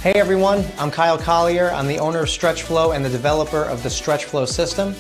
Hey everyone, I'm Kyle Collier. I'm the owner of StretchFlow and the developer of the StretchFlow system.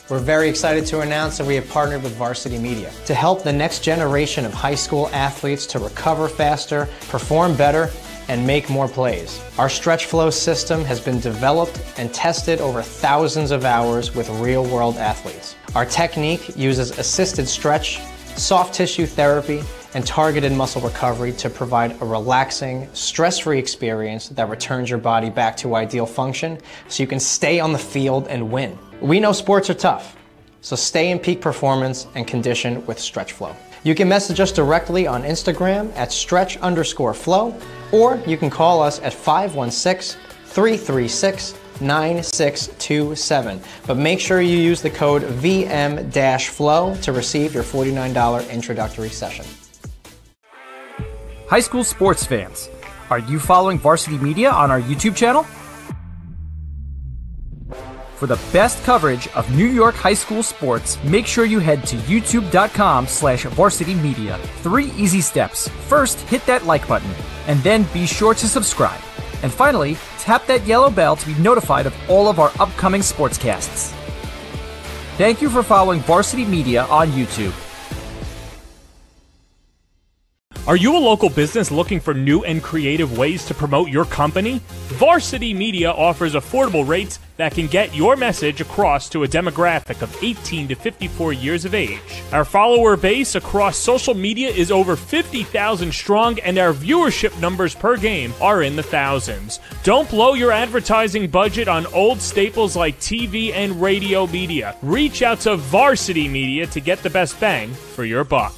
We're very excited to announce that we have partnered with Varsity Media to help the next generation of high school athletes to recover faster, perform better, and make more plays. Our StretchFlow system has been developed and tested over thousands of hours with real-world athletes. Our technique uses assisted stretch, soft tissue therapy, and targeted muscle recovery to provide a relaxing, stress-free experience that returns your body back to ideal function so you can stay on the field and win. We know sports are tough, so stay in peak performance and condition with StretchFlow. You can message us directly on Instagram at stretch_flow, or you can call us at 516-336-9627. But make sure you use the code VM-FLOW to receive your $49 introductory session. High school sports fans, are you following Varsity Media on our YouTube channel? For the best coverage of New York high school sports, make sure you head to youtube.com/varsitymedia. 3 easy steps. First, hit that like button, and then be sure to subscribe. And finally, tap that yellow bell to be notified of all of our upcoming sportscasts. Thank you for following Varsity Media on YouTube. Are you a local business looking for new and creative ways to promote your company? Varsity Media offers affordable rates that can get your message across to a demographic of 18 to 54 years of age. Our follower base across social media is over 50,000 strong, and our viewership numbers per game are in the thousands. Don't blow your advertising budget on old staples like TV and radio media. Reach out to Varsity Media to get the best bang for your buck.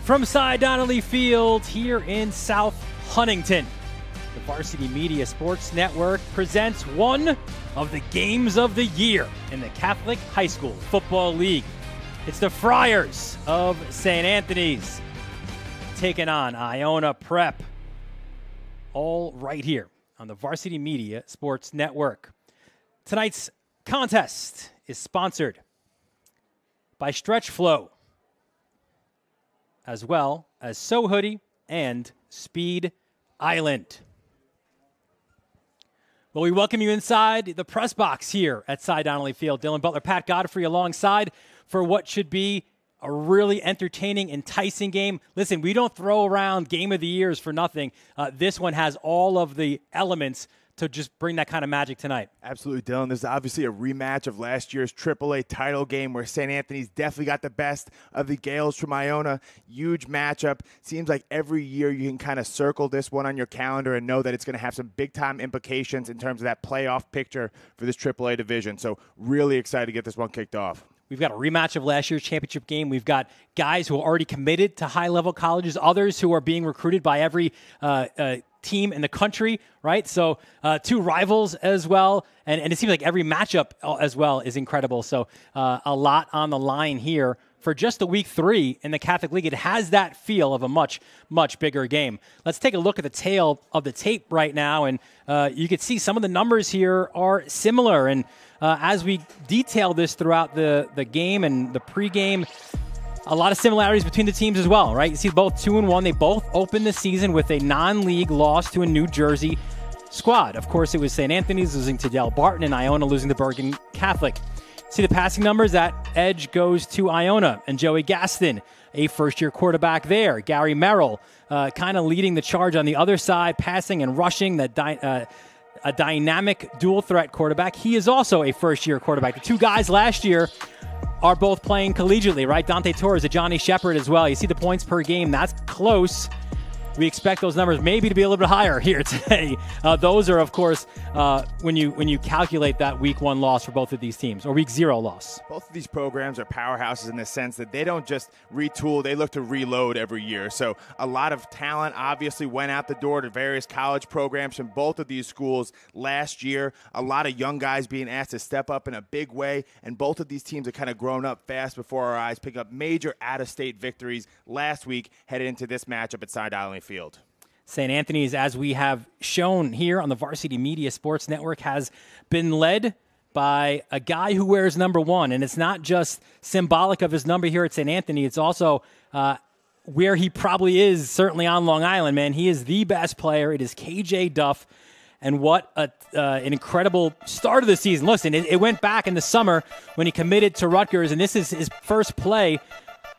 From Cy Donnelly Field here in South Huntington, the Varsity Media Sports Network presents one of the games of the year in the Catholic High School Football League. It's the Friars of St. Anthony's taking on Iona Prep, all right here on the Varsity Media Sports Network. Tonight's contest is sponsored by StretchFlow, as well as So Hoodie and Speed Island. Well, we welcome you inside the press box here at Cy Donnelly Field. Dylan Butler, Pat Godfrey alongside for what should be a really entertaining, enticing game. Listen, we don't throw around Game of the Years for nothing. This one has all of the elements to just bring that kind of magic tonight. Absolutely, Dylan. This is obviously a rematch of last year's AAA title game where St. Anthony's definitely got the best of the Gales from Iona. Huge matchup. Seems like every year you can kind of circle this one on your calendar and know that it's going to have some big-time implications in terms of that playoff picture for this AAA division. So really excited to get this one kicked off. We've got a rematch of last year's championship game. We've got guys who are already committed to high-level colleges, others who are being recruited by every team in the country, right? So 2 rivals as well. And it seems like every matchup as well is incredible. So a lot on the line here for just the week 3 in the Catholic League. It has that feel of a much, much bigger game. Let's take a look at the tail of the tape right now. And you can see some of the numbers here are similar. And as we detail this throughout the game and the pregame, a lot of similarities between the teams as well, right? You see both 2-1. They both opened the season with a non-league loss to a New Jersey squad. Of course, it was St. Anthony's losing to Del Barton and Iona losing to Bergen Catholic. See the passing numbers? That edge goes to Iona and Joey Gaston, a first-year quarterback there. Gary Merrill kind of leading the charge on the other side, passing and rushing, a dynamic dual-threat quarterback. He is also a first-year quarterback. The 2 guys last year are both playing collegiately, right? Dante Torres, a Johnny Shepard as well. You see the points per game. That's close. we expect those numbers maybe to be a little bit higher here today. Those are, of course, when you calculate that week 1 loss for both of these teams, or week 0 loss. Both of these programs are powerhouses in the sense that they don't just retool, they look to reload every year. So a lot of talent obviously went out the door to various college programs from both of these schools last year. A lot of young guys being asked to step up in a big way, and both of these teams are kind of grown up fast before our eyes, picking up major out-of-state victories last week headed into this matchup at Side Island Field. St. Anthony's, as we have shown here on the Varsity Media Sports Network, has been led by a guy who wears number 1. And it's not just symbolic of his number here at St. Anthony. It's also where he probably is, certainly on Long Island, man. He is the best player. It is KJ Duff. And what an incredible start of the season. Listen, it went back in the summer when he committed to Rutgers, and this is his first play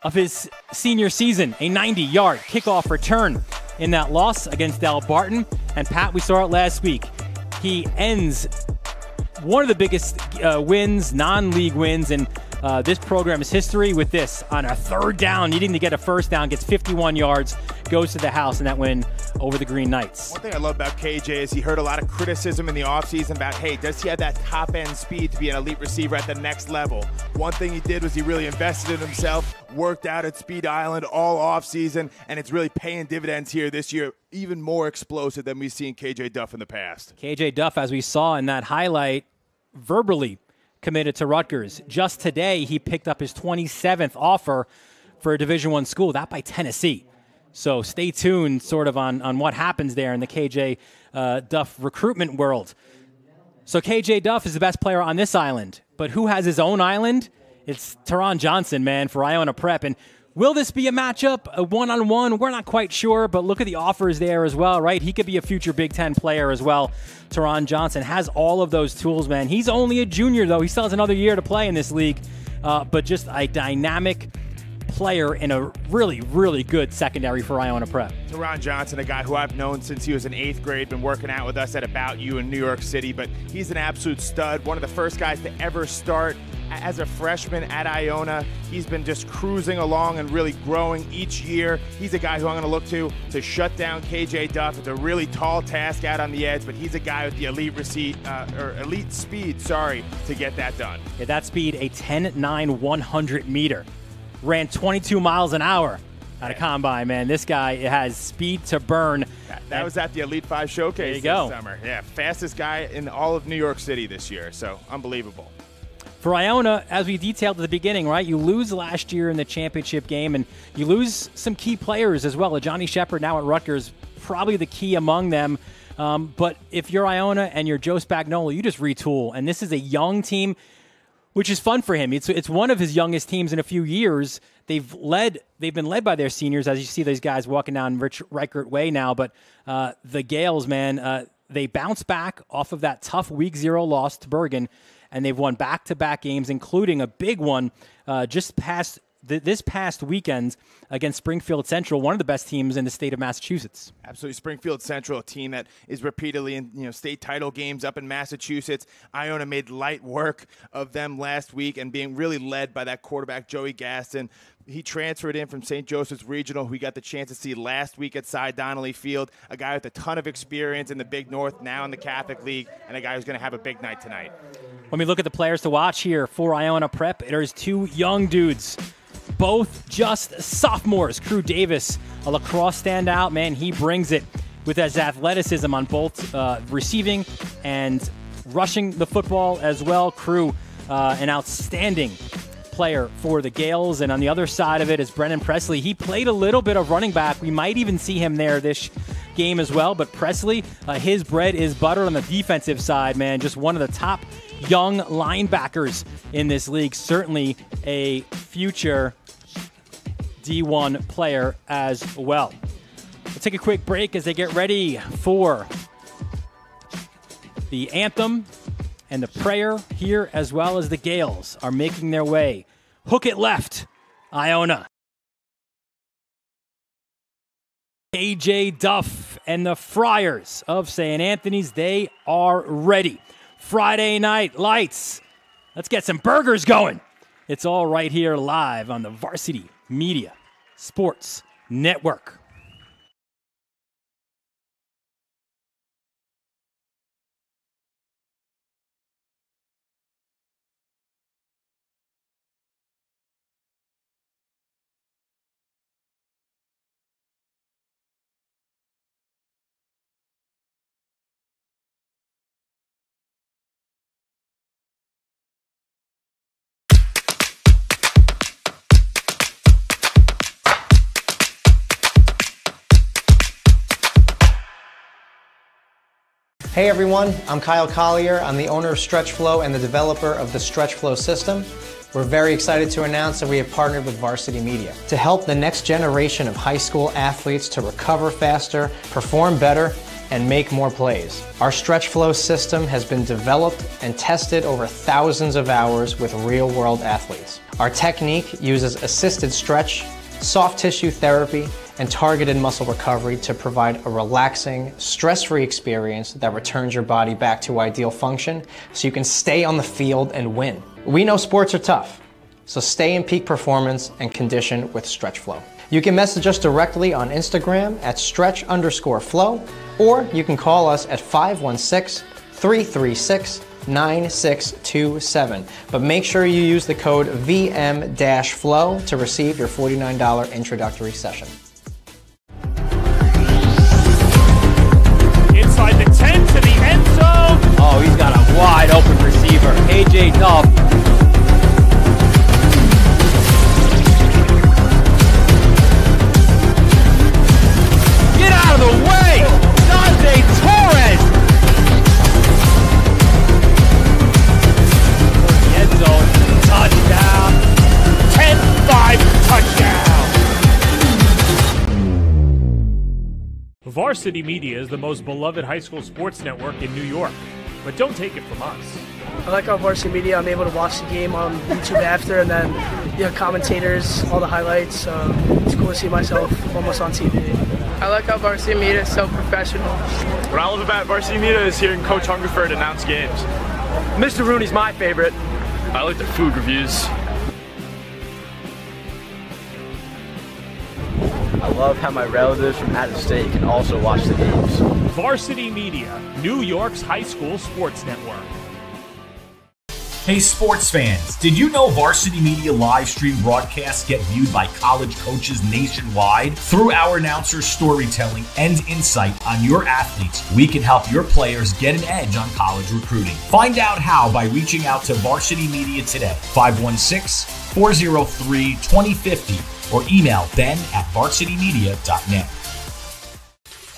of his senior season, a 90-yard kickoff return in that loss against Del Barton. And Pat, we saw it last week. He ends one of the biggest wins, non-league wins in this program's history with this on a 3rd down, needing to get a first down, gets 51 yards, goes to the house in that win over the Green Knights. One thing I love about KJ is he heard a lot of criticism in the offseason about, hey, does he have that top-end speed to be an elite receiver at the next level? One thing he did was he really invested in himself, worked out at Speed Island all offseason, and it's really paying dividends here this year, even more explosive than we've seen KJ Duff in the past. KJ Duff, as we saw in that highlight, verbally committed to Rutgers. Just today, he picked up his 27th offer for a Division I school, that by Tennessee. So stay tuned sort of on what happens there in the KJ Duff recruitment world. So KJ Duff is the best player on this island, but who has his own island? It's Teron Johnson, man, for Iona Prep. And will this be a matchup, a one-on-one? We're not quite sure, but look at the offers there as well, right? He could be a future Big Ten player as well. Teron Johnson has all of those tools, man. He's only a junior, though. He still has another year to play in this league, but just a dynamic player in a really, really good secondary for Iona Prep. Teron Johnson, a guy who I've known since he was in 8th grade, been working out with us at About You in New York City, but he's an absolute stud, one of the first guys to ever start as a freshman at Iona. He's been just cruising along and really growing each year. He's a guy who I'm going to look to shut down KJ Duff. It's a really tall task out on the edge, but he's a guy with the elite speed, to get that done. Yeah, that speed, a 10.9 100 meter. Ran 22 miles an hour at a combine, man. This guy has speed to burn. That was at the Elite 5 Showcase this summer. Yeah, fastest guy in all of New York City this year, so unbelievable. For Iona, as we detailed at the beginning, right, you lose last year in the championship game, and you lose some key players as well. Johnny Shepard now at Rutgers, probably the key among them. But if you're Iona and you're Joe Spagnuolo, you just retool. And this is a young team, which is fun for him. It's one of his youngest teams in a few years. They've been led by their seniors, as you see these guys walking down Rich Reichert Way now. But the Gales, man, they bounce back off of that tough Week 0 loss to Bergen, and they've won back-to-back games, including a big one this past weekend against Springfield Central, one of the best teams in the state of Massachusetts. Absolutely. Springfield Central, a team that is repeatedly in state title games up in Massachusetts. Iona made light work of them last week and being really led by that quarterback, Joey Gaston. He transferred in from St. Joseph's Regional, who we got the chance to see last week at Cy Donnelly Field, a guy with a ton of experience in the Big North, now in the Catholic League, and a guy who's going to have a big night tonight. When we look at the players to watch here for Iona Prep, there's two young dudes, both just sophomores. Crew Davis, a lacrosse standout, man, he brings it with his athleticism on both receiving and rushing the football as well. Crew, an outstanding player for the Gales. And on the other side of it is Brennan Presley. He played a little bit of running back. We might even see him there this game as well. But Presley, his bread is buttered on the defensive side, man. Just one of the top young linebackers in this league. Certainly a future D1 player as well. We'll take a quick break as they get ready for the anthem and the prayer here, as well as the Gales are making their way. Hook it left, Iona. KJ Duff and the Friars of St. Anthony's, they are ready. Friday night lights. Let's get some burgers going. It's all right here live on the Varsity Media Sports Network. Hey everyone, I'm Kyle Collier. I'm the owner of StretchFlow and the developer of the StretchFlow system. We're very excited to announce that we have partnered with Varsity Media to help the next generation of high school athletes to recover faster, perform better, and make more plays. Our StretchFlow system has been developed and tested over thousands of hours with real-world athletes. Our technique uses assisted stretch, soft tissue therapy, and targeted muscle recovery to provide a relaxing, stress-free experience that returns your body back to ideal function so you can stay on the field and win. We know sports are tough, so stay in peak performance and condition with StretchFlow. You can message us directly on Instagram at stretch_flow, or you can call us at 516-336-9627. But make sure you use the code VM-FLOW to receive your $49 introductory session. Inside the 10 to the end zone. Oh, he's got a wide open receiver. AJ Duff. Get out of the way! Dante Torres! The end zone. Touchdown. 10-5 touchdown. Varsity Media is the most beloved high school sports network in New York. But don't take it from us. I like how Varsity Media, I'm able to watch the game on YouTube after, and then commentators, all the highlights. It's cool to see myself almost on TV. I like how Varsity Media is so professional. What I love about Varsity Media is hearing Coach Hungerford announce games. Mr. Rooney's my favorite. I like the food reviews. I love how my relatives from out of state can also watch the games. Varsity Media, New York's high school sports network. Hey sports fans, did you know Varsity Media live stream broadcasts get viewed by college coaches nationwide? Through our announcers' storytelling and insight on your athletes, we can help your players get an edge on college recruiting. Find out how by reaching out to Varsity Media today, 516-403-2050, or email ben@varsitymedia.net.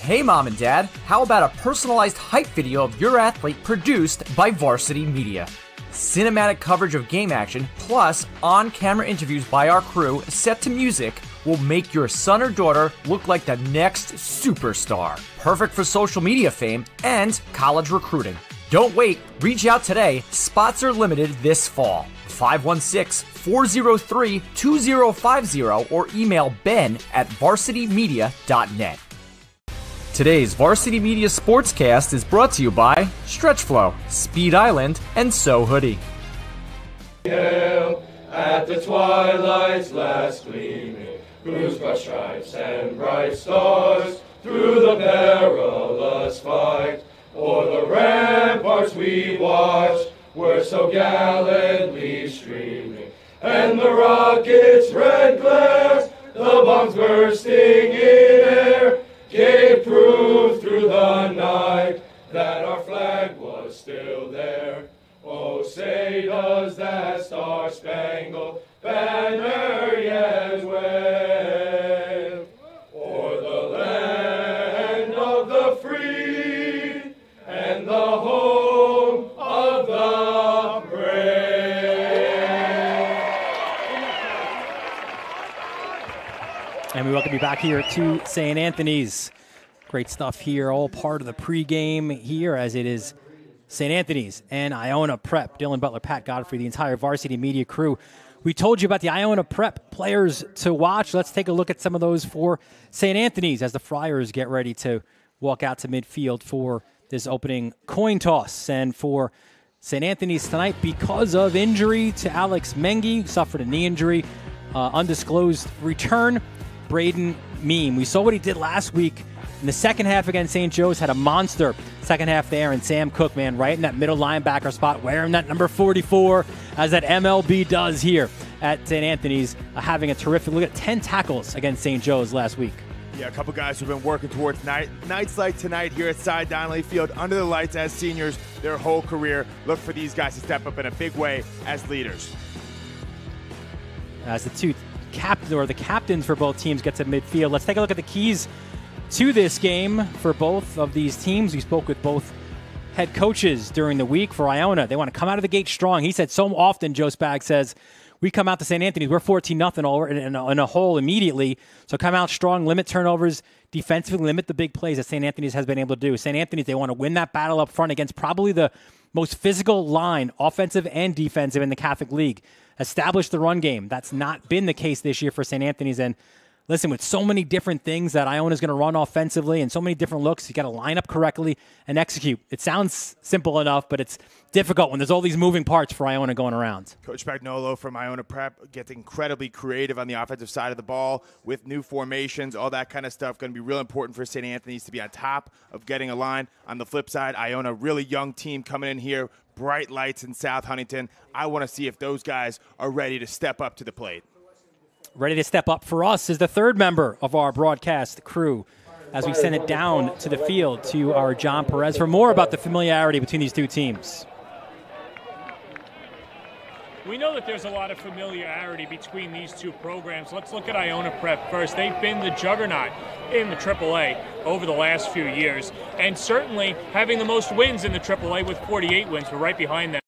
Hey mom and dad, how about a personalized hype video of your athlete produced by Varsity Media? Cinematic coverage of game action, plus on-camera interviews by our crew set to music will make your son or daughter look like the next superstar. Perfect for social media fame and college recruiting. Don't wait, reach out today. Spots are limited this fall. 516-403-2050 or email ben@varsitymedia.net. Today's Varsity Media Sportscast is brought to you by StretchFlow, Speed Island, and So Hoodie. At the twilight's last gleaming, whose broad stripes and bright stars through the perilous fight, o'er the ramparts we watched, were so gallantly streaming, and the rocket's red glare, the bombs bursting in air, gave proof through the night that our flag was still there. Oh, say does that star-spangled banner yet wave o'er the land of the free and the home of the brave. And we welcome you back here to St. Anthony's. Great stuff here, all part of the pregame here as it is St. Anthony's and Iona Prep. Dylan Butler, Pat Godfrey, the entire Varsity Media crew. We told you about the Iona Prep players to watch. Let's take a look at some of those for St. Anthony's as the Friars get ready to walk out to midfield for this opening coin toss. And for St. Anthony's tonight, because of injury to Alex Mengi, suffered a knee injury, undisclosed return, Braden Meem. We saw what he did last week in the second half against St. Joe's, had a monster second half there, and Sam Cook, man, right in that middle linebacker spot, wearing that number 44, as that MLB does here at St. Anthony's, having a terrific, look at 10 tackles against St. Joe's last week. Yeah, a couple guys who've been working towards nights like tonight here at Cy Donnelly Field under the lights as seniors their whole career. Look for these guys to step up in a big way as leaders. As the two captains for both teams get to midfield, let's take a look at the keys to this game for both of these teams. We spoke with both head coaches during the week for Iona. They want to come out of the gate strong. He said so often, Joe Spag says, we come out to St. Anthony's, we're 14-0 all in a hole immediately. So come out strong, limit turnovers, defensively limit the big plays that St. Anthony's has been able to do. St. Anthony's, they want to win that battle up front against probably the most physical line, offensive and defensive, in the Catholic League. Establish the run game. That's not been the case this year for St. Anthony's. And listen, with so many different things that Iona is going to run offensively and so many different looks, you got to line up correctly and execute. It sounds simple enough, but it's difficult when there's all these moving parts for Iona going around. Coach Spagnolo from Iona Prep gets incredibly creative on the offensive side of the ball with new formations, all that kind of stuff. Going to be real important for St. Anthony's to be on top of getting a line. On the flip side, Iona, really young team coming in here, bright lights in South Huntington. I want to see if those guys are ready to step up to the plate. Ready to step up for us is the third member of our broadcast crew as we send it down to the field to our John Perez for more about the familiarity between these two teams. We know that there's a lot of familiarity between these two programs. Let's look at Iona Prep first. They've been the juggernaut in the AAA over the last few years, and certainly having the most wins in the AAA with 48 wins. We're right behind them.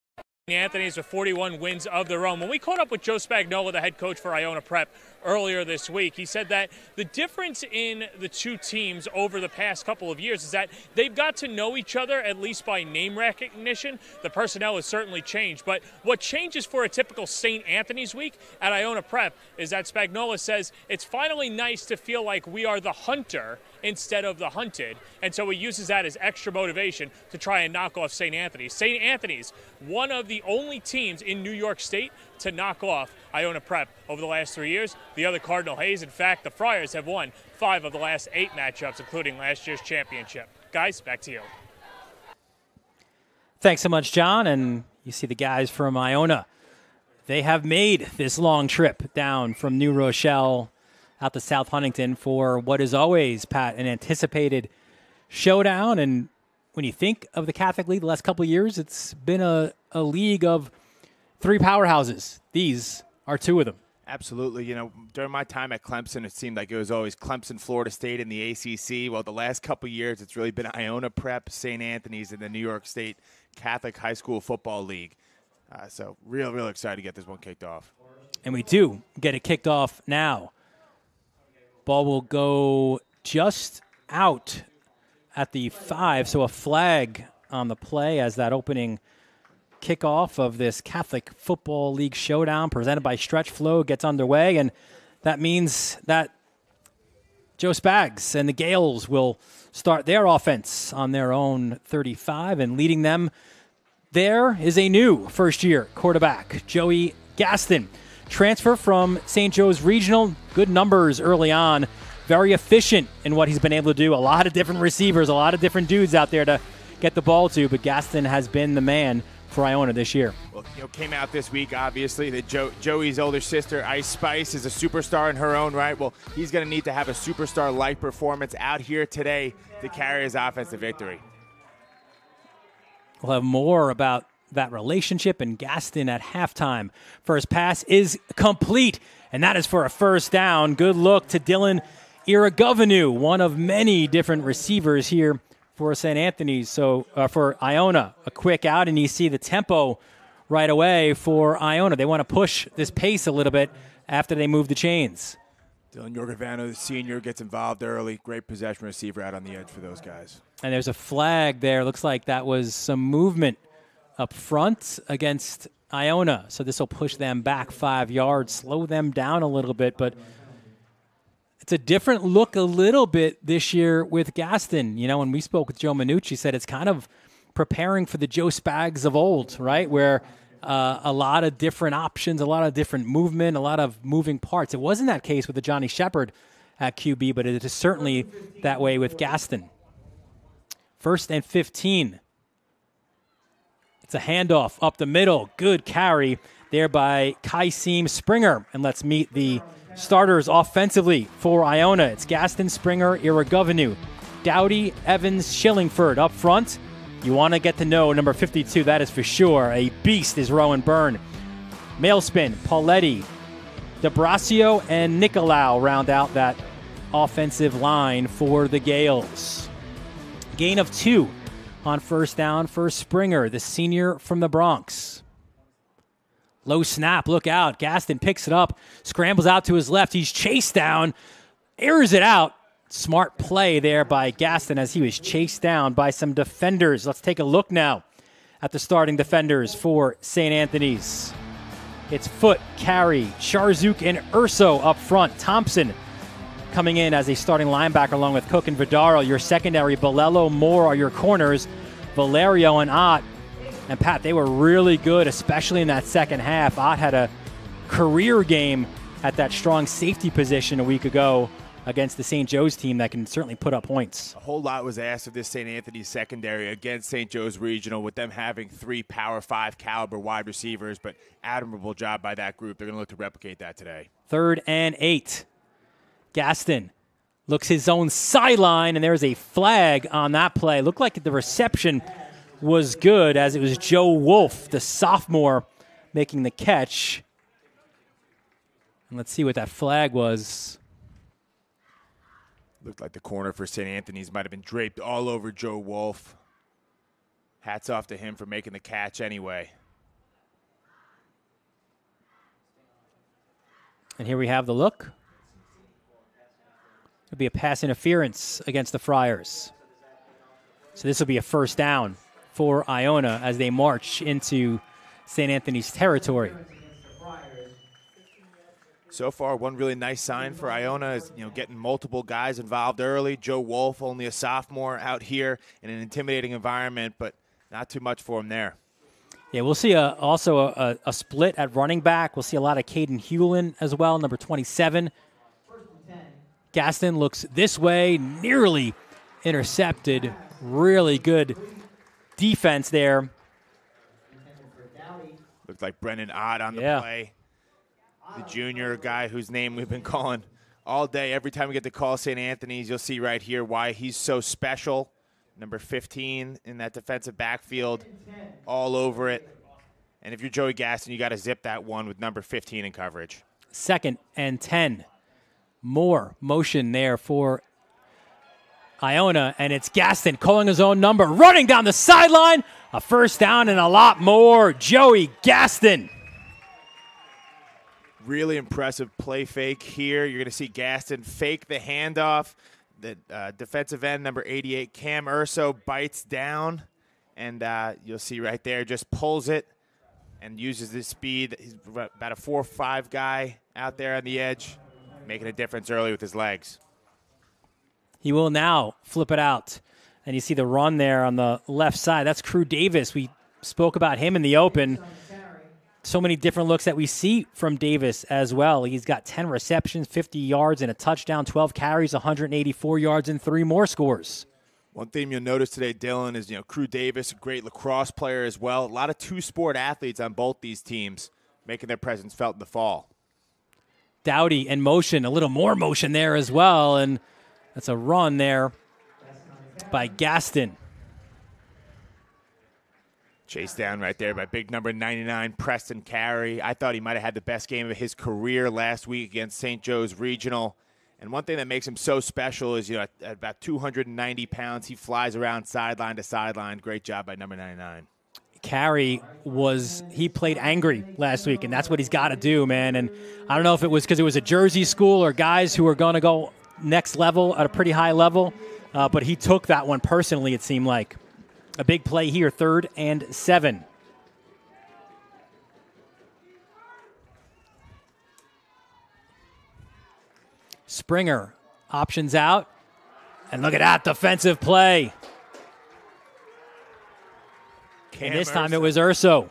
Anthony's with 41 wins of their own. When we caught up with Joe Spagnola, the head coach for Iona Prep, earlier this week, he said that the difference in the two teams over the past couple of years is that they've got to know each other, at least by name recognition. The personnel has certainly changed, but what changes for a typical St. Anthony's week at Iona Prep is that Spagnola says it's finally nice to feel like we are the hunter instead of the hunted, and so he uses that as extra motivation to try and knock off St. Anthony's. St. Anthony's, one of the only teams in New York State to knock off Iona Prep over the last 3 years. The other, Cardinal Hayes. In fact, the Friars have won 5 of the last 8 matchups, including last year's championship. Guys, back to you. Thanks so much, John. And you see the guys from Iona. They have made this long trip down from New Rochelle out to South Huntington for what is always, Pat, an anticipated showdown. And when you think of the Catholic League the last couple of years, it's been a league of 3 powerhouses. These are 2 of them. Absolutely. You know, during my time at Clemson, it seemed like it was always Clemson, Florida State in the ACC. Well, the last couple of years, it's really been Iona Prep, St. Anthony's, and the New York State Catholic High School Football League. So real excited to get this one kicked off. And we do get it kicked off now. Ball will go just out at the 5, so a flag on the play as that opening kickoff of this Catholic Football League showdown presented by Stretch Flow gets underway, and that means that Joe Spags and the Gales will start their offense on their own 35, and leading them there is a new first-year quarterback, Joey Gaston. Transfer from St. Joe's Regional, good numbers early on, very efficient in what he's been able to do. A lot of different receivers, a lot of different dudes out there to get the ball to, but Gaston has been the man for Iona this year. Well, you know, came out this week, obviously, that Joey's older sister, Ice Spice, is a superstar in her own right. Well, he's going to need to have a superstar-like performance out here today to carry his offense to victory. We'll have more about that relationship and Gaston at halftime. First pass is complete, and that is for a first down. Good look to Dylan Iragovenu, one of many different receivers here for St. Anthony's. So for Iona, a quick out, and you see the tempo right away for Iona. They want to push this pace a little bit after they move the chains. Dylan Iragovenu, the senior, gets involved early. Great possession receiver out on the edge for those guys. And there's a flag there. Looks like that was some movement up front against Iona. So this will push them back 5 yards, slow them down a little bit. But it's a different look a little bit this year with Gaston. You know, when we spoke with Joe Minucci, said it's kind of preparing for the Joe Spags of old, right, where a lot of different options, a lot of different movement, a lot of moving parts. It wasn't that case with the Johnny Shepard at QB, but it is certainly that way with Gaston. 1st and 15. It's a handoff up the middle. Good carry there by Kaisim Springer. And let's meet the starters offensively for Iona. It's Gaston, Springer, Iragovenu, Dowdy, Evans, Shillingford up front. You want to get to know number 52, that is for sure. A beast is Rowan Byrne. Mailspin, Pauletti, DeBrasio, and Nicolau round out that offensive line for the Gales. Gain of 2 on first down for Springer, the senior from the Bronx. Low snap, look out. Gaston picks it up, scrambles out to his left. He's chased down, airs it out. Smart play there by Gaston as he was chased down by some defenders. Let's take a look now at the starting defenders for St. Anthony's. It's Foot, Carey, Sharzuk, and Urso up front. Thompson coming in as a starting linebacker along with Cook and Vidaro. Your secondary, Bolello, Moore are your corners. Valerio and Ott. And Pat, they were really good, especially in that second half. Ott had a career game at that strong safety position a week ago against the St. Joe's team that can certainly put up points. A whole lot was asked of this St. Anthony's secondary against St. Joe's Regional, with them having 3 Power 5 caliber wide receivers, but admirable job by that group. They're going to look to replicate that today. 3rd and 8. Gaston looks his own sideline, and there's a flag on that play. Looked like the reception was good, as it was Joe Wolf, the sophomore, making the catch. And let's see what that flag was. Looked like the corner for St. Anthony's might have been draped all over Joe Wolf. Hats off to him for making the catch anyway. And here we have the look. It'll be a pass interference against the Friars. So this will be a first down for Iona as they march into St. Anthony's territory. So far, one really nice sign for Iona is, getting multiple guys involved early. Joe Wolf, only a sophomore out here in an intimidating environment, but not too much for him there. Yeah, we'll see also a split at running back. We'll see a lot of Caden Hewlin as well, number 27. Gaston looks this way, nearly intercepted. Really good defense there. Looked like Brendan Ott on the play. The junior guy whose name we've been calling all day. Every time we get to call St. Anthony's, you'll see right here why he's so special. Number 15 in that defensive backfield, all over it. And if you're Joey Gaston, you got to zip that one with number 15 in coverage. 2nd and 10. More motion there for Iona, and it's Gaston calling his own number, running down the sideline. A first down and a lot more. Joey Gaston. Really impressive play fake here. You're going to see Gaston fake the handoff. The defensive end, number 88, Cam Urso, bites down. And you'll see right there, just pulls it and uses his speed. He's about a 4-5 guy out there on the edge, making a difference early with his legs. He will now flip it out. And you see the run there on the left side. That's Crew Davis. We spoke about him in the open. So many different looks that we see from Davis as well. He's got 10 receptions, 50 yards, and a touchdown, 12 carries, 184 yards, and 3 more scores. One thing you'll notice today, Dylan, is Crew Davis, a great lacrosse player as well. A lot of two-sport athletes on both these teams making their presence felt in the fall. Dowdy in motion, a little more motion there as well, and that's a run there by Gaston. Chased down right there by big number 99, Preston Carey. I thought he might have had the best game of his career last week against St. Joe's Regional. And one thing that makes him so special is, at about 290 pounds, he flies around sideline to sideline. Great job by number 99. Carey he played angry last week, and that's what he's got to do, man. And I don't know if it was because it was a Jersey school or guys who are going to go next level at a pretty high level, but he took that one personally, it seemed like. A big play here, 3rd and 7. Springer options out, and look at that defensive play. And this time it was Urso.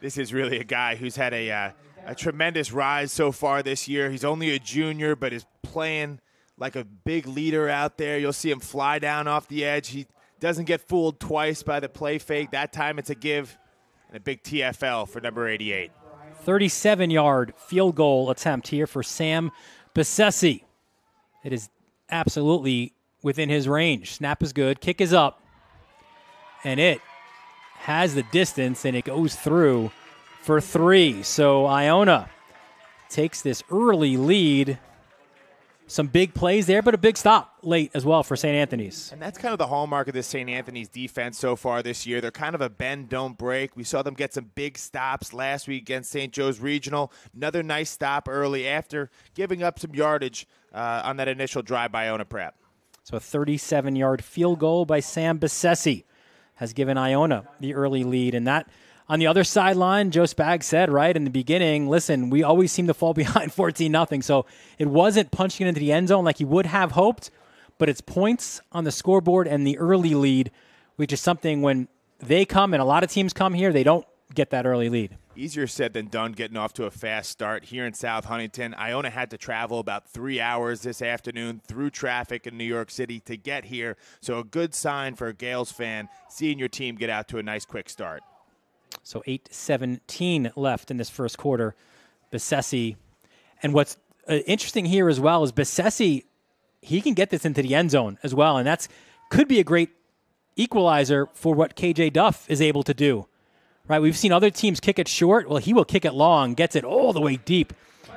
This is really a guy who's had a tremendous rise so far this year. He's only a junior, but is playing like a big leader out there. You'll see him fly down off the edge. He doesn't get fooled twice by the play fake. That time it's a give and a big TFL for number 88. 37-yard field goal attempt here for Sam Besessi. It is absolutely within his range. Snap is good. Kick is up. And it has the distance, and it goes through for 3. So Iona takes this early lead some big plays there, but a big stop late as well for St. Anthony's. And that's kind of the hallmark of this St. Anthony's defense so far this year. They're kind of a bend, don't break. We saw them get some big stops last week against St. Joe's Regional. Another nice stop early after giving up some yardage on that initial drive by Iona Prep. So a 37-yard field goal by Sam Bissesi has given Iona the early lead. And that, on the other sideline, Joe Spag said right in the beginning, listen, we always seem to fall behind 14-0. So it wasn't punching into the end zone like you would have hoped, but it's points on the scoreboard and the early lead, which is something when they come, and a lot of teams come here, they don't get that early lead. Easier said than done getting off to a fast start here in South Huntington. Iona had to travel about 3 hours this afternoon through traffic in New York City to get here. So a good sign for a Gales fan seeing your team get out to a nice quick start. So 8:17 left in this first quarter. Bissesi. And what's interesting here as well is Bissesi, he can get this into the end zone as well. And that's could be a great equalizer for what KJ Duff is able to do. Right, we've seen other teams kick it short. Well, he will kick it long, gets it all the way deep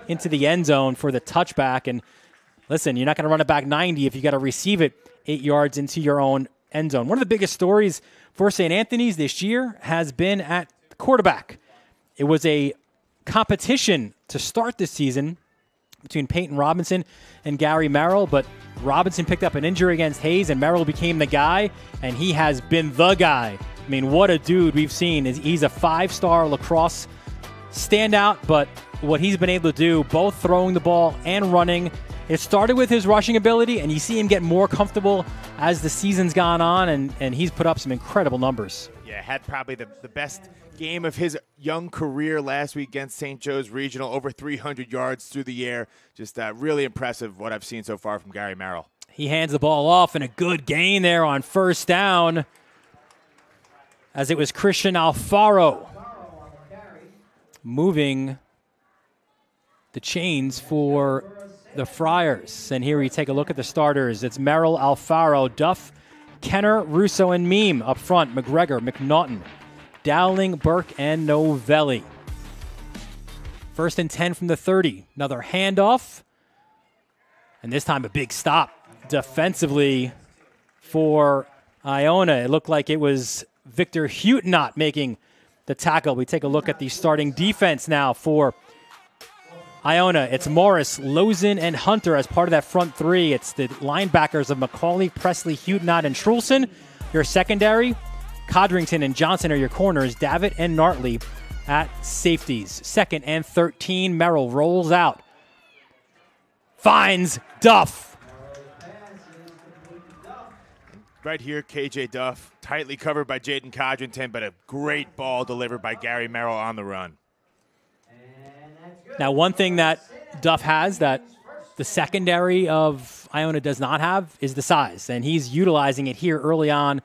into the end zone for the touchback. And listen, you're not going to run it back 90 if you got to receive it 8 yards into your own end zone. One of the biggest stories for St. Anthony's this year has been at quarterback. It was a competition to start this season between Peyton Robinson and Gary Merrill, but Robinson picked up an injury against Hayes, and Merrill became the guy, and he has been the guy. I mean, what a dude we've seen. He's a 5-star lacrosse standout, but what he's been able to do, both throwing the ball and running, it started with his rushing ability, and you see him get more comfortable as the season's gone on, and he's put up some incredible numbers. Yeah, had probably the best game of his young career last week against St. Joe's Regional, over 300 yards through the air. Just really impressive what I've seen so far from Gary Merrill. He hands the ball off, and a good gain there on first down, as it was Christian Alfaro moving the chains for the Friars. And here we take a look at the starters. It's Merrill, Alfaro, Duff, Kenner, Russo, and Meme up front. McGregor, McNaughton, Dowling, Burke, and Novelli. 1st and 10 from the 30. Another handoff. And this time a big stop defensively for Iona. It looked like it was Victor Hutenot making the tackle. We take a look at the starting defense now for Iona. It's Morris, Lozen, and Hunter as part of that front three. It's the linebackers of McCauley, Presley, Hutenot, and Trulson. Your secondary, Codrington and Johnson are your corners. Davitt and Nartley at safeties. 2nd and 13. Merrill rolls out. Finds Duff. Right here, KJ Duff, tightly covered by Jaden Codrington, but a great ball delivered by Gary Merrill on the run. Now, one thing that Duff has that the secondary of Iona does not have is the size, and he's utilizing it here early on.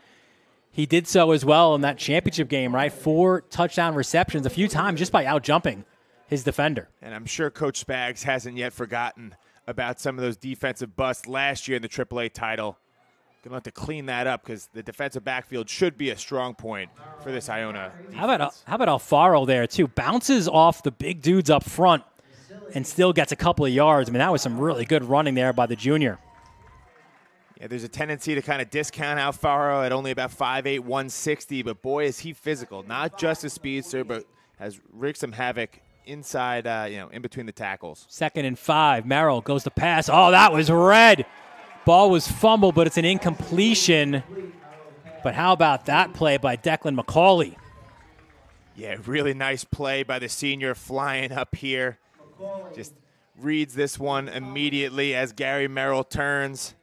He did so as well in that championship game, right? 4 touchdown receptions a few times just by out-jumping his defender. And I'm sure Coach Spags hasn't yet forgotten about some of those defensive busts last year in the AAA title. Going to have to clean that up because the defensive backfield should be a strong point for this Iona defense. How about Alfaro there, too? Bounces off the big dudes up front and still gets a couple of yards. I mean, that was some really good running there by the junior. Yeah, there's a tendency to kind of discount Alfaro at only about 5'8", 160, but boy, is he physical. Not just a speedster, but has wreaked some havoc inside, in between the tackles. 2nd and 5. Merrill goes to pass. Oh, that was red. Ball was fumbled, but it's an incompletion. But how about that play by Declan McCauley? Yeah, really nice play by the senior flying up here. Just reads this one immediately as Gary Merrill turns.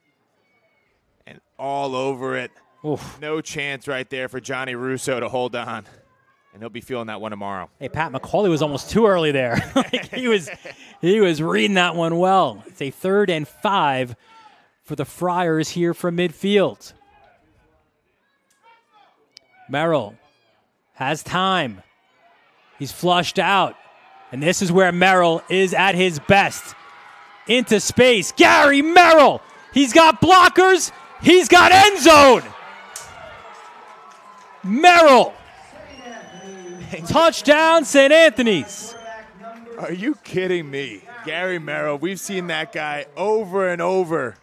And all over it. Oof. No chance right there for Johnny Russo to hold on. And he'll be feeling that one tomorrow. Hey, Pat McCauley was almost too early there. he was reading that one well. It's a 3rd and 5 for the Friars here from midfield. Merrill has time. He's flushed out. And this is where Merrill is at his best. Into space. Gary Merrill. He's got blockers. He's got end zone. Merrill. Touchdown, St. Anthony's. Are you kidding me? Gary Merrill, we've seen that guy over and over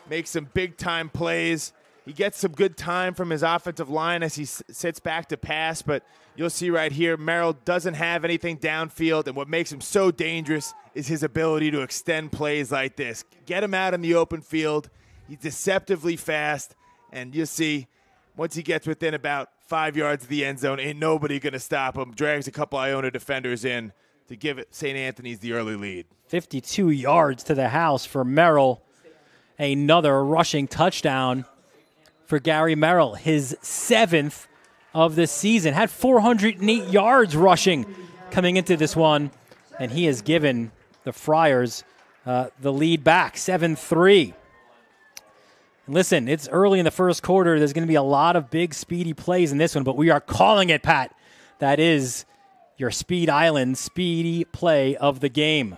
make some big-time plays. He gets some good time from his offensive line as he sits back to pass, but you'll see right here, Merrill doesn't have anything downfield, and what makes him so dangerous is his ability to extend plays like this. Get him out in the open field. He's deceptively fast, and you'll see once he gets within about 5 yards of the end zone, ain't nobody going to stop him. Drags a couple Iona defenders in to give it St. Anthony's the early lead. 52 yards to the house for Merrill. Another rushing touchdown for Gary Merrill, his 7th of the season. Had 408 yards rushing coming into this one, and he has given the Friars the lead back, 7-3. Listen, it's early in the first quarter. There's going to be a lot of big, speedy plays in this one, but we are calling it, Pat. That is your Speed Island speedy play of the game.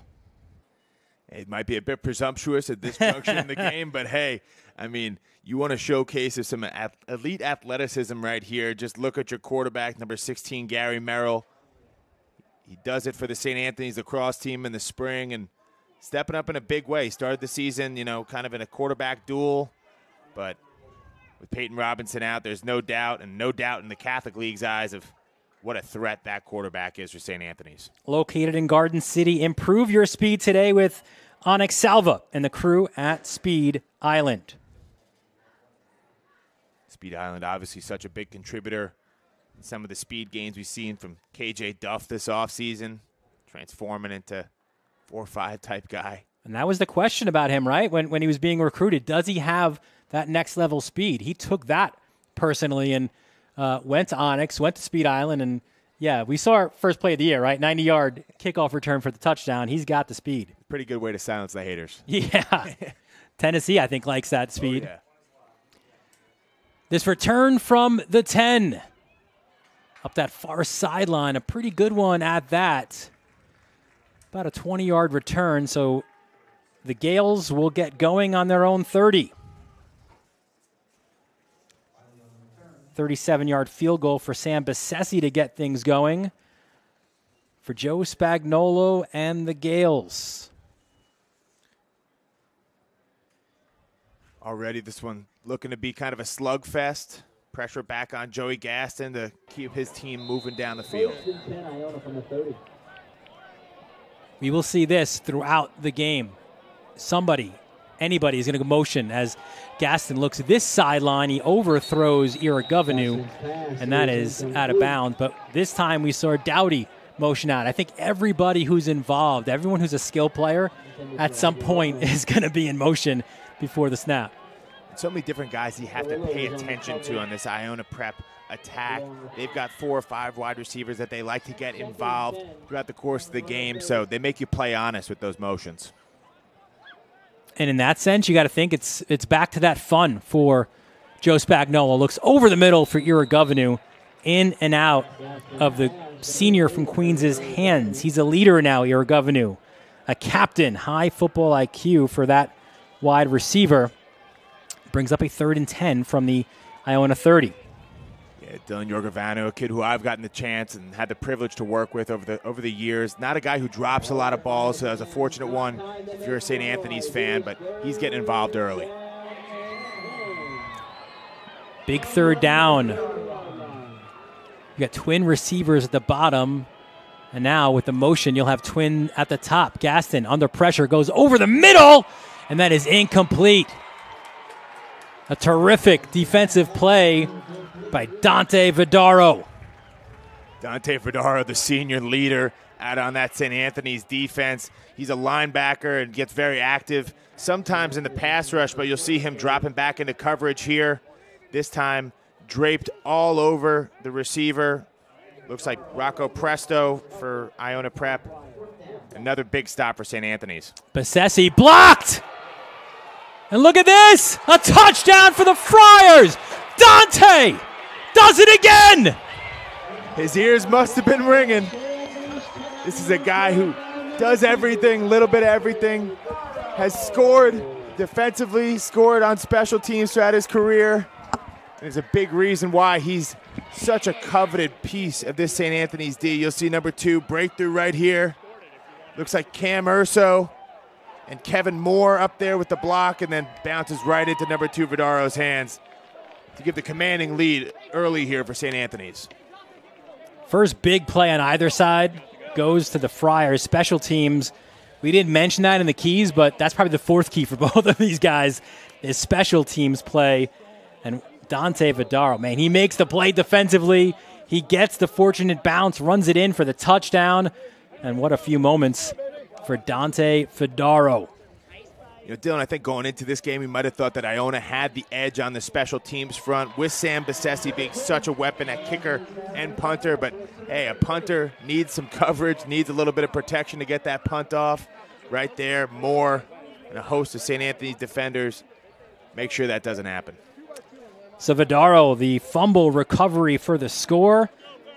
It might be a bit presumptuous at this juncture in the game, but hey, I mean, you want to showcase some elite athleticism right here. Just look at your quarterback, number 16, Gary Merrill. He does it for the St. Anthony's lacrosse team in the spring and stepping up in a big way. Started the season, kind of in a quarterback duel, but with Peyton Robinson out, there's no doubt, and no doubt in the Catholic League's eyes of what a threat that quarterback is for St. Anthony's. Located in Garden City, improve your speed today with Onyx Salva and the crew at Speed Island. Speed Island, obviously such a big contributor in some of the speed gains we've seen from KJ Duff this offseason, transforming into 4-5 type guy. And that was the question about him, right? When he was being recruited, does he have that next level speed? He took that personally and went to Onyx, went to Speed Island, and yeah, we saw our first play of the year, right? 90-yard kickoff return for the touchdown. He's got the speed. Pretty good way to silence the haters. Yeah. Tennessee, I think, likes that speed. Oh, yeah. This return from the 10. Up that far sideline, a pretty good one at that. About a 20-yard return, so the Gales will get going on their own 30. 37-yard field goal for Sam Bassesi to get things going for Joe Spagnuolo and the Gales. Already this one looking to be kind of a slugfest. Pressure back on Joey Gaston to keep his team moving down the field. We will see this throughout the game. Anybody is going to motion as Gaston looks at this sideline. He overthrows Irrigovenu, and that is out of bounds. But this time we saw Dowdy motion out. I think everybody who's involved, everyone who's a skill player, at some point is going to be in motion before the snap. So many different guys you have to pay attention to on this Iona Prep attack. They've got 4 or 5 wide receivers that they like to get involved throughout the course of the game, so they make you play honest with those motions. And in that sense, you got to think it's back to that fun for Joe Spagnuolo. Looks over the middle for Irrigovenu, in and out of the senior from Queens' hands. He's a leader now, Irrigovenu. A captain, high football IQ for that wide receiver. Brings up a 3rd and 10 from the Iona 30. Yeah, Dylan Yorgovanu, a kid who I've gotten the chance and had the privilege to work with over the years. Not a guy who drops a lot of balls, so that was a fortunate one if you're a St. Anthony's fan, but he's getting involved early. Big 3rd down. You got twin receivers at the bottom, and now with the motion, you'll have twin at the top. Gaston under pressure goes over the middle, and that is incomplete. A terrific defensive play by Dante Vidaro. Dante Vidaro, the senior leader out on that St. Anthony's defense. He's a linebacker and gets very active sometimes in the pass rush, but you'll see him dropping back into coverage here. This time draped all over the receiver. Looks like Rocco Presto for Iona Prep. Another big stop for St. Anthony's. Bassesi blocked! And look at this! A touchdown for the Friars! Dante does it again! His ears must have been ringing. This is a guy who does everything, little bit of everything. Has scored defensively, scored on special teams throughout his career. And it's a big reason why he's such a coveted piece of this St. Anthony's D. You'll see number 2, breakthrough right here. Looks like Cam Urso and Kevin Moore up there with the block, and then bounces right into number 2 Vidaro's hands to give the commanding lead early here for St. Anthony's. First big play on either side goes to the Friars. Special teams, we didn't mention that in the keys, but that's probably the 4th key for both of these guys is special teams play. And Dante Vidaro, man, he makes the play defensively. He gets the fortunate bounce, runs it in for the touchdown. And what a few moments for Dante Vidaro. You know, Dylan, I think going into this game, we might have thought that Iona had the edge on the special teams front with Sam Bassesi being such a weapon at kicker and punter. But, hey, a punter needs some coverage, needs a little bit of protection to get that punt off. Right there, Moore and a host of St. Anthony's defenders make sure that doesn't happen. So Vidaro, the fumble recovery for the score,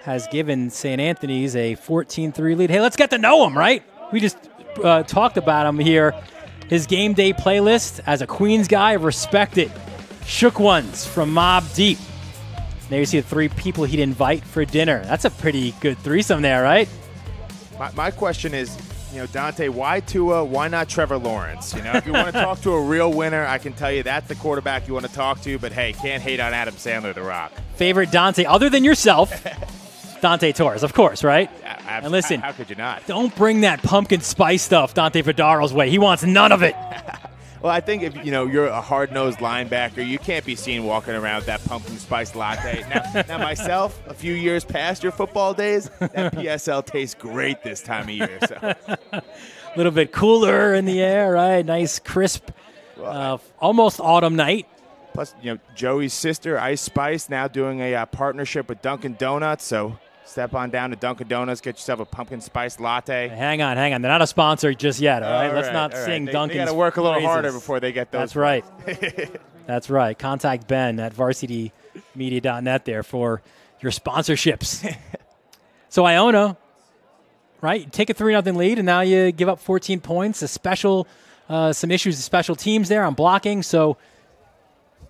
has given St. Anthony's a 14-3 lead. Hey, let's get to know him, right? We just talked about him here. His game day playlist, as a Queens guy, respected. Shook Ones from Mobb Deep. There you see the 3 people he'd invite for dinner. That's a pretty good threesome there, right? My question is, you know, Dante, why Tua? Why not Trevor Lawrence? You know, if you want to talk to a real winner, I can tell you that's the quarterback you want to talk to. But, hey, can't hate on Adam Sandler, The Rock. Favorite Dante, other than yourself, Dante Torres, of course, right? And listen, how could you not? Don't bring that pumpkin spice stuff Dante Vidaro's way. He wants none of it. Well, I think if you're a hard-nosed linebacker, you can't be seen walking around with that pumpkin spice latte. Now myself, a few years past your football days, that PSL tastes great this time of year. So, a little bit cooler in the air, right? Nice, crisp, almost autumn night. Plus, Joey's sister, Ice Spice, now doing a partnership with Dunkin' Donuts. So step on down to Dunkin' Donuts, get yourself a pumpkin spice latte. Hang on. They're not a sponsor just yet, all right? Let's not sing Dunkin's They got to work a little phrases. harder before they get those. That's right. That's right. Contact Ben at varsitymedia.net there for your sponsorships. So Iona, right? You take a 3-0 lead, and now you give up 14 points. Some issues with special teams there on blocking. So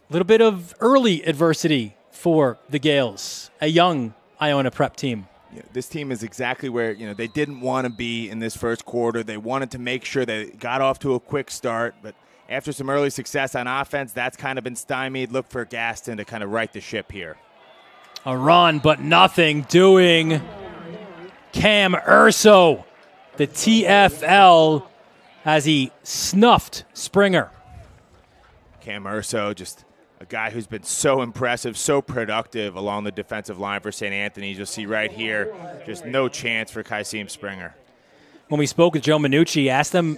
a little bit of early adversity for the Gales, a young Iona prep team. Yeah, this team is exactly where they didn't want to be in this first quarter. They wanted to make sure they got off to a quick start, but after some early success on offense, that's kind of been stymied. Look for Gaston to kind of right the ship here. A run, but nothing doing. Cam Urso, the TFL, as he snuffed Springer. Cam Urso, just a guy who's been so impressive, so productive along the defensive line for St. Anthony's. You'll see right here, just no chance for Kaisim Springer. When we spoke with Joe Minucci, asked them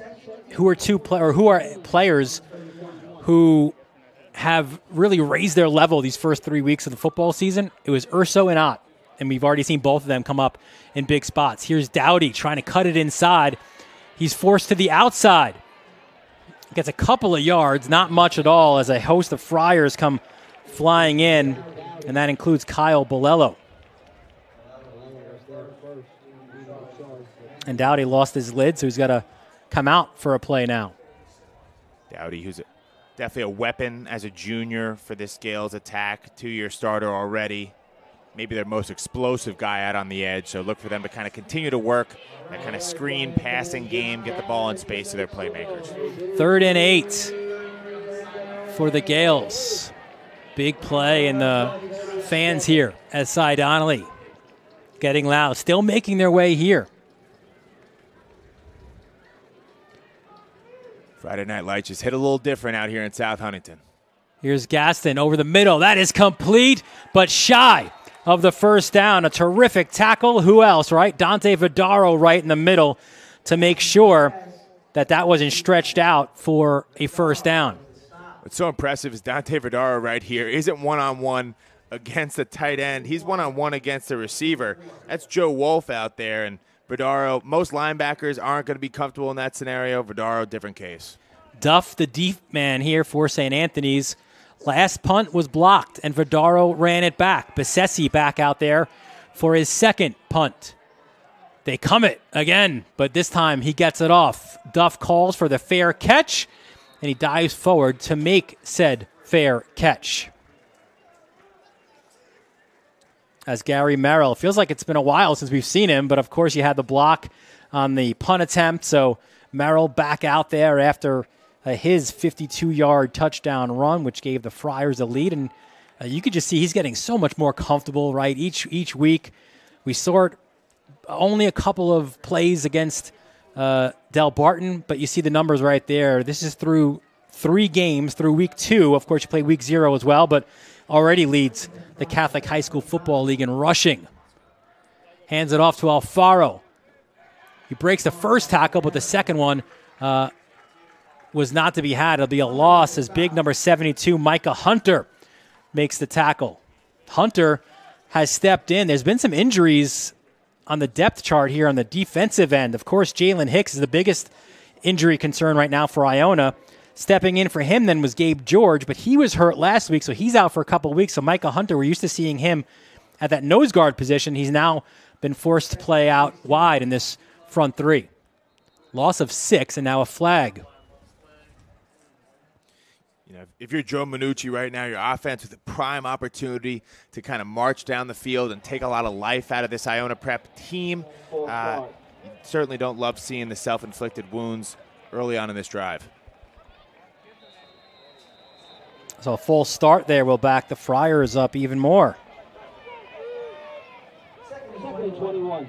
who are players who have really raised their level these first 3 weeks of the football season. It was Urso and Ott, and we've already seen both of them come up in big spots. Here's Dowdy trying to cut it inside. He's forced to the outside. Gets a couple of yards, not much at all, as a host of Friars come flying in, and that includes Kyle Bolello. And Dowdy lost his lid, so he's got to come out for a play now. Dowdy, who's definitely a weapon as a junior for this Gales attack, 2-year starter already. Maybe their most explosive guy out on the edge, so look for them to kind of continue to work that kind of screen passing game, get the ball in space to their playmakers. 3rd and 8 for the Gales. Big play, and the fans here at Cy Donnelly getting loud, still making their way here. Friday Night Lights just hit a little different out here in South Huntington. Here's Gaston over the middle. That is complete, but shy of the first down. A terrific tackle. Who else, right? Dante Vidaro right in the middle to make sure that wasn't stretched out for a first down. What's so impressive is Dante Vidaro right here isn't one-on-one against the tight end. He's one-on-one against the receiver. That's Joe Wolf out there, and Vidaro, most linebackers aren't going to be comfortable in that scenario. Vidaro, different case. Duff, the deep man here for St. Anthony's. Last punt was blocked, and Vidaro ran it back. Bassesi back out there for his second punt. They come it again, but this time he gets it off. Duff calls for the fair catch, and he dives forward to make said fair catch. As Gary Merrill, feels like it's been a while since we've seen him, but of course you had the block on the punt attempt. So Merrill back out there after his 52-yard touchdown run, which gave the Friars a lead. And you could just see he's getting so much more comfortable, right? Each week we saw it only a couple of plays against Del Barton, but you see the numbers right there. This is through 3 games, through week 2. Of course, you play week 0 as well, but already leads the Catholic High School Football League in rushing. Hands it off to Alfaro. He breaks the first tackle, but the second one was not to be had. It'll be a loss as big number 72, Micah Hunter, makes the tackle. Hunter has stepped in. There's been some injuries on the depth chart here on the defensive end. Of course, Jalen Hicks is the biggest injury concern right now for Iona. Stepping in for him then was Gabe George, but he was hurt last week, so he's out for a couple of weeks. So Micah Hunter, we're used to seeing him at that nose guard position. He's now been forced to play out wide in this front 3. Loss of 6 and now a flag. You know, if you're Joe Minucci right now, your offense with a prime opportunity to kind of march down the field and take a lot of life out of this Iona Prep team. You certainly don't love seeing the self-inflicted wounds early on in this drive. So a full start there will back the Friars up even more. Second and 21.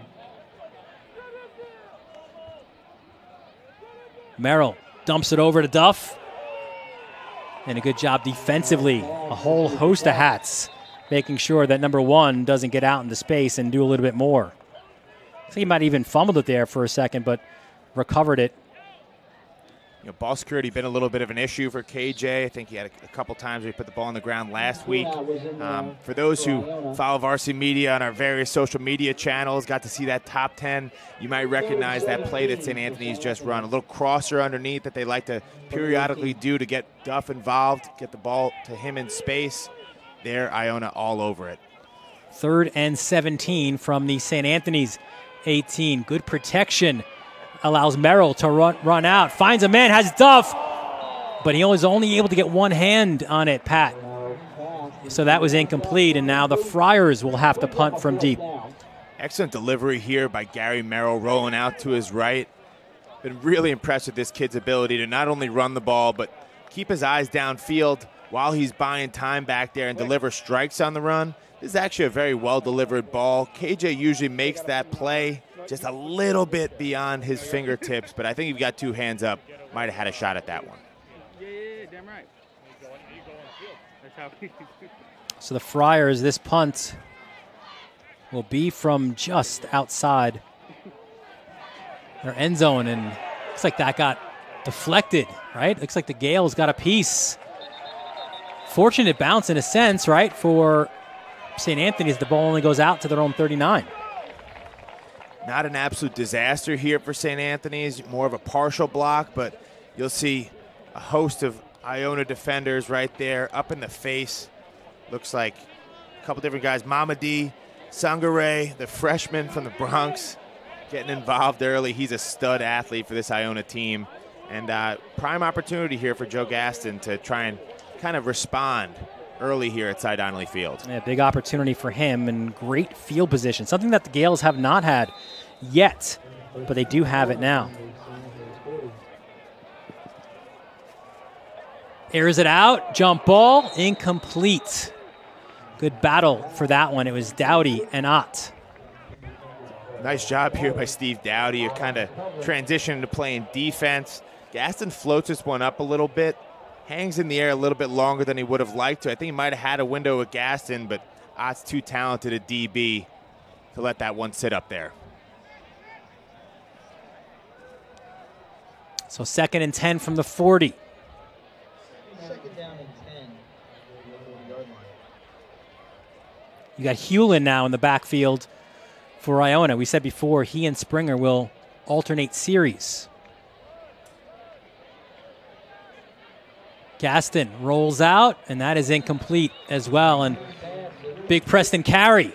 Merrill dumps it over to Duff. And a good job defensively. A whole host of hats making sure that number 1 doesn't get out into space and do a little bit more. I think he might have even fumbled it there for a second, but recovered it. You know, ball security been a little bit of an issue for KJ. I think he had a couple times where he put the ball on the ground last week. For those who follow Varsity Media on our various social media channels, got to see that top 10. You might recognize that play that St. Anthony's just run. A little crosser underneath that they like to periodically do to get Duff involved, get the ball to him in space. There, Iona all over it. 3rd and 17 from the St. Anthony's 18. Good protection. Allows Merrill to run out. Finds a man, has Duff, but he was only able to get one hand on it, Pat. So that was incomplete, and now the Friars will have to punt from deep. Excellent delivery here by Gary Merrill, rolling out to his right. Been really impressed with this kid's ability to not only run the ball, but keep his eyes downfield while he's buying time back there and deliver strikes on the run. This is actually a very well-delivered ball. KJ usually makes that play just a little bit beyond his fingertips, but I think if he got 2 hands up, might have had a shot at that one. Yeah, damn right. So the Friars, this punt will be from just outside their end zone, and looks like that got deflected, right? Looks like the Gales got a piece. Fortunate bounce in a sense, right, for St. Anthony's. The ball only goes out to their own 39. Not an absolute disaster here for St. Anthony's, more of a partial block, but you'll see a host of Iona defenders right there up in the face. Looks like a couple different guys. Mamadi Sangare, the freshman from the Bronx, getting involved early. He's a stud athlete for this Iona team. And prime opportunity here for Joe Gaston to try and kind of respond early here at Cy Donnelly Field. Yeah, big opportunity for him and great field position. Something that the Gales have not had yet, but they do have it now. Airs it out, jump ball, incomplete. Good battle for that one. It was Dowdy and Ott. Nice job here by Steve Dowdy. You're kind of transitioning to playing defense. Gaston floats this one up a little bit, hangs in the air a little bit longer than he would have liked to. I think he might have had a window with Gaston, but Ott's too talented a DB to let that one sit up there. So 2nd and 10 from the 40. Second down and 10. You got Hewlin now in the backfield for Iona. We said before he and Springer will alternate series. Gaston rolls out, and that is incomplete as well. And big Preston Carey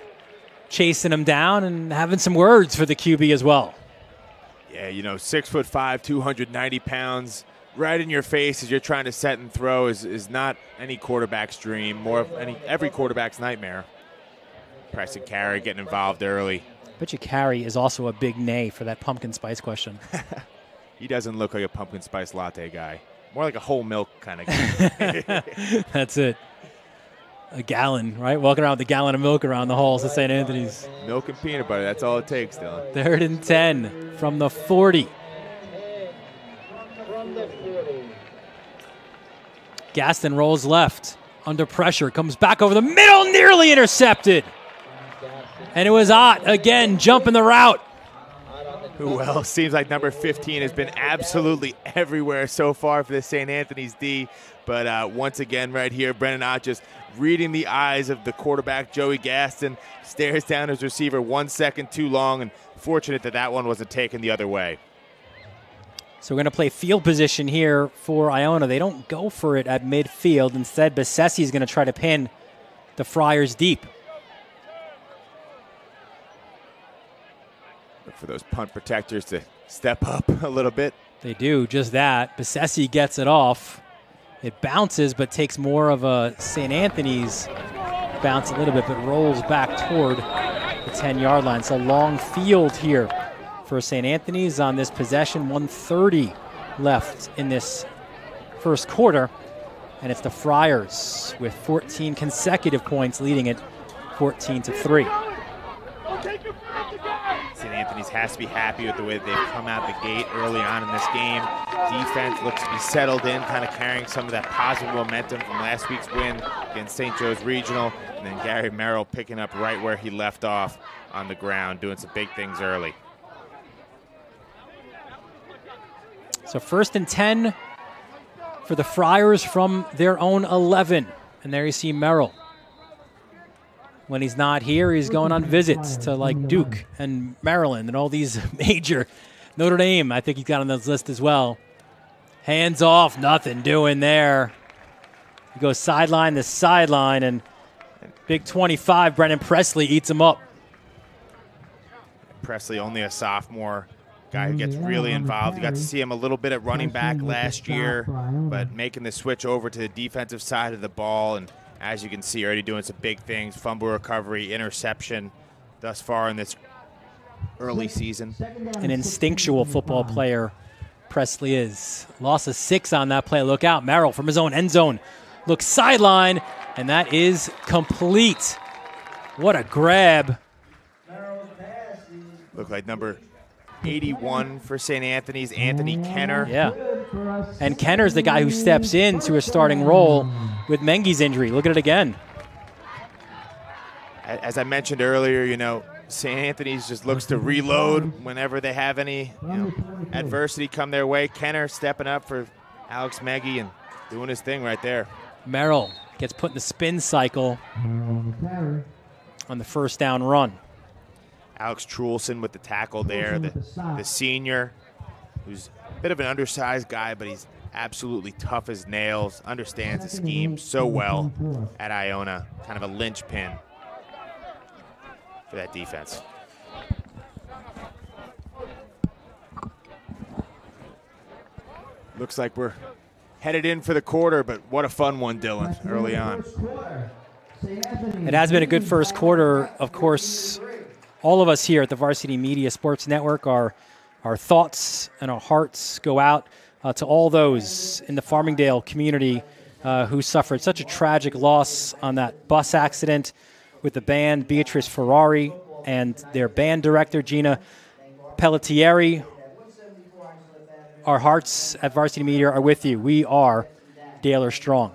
chasing him down and having some words for the QB as well. Yeah, you know, 6'5", 290 pounds, right in your face as you're trying to set and throw is not any quarterback's dream, more of every quarterback's nightmare. Preston Carey getting involved early. bet you Carrie is also a big nay for that pumpkin spice question. He doesn't look like a pumpkin spice latte guy. More like a whole milk kind of guy. That's it. A gallon, right? Walking around with a gallon of milk around the halls of St. Anthony's. Milk and peanut butter, that's all it takes, Dylan. 3rd and 10 from the 40. Gaston rolls left, under pressure, comes back over the middle, nearly intercepted. And it was Ott again, jumping the route. Well, seems like number 15 has been absolutely everywhere so far for the St. Anthony's D. But once again, right here, Brennan Ott just reading the eyes of the quarterback, Joey Gaston, stares down his receiver 1 second too long, and fortunate that that one wasn't taken the other way. So we're going to play field position here for Iona. They don't go for it at midfield. Instead, Bassesi is going to try to pin the Friars deep. Look for those punt protectors to step up a little bit. They do just that. Bassesi gets it off. It bounces, but takes more of a St. Anthony's bounce a little bit, but rolls back toward the 10-yard line. So long field here for St. Anthony's on this possession. 1:30 left in this first quarter. And it's the Friars with 14 consecutive points leading it 14-3. St. Anthony's has to be happy with the way that they've come out the gate early on in this game. Defense looks to be settled in, kind of carrying some of that positive momentum from last week's win against St. Joe's Regional. And then Gary Merrill picking up right where he left off on the ground, doing some big things early. So 1st and 10 for the Friars from their own 11. And there you see Merrill. When he's not here, he's going on visits to like Duke and Maryland and all these major. Notre Dame, I think he's got on this list as well. Hands off, nothing doing there. He goes sideline to sideline, and big 25, Brennan Presley eats him up. Presley, only a sophomore, guy who gets really involved. You got to see him a little bit at running back last year, but making the switch over to the defensive side of the ball, and as you can see, already doing some big things, fumble recovery, interception thus far in this early season. An instinctual football player, Presley is. Loss of 6 on that play. Look out, Merrill from his own end zone. Looks sideline, and that is complete. What a grab. Look like number 81 for St. Anthony's, Anthony Kenner. Yeah. And Kenner's the guy who steps into a starting role with Mengi's injury. Look at it again. As I mentioned earlier, you know, St. Anthony's just looks to reload whenever they have any adversity come their way. Kenner stepping up for Alex Mengi and doing his thing right there. Merrill gets put in the spin cycle on the first down run. Alex Trulson with the tackle there, the senior, who's a bit of an undersized guy, but he's absolutely tough as nails, understands the scheme so well at Iona, kind of a linchpin for that defense. Looks like we're headed in for the quarter, but what a fun one, Dylan, early on. It has been a good first quarter. Of course, all of us here at the Varsity Media Sports Network, our thoughts and our hearts go out to all those in the Farmingdale community who suffered such a tragic loss on that bus accident with the band Beatrice Ferrari and their band director, Gina Pelletieri. Our hearts at Varsity Media are with you. We are Dale Strong.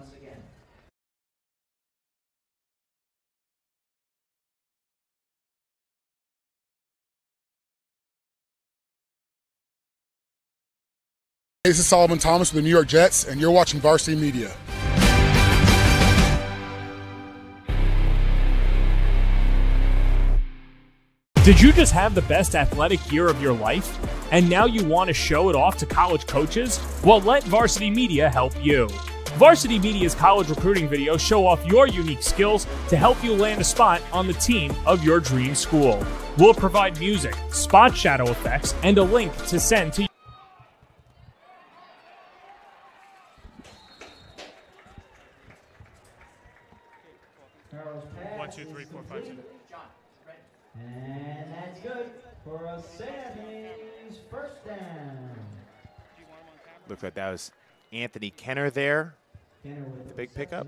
This is Solomon Thomas with the New York Jets, and you're watching Varsity Media. Did you just have the best athletic year of your life? And now you want to show it off to college coaches? Well, let Varsity Media help you. Varsity Media's college recruiting videos show off your unique skills to help you land a spot on the team of your dream school. We'll provide music, spot shadow effects, and a link to send to 1, 2, 3, 4, 5, 6. And that's good for a St. Anthony's first down. Looks like that was Anthony Kenner there. The big pickup.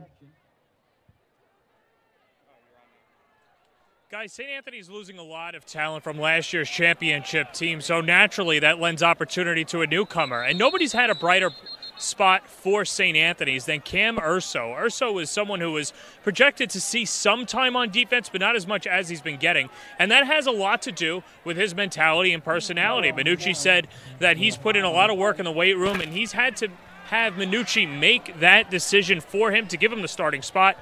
Guys, St. Anthony's losing a lot of talent from last year's championship team, so naturally that lends opportunity to a newcomer. And nobody's had a brighter spot for St. Anthony's than Cam Urso. Urso is someone who was projected to see some time on defense, but not as much as he's been getting. And that has a lot to do with his mentality and personality. Minucci said that he's put in a lot of work in the weight room, and he's had to have Minucci make that decision for him to give him the starting spot.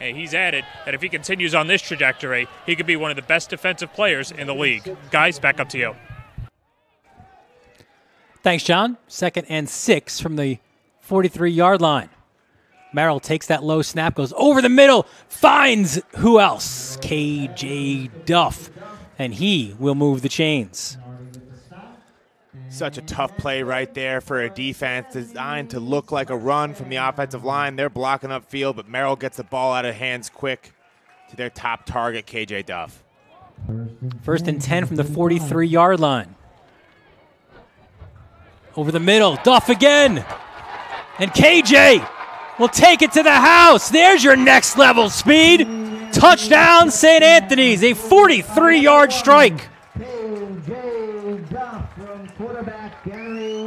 And he's added that if he continues on this trajectory, he could be one of the best defensive players in the league. Guys, back up to you. Thanks, John. 2nd and 6 from the 43-yard line. Merrill takes that low snap, goes over the middle, finds who else? KJ Duff. And he will move the chains. Such a tough play right there for a defense designed to look like a run from the offensive line. They're blocking up field, but Merrill gets the ball out of hands quick to their top target, KJ Duff. 1st and 10 from the 43-yard line. Over the middle, Duff again. And KJ will take it to the house. There's your next level speed. Touchdown, St. Anthony's, a 43-yard strike.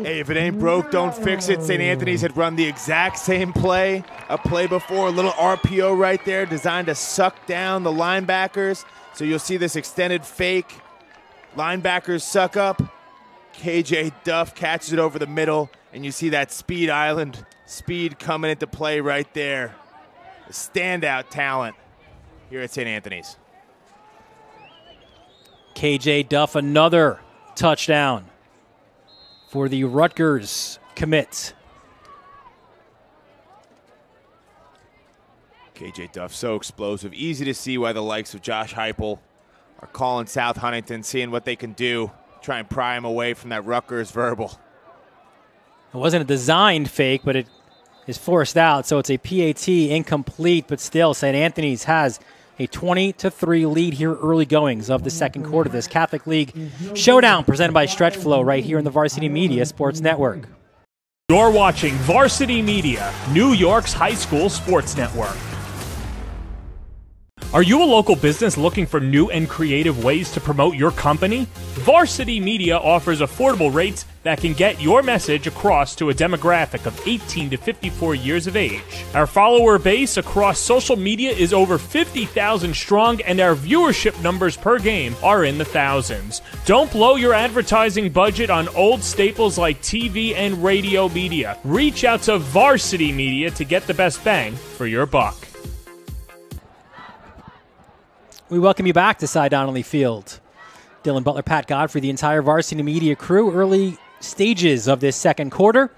Hey, if it ain't broke, don't fix it. St. Anthony's had run the exact same play, a play before, a little RPO right there designed to suck down the linebackers. So you'll see this extended fake. Linebackers suck up. KJ Duff catches it over the middle, and you see that speed island speed coming into play right there. The standout talent here at St. Anthony's. KJ Duff, another touchdown for the Rutgers commit. KJ Duff, so explosive. Easy to see why the likes of Josh Heupel are calling South Huntington, seeing what they can do, try and pry him away from that Rutgers verbal. It wasn't a designed fake, but it is forced out, so it's a PAT incomplete, but still St. Anthony's has a 20-3 lead here early goings of the second quarter. This Catholic League Showdown presented by Stretch Flow right here in the Varsity Media Sports Network. You're watching Varsity Media, New York's high school sports network. Are you a local business looking for new and creative ways to promote your company? Varsity Media offers affordable rates that can get your message across to a demographic of 18 to 54 years of age. Our follower base across social media is over 50,000 strong, and our viewership numbers per game are in the thousands. Don't blow your advertising budget on old staples like TV and radio media. Reach out to Varsity Media to get the best bang for your buck. We welcome you back to Cy Donnelly Field. Dylan Butler, Pat Godfrey, the entire Varsity Media crew. Early stages of this second quarter.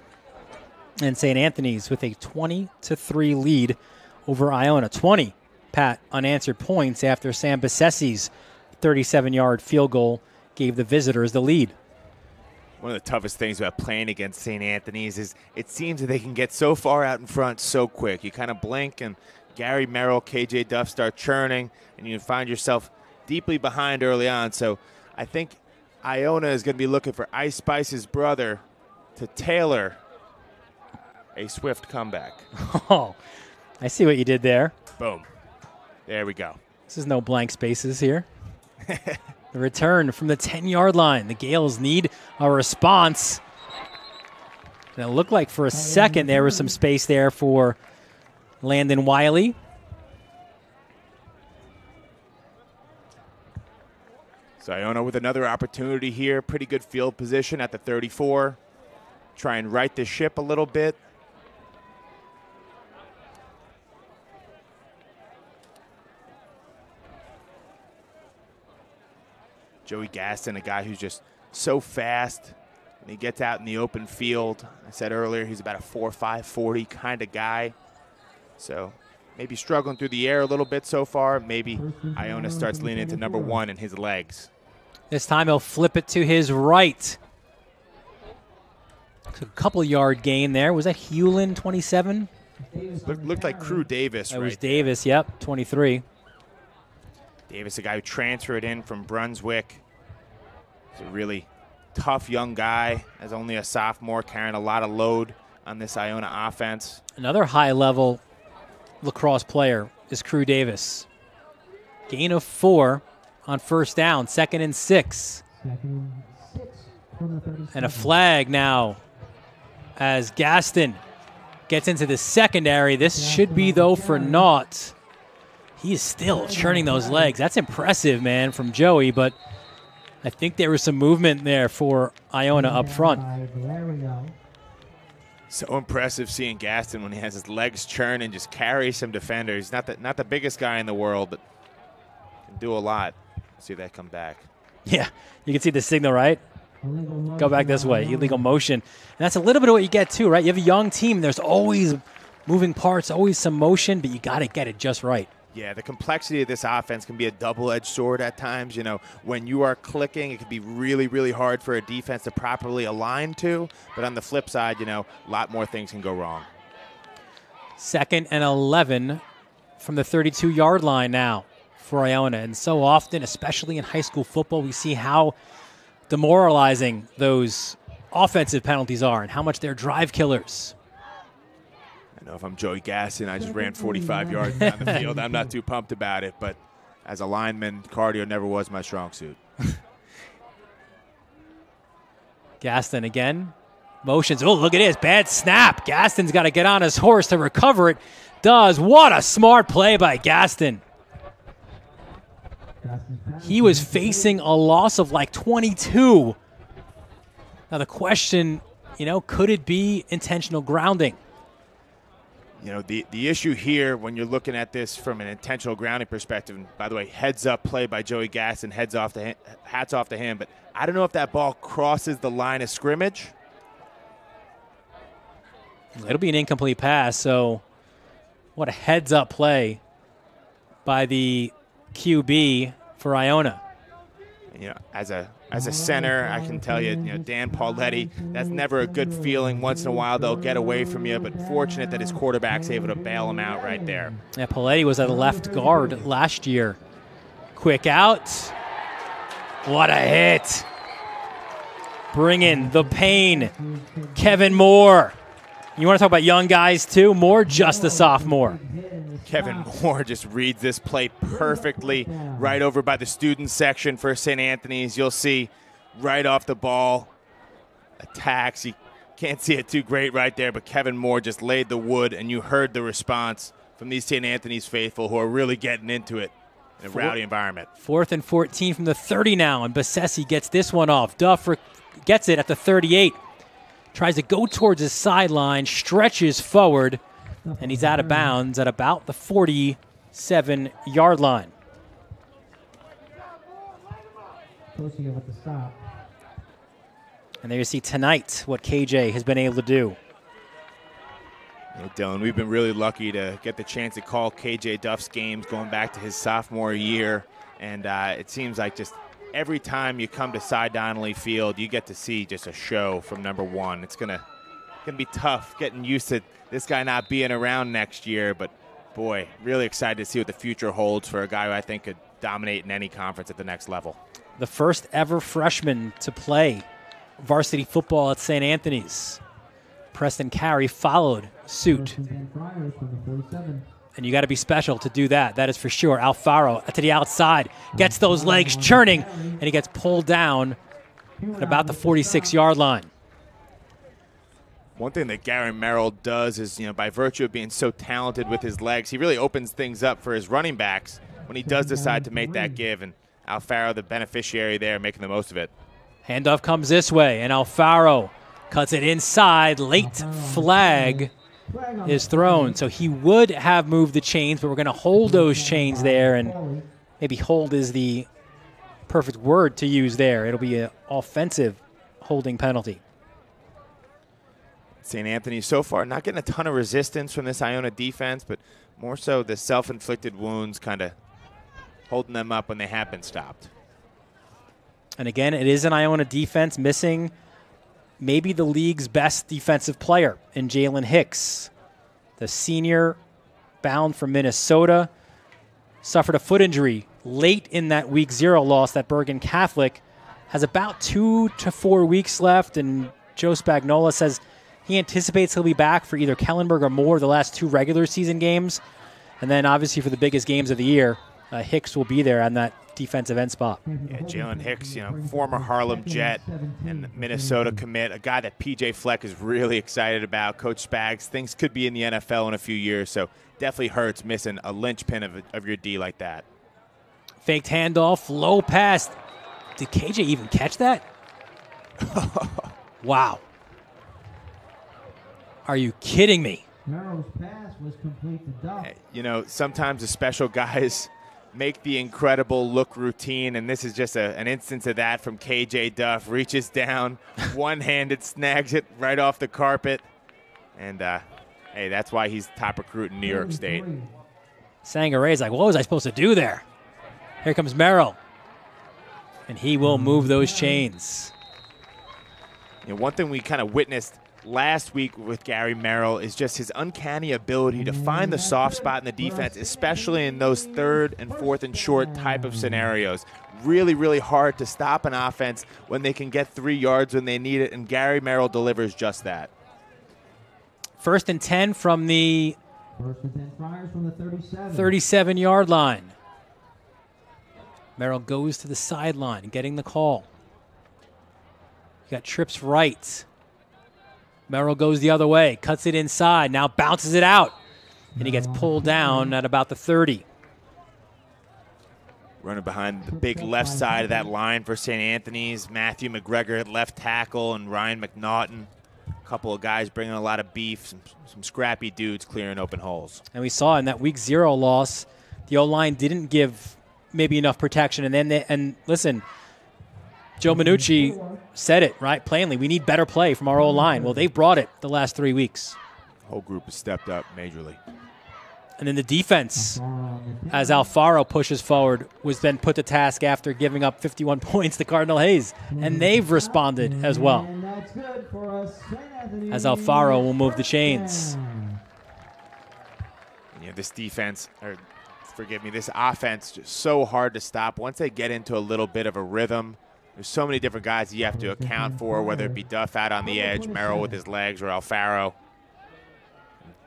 And St. Anthony's with a 20-3 lead over Iona. 20, Pat, unanswered points after Sam Bassessi's 37-yard field goal gave the visitors the lead. One of the toughest things about playing against St. Anthony's is it seems that they can get so far out in front so quick. You kind of blink and Gary Merrill, KJ Duff start churning, and you find yourself deeply behind early on. So I think Iona is going to be looking for Ice Spice's brother to tailor a swift comeback. Oh, I see what you did there. Boom. There we go. This is no blank spaces here. The return from the 10-yard line. The Gales need a response. And it looked like for a second there was some space there for Landon Wiley. So Iona with another opportunity here. Pretty good field position at the 34. Try and right the ship a little bit. Joey Gaston, a guy who's just so fast. And he gets out in the open field. I said earlier he's about a 4.5 40 kind of guy. So maybe struggling through the air a little bit so far. Maybe Iona starts leaning into number one in his legs. This time he'll flip it to his right. Took a couple-yard gain there. Was that Hewlin, 27? Looked like Crew Davis, It right? was Davis, yep, 23. Davis, a guy who transferred in from Brunswick. He's a really tough young guy, as only a sophomore, carrying a lot of load on this Iona offense. Another high-level lacrosse player is Crew Davis. Gain of 4 on first down, 2nd and 6. And a flag now as Gaston gets into the secondary. This should be, though, for naught. He is still churning those legs. That's impressive, man, from Joey, but I think there was some movement there for Iona up front. So impressive seeing Gaston when he has his legs churn and just carry some defenders. Not the biggest guy in the world, but can do a lot. See if that come back. Yeah, you can see the signal, right? Go back this way, illegal motion. And that's a little bit of what you get too, right? You have a young team. There's always moving parts, always some motion, but you got to get it just right. Yeah, the complexity of this offense can be a double-edged sword at times. You know, when you are clicking, it can be really, really hard for a defense to properly align to. But on the flip side, you know, a lot more things can go wrong. 2nd and 11 from the 32-yard line now for Iona. And so often, especially in high school football, we see how demoralizing those offensive penalties are and how much they're drive killers. I know if I'm Joey Gaston, I just ran 45 yards down the field. I'm not too pumped about it, but as a lineman, cardio never was my strong suit. Gaston again. Motions. Oh, look at this. Bad snap. Gaston's got to get on his horse to recover it. Does. What a smart play by Gaston. He was facing a loss of like 22. Now the question, you know, could it be intentional grounding? You know, the issue here when you're looking at this from an intentional grounding perspective, and by the way, heads up play by Joey Gaston, hats off to him, but I don't know if that ball crosses the line of scrimmage. It'll be an incomplete pass, so what a heads up play by the QB for Iona. You know, as a center, I can tell you, you know, Dan Pauletti, that's never a good feeling. Once in a while, they'll get away from you, but fortunate that his quarterback's able to bail him out right there. Yeah, Pauletti was at left guard last year. Quick out. What a hit. Bring in the pain. Kevin Moore. You want to talk about young guys, too? Moore, just a sophomore. Kevin Moore just reads this play perfectly right over by the student section for St. Anthony's. You'll see right off the ball, attacks. You can't see it too great right there, but Kevin Moore just laid the wood, and you heard the response from these St. Anthony's faithful who are really getting into it in a rowdy environment. 4th and 14 from the 30 now, and Bassesi gets this one off. Duff gets it at the 38. Tries to go towards his sideline, stretches forward, and he's out of bounds at about the 47-yard line. And there you see tonight what KJ has been able to do. Hey, Dylan, we've been really lucky to get the chance to call KJ Duff's games going back to his sophomore year, and it seems like just every time you come to Cy Donnelly Field, you get to see just a show from number one. It's gonna be tough getting used to this guy not being around next year, but boy, really excited to see what the future holds for a guy who I think could dominate in any conference at the next level. The first ever freshman to play varsity football at St. Anthony's. Preston Carey followed suit. And you got to be special to do that. That is for sure. Alfaro to the outside, gets those legs churning, and he gets pulled down at about the 46-yard line. One thing that Gary Merrill does is, you know, by virtue of being so talented with his legs, he really opens things up for his running backs when he does decide to make that give. And Alfaro, the beneficiary there, making the most of it. Handoff comes this way, and Alfaro cuts it inside. Late flag is thrown. So he would have moved the chains, but we're going to hold those chains there, and maybe hold is the perfect word to use there. It'll be an offensive holding penalty. St. Anthony so far not getting a ton of resistance from this Iona defense, but more so the self-inflicted wounds kind of holding them up when they have been stopped. And again, it is an Iona defense missing maybe the league's best defensive player in Jalen Hicks. The senior bound from Minnesota suffered a foot injury late in that week 0 loss, that Bergen Catholic, has about 2 to 4 weeks left, and Joe Spagnuolo says he anticipates he'll be back for either Kellenberg or Moore the last 2 regular season games. And then obviously for the biggest games of the year, Hicks will be there on that defensive end spot. Yeah, Jalen Hicks, former Harlem Jet and Minnesota commit, a guy that PJ Fleck is really excited about. Coach Spags thinks could be in the NFL in a few years, so definitely hurts missing a linchpin of your D like that. Faked handoff, low pass. Did KJ even catch that? Wow. Are you kidding me? Merrill's pass was complete to Duff. Sometimes the special guys make the incredible look routine, and this is just an instance of that from KJ Duff. Reaches down, one-handed, snags it right off the carpet. And, hey, that's why he's top recruit in New York State. Sangare's like, what was I supposed to do there? Here comes Merrill. And he will move those chains. One thing we kind of witnessed last week with Gary Merrill is just his uncanny ability to find the soft spot in the defense, especially in those 3rd and 4th and short type of scenarios. Really, really hard to stop an offense when they can get 3 yards when they need it, and Gary Merrill delivers just that. 1st and 10 from the 37-yard line. Merrill goes to the sideline, getting the call. You got trips right. Merrill goes the other way, cuts it inside, now bounces it out. And he gets pulled down at about the 30. Running behind the big left side of that line for St. Anthony's, Matthew McGregor at left tackle and Ryan McNaughton. A couple of guys bringing a lot of beef, some scrappy dudes clearing open holes. And we saw in that week 0 loss, the O-line didn't give maybe enough protection. And listen, Joe Minucci said it, right, plainly. We need better play from our O-line. Well, they've brought it the last 3 weeks. The whole group has stepped up majorly. And then the defense, as Alfaro pushes forward, was then put to task after giving up 51 points to Cardinal Hayes. And they've responded as well. As Alfaro will move the chains. This defense, or forgive me, this offense, just so hard to stop. Once they get into a little bit of a rhythm, there's so many different guys that you have to account for, whether it be Duff out on the edge, Merrill with his legs, or Alfaro.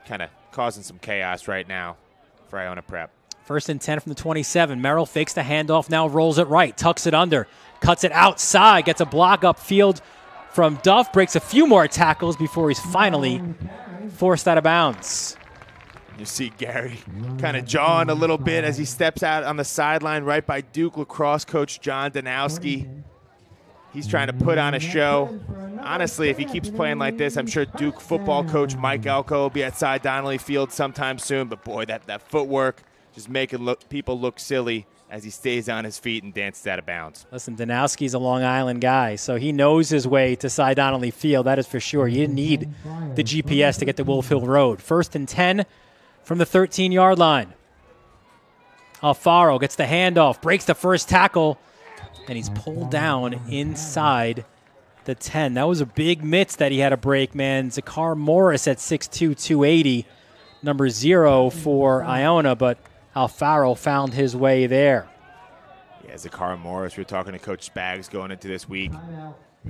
Kind of causing some chaos right now for Iona Prep. 1st and 10 from the 27. Merrill fakes the handoff, now rolls it right, tucks it under, cuts it outside, gets a block upfield from Duff, breaks a few more tackles before he's finally forced out of bounds. You see Gary kind of jawing a little bit as he steps out on the sideline right by Duke lacrosse coach John Danowski. He's trying to put on a show. Honestly, if he keeps playing like this, I'm sure Duke football coach Mike Elko will be at Cy Donnelly Field sometime soon. But, boy, that footwork just making people look silly as he stays on his feet and dances out of bounds. Listen, Danowski's a Long Island guy, so he knows his way to Cy Donnelly Field. That is for sure. You didn't need the GPS to get to Wolf Hill Road. 1st and 10 from the 13-yard line. Alfaro gets the handoff, breaks the first tackle, and he's pulled down inside the 10. That was a big miss that he had to break, man. Zakar Morris at 6'2", 280, number 0 for Iona, but Alfaro found his way there. Yeah, Zakar Morris, we were talking to Coach Spags going into this week.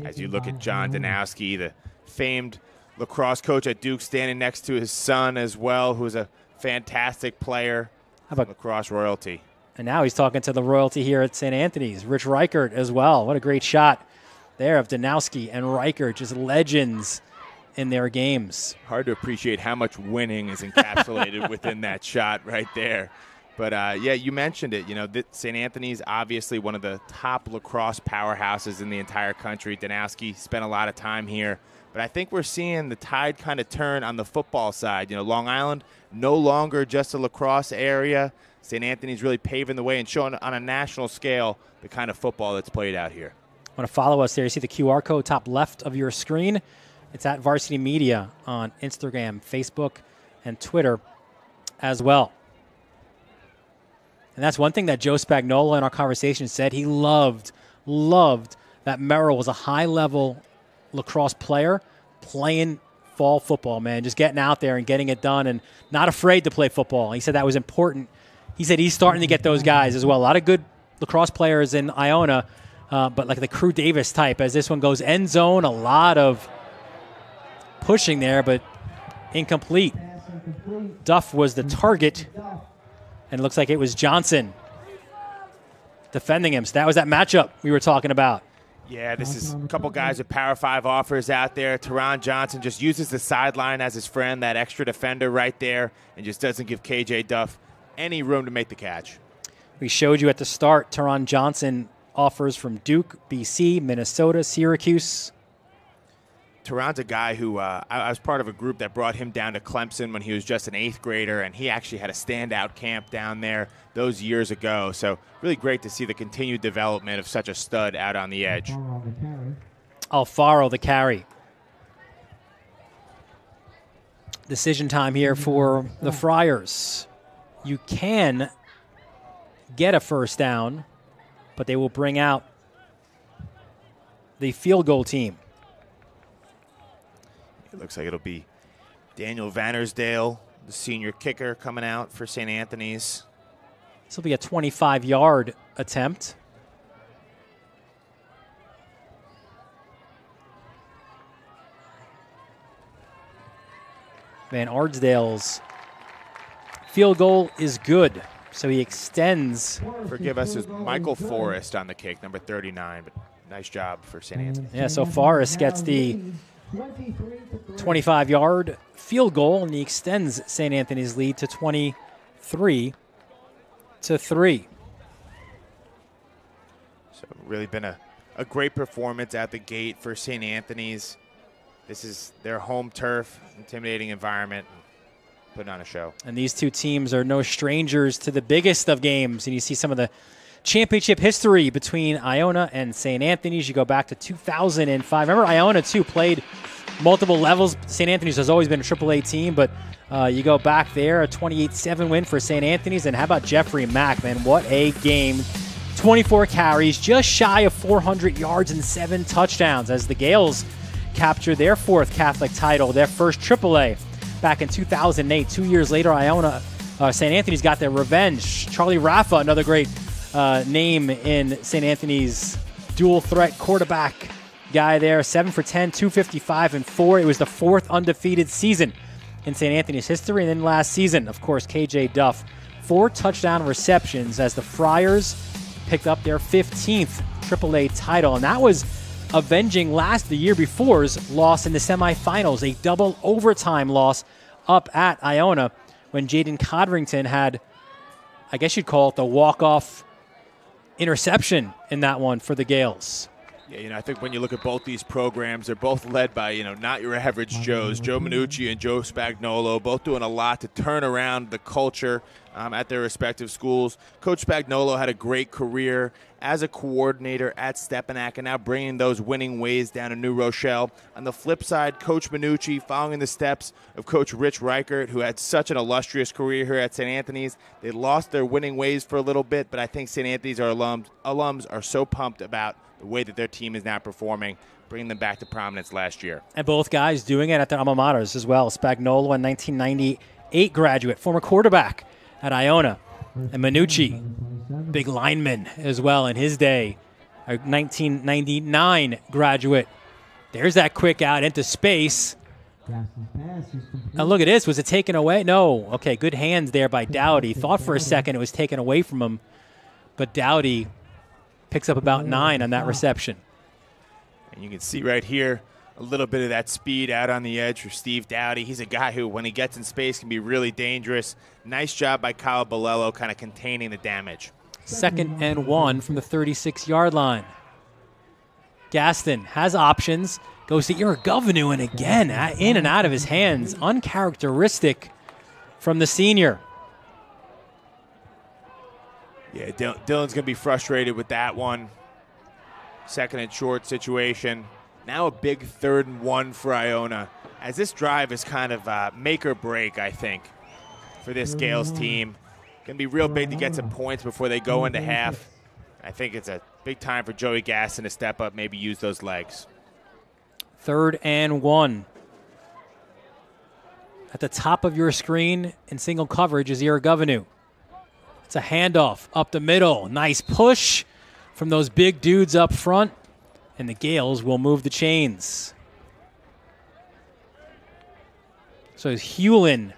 As you look at John Danowski, the famed lacrosse coach at Duke, standing next to his son as well, who's a fantastic player. How about lacrosse royalty? And now he's talking to the royalty here at St. Anthony's, Rich Reichert as well. What a great shot there of Danowski and Reichert, just legends in their games. Hard to appreciate how much winning is encapsulated within that shot right there. But, yeah, you mentioned it. St. Anthony's obviously one of the top lacrosse powerhouses in the entire country. Danowski spent a lot of time here. But I think we're seeing the tide kind of turn on the football side. Long Island, no longer just a lacrosse area. St. Anthony's really paving the way and showing on a national scale the kind of football that's played out here. Want to follow us there? You see the QR code top left of your screen. It's at Varsity Media on Instagram, Facebook, and Twitter as well. And that's one thing that Joe Spagnuolo in our conversation said. He loved that Merrill was a high-level lacrosse player playing fall football, man, just getting out there and getting it done and not afraid to play football. He said that was important. he said he's starting to get those guys as well. A lot of good lacrosse players in Iona, but like the Crew Davis type. As this one goes end zone, a lot of pushing there, but incomplete. Duff was the target, and it looks like it was Johnson defending him. So that was that matchup we were talking about. Yeah, this is a couple guys with Power 5 offers out there. Teron Johnson just uses the sideline as his friend, that extra defender right there, and just doesn't give KJ Duff any room to make the catch. We showed you at the start, Teron Johnson offers from Duke, BC, Minnesota, Syracuse. Teron's a guy who I was part of a group that brought him down to Clemson when he was just an 8th grader, and he actually had a standout camp down there those years ago. So really great to see the continued development of such a stud out on the edge. Alfaro the carry. Decision time here for the Friars. You can get a first down, but they will bring out the field goal team. It looks like it'll be Daniel Vannersdale, the senior kicker, coming out for St. Anthony's. This will be a 25-yard attempt. Van Ardsdale's field goal is good, so he extends. Forgive us, is Michael Forrest on the kick, number 39, but nice job for St. Anthony. Yeah, so Forrest gets the 25-yard field goal, and he extends St. Anthony's lead to 23-3. So really been a great performance at the gate for St. Anthony's. This is their home turf, intimidating environment, putting on a show. And these two teams are no strangers to the biggest of games, and you see some of the championship history between Iona and St. Anthony's. You go back to 2005. Remember, Iona, too, played multiple levels. St. Anthony's has always been a AAA team, but you go back there, a 28-7 win for St. Anthony's. And how about Jeffrey Mack, man? What a game. 24 carries, just shy of 400 yards and 7 touchdowns as the Gales capture their 4th Catholic title, their first AAA back in 2008. 2 years later, St. Anthony's got their revenge. Charlie Raffa, another great name in St. Anthony's dual threat quarterback guy there. 7 for 10, 255 and 4. It was the 4th undefeated season in St. Anthony's history. And then last season, of course, KJ Duff, 4 touchdown receptions as the Friars picked up their 15th AAA title. And that was avenging the year before's loss in the semifinals, a double overtime loss up at Iona when Jaden Codrington had, I guess you'd call it the walk-off interception in that one for the Gales. Yeah, I think when you look at both these programs, they're both led by, not your average Joes. Joe Minucci and Joe Spagnuolo, both doing a lot to turn around the culture at their respective schools. Coach Spagnuolo had a great career as a coordinator at Stepinac and now bringing those winning ways down to New Rochelle. On the flip side, Coach Minucci following in the steps of Coach Rich Reichert, who had such an illustrious career here at St. Anthony's. They lost their winning ways for a little bit, but I think St. Anthony's alums are so pumped about the way that their team is now performing, bringing them back to prominence last year. And both guys doing it at their alma maters as well. Spagnuolo, a 1998 graduate, former quarterback at Iona. And Minucci, big lineman as well in his day, a 1999 graduate. There's that quick out into space. And look at this. Was it taken away? No. Okay, good hands there by Dowdy. Thought for a second it was taken away from him, but Dowdy picks up about 9 on that reception. And you can see right here a little bit of that speed out on the edge for Steve Dowdy. He's a guy who, when he gets in space, can be really dangerous. Nice job by Kyle Bolello kind of containing the damage. 2nd and 1 from the 36-yard line. Gaston has options, goes to Iraguvenu, and again, in and out of his hands. Uncharacteristic from the senior. Yeah, Dylan's going to be frustrated with that one. 2nd and short situation. Now a big 3rd and 1 for Iona, as this drive is kind of make or break, I think, for this Gales team. Going to be real big to get some points before they go into half. I think it's a big time for Joey Gaston to step up, maybe use those legs. 3rd and 1. At the top of your screen in single coverage is Iraguvenu. It's a handoff up the middle. Nice push from those big dudes up front. And the Gales will move the chains. So it's Hewlin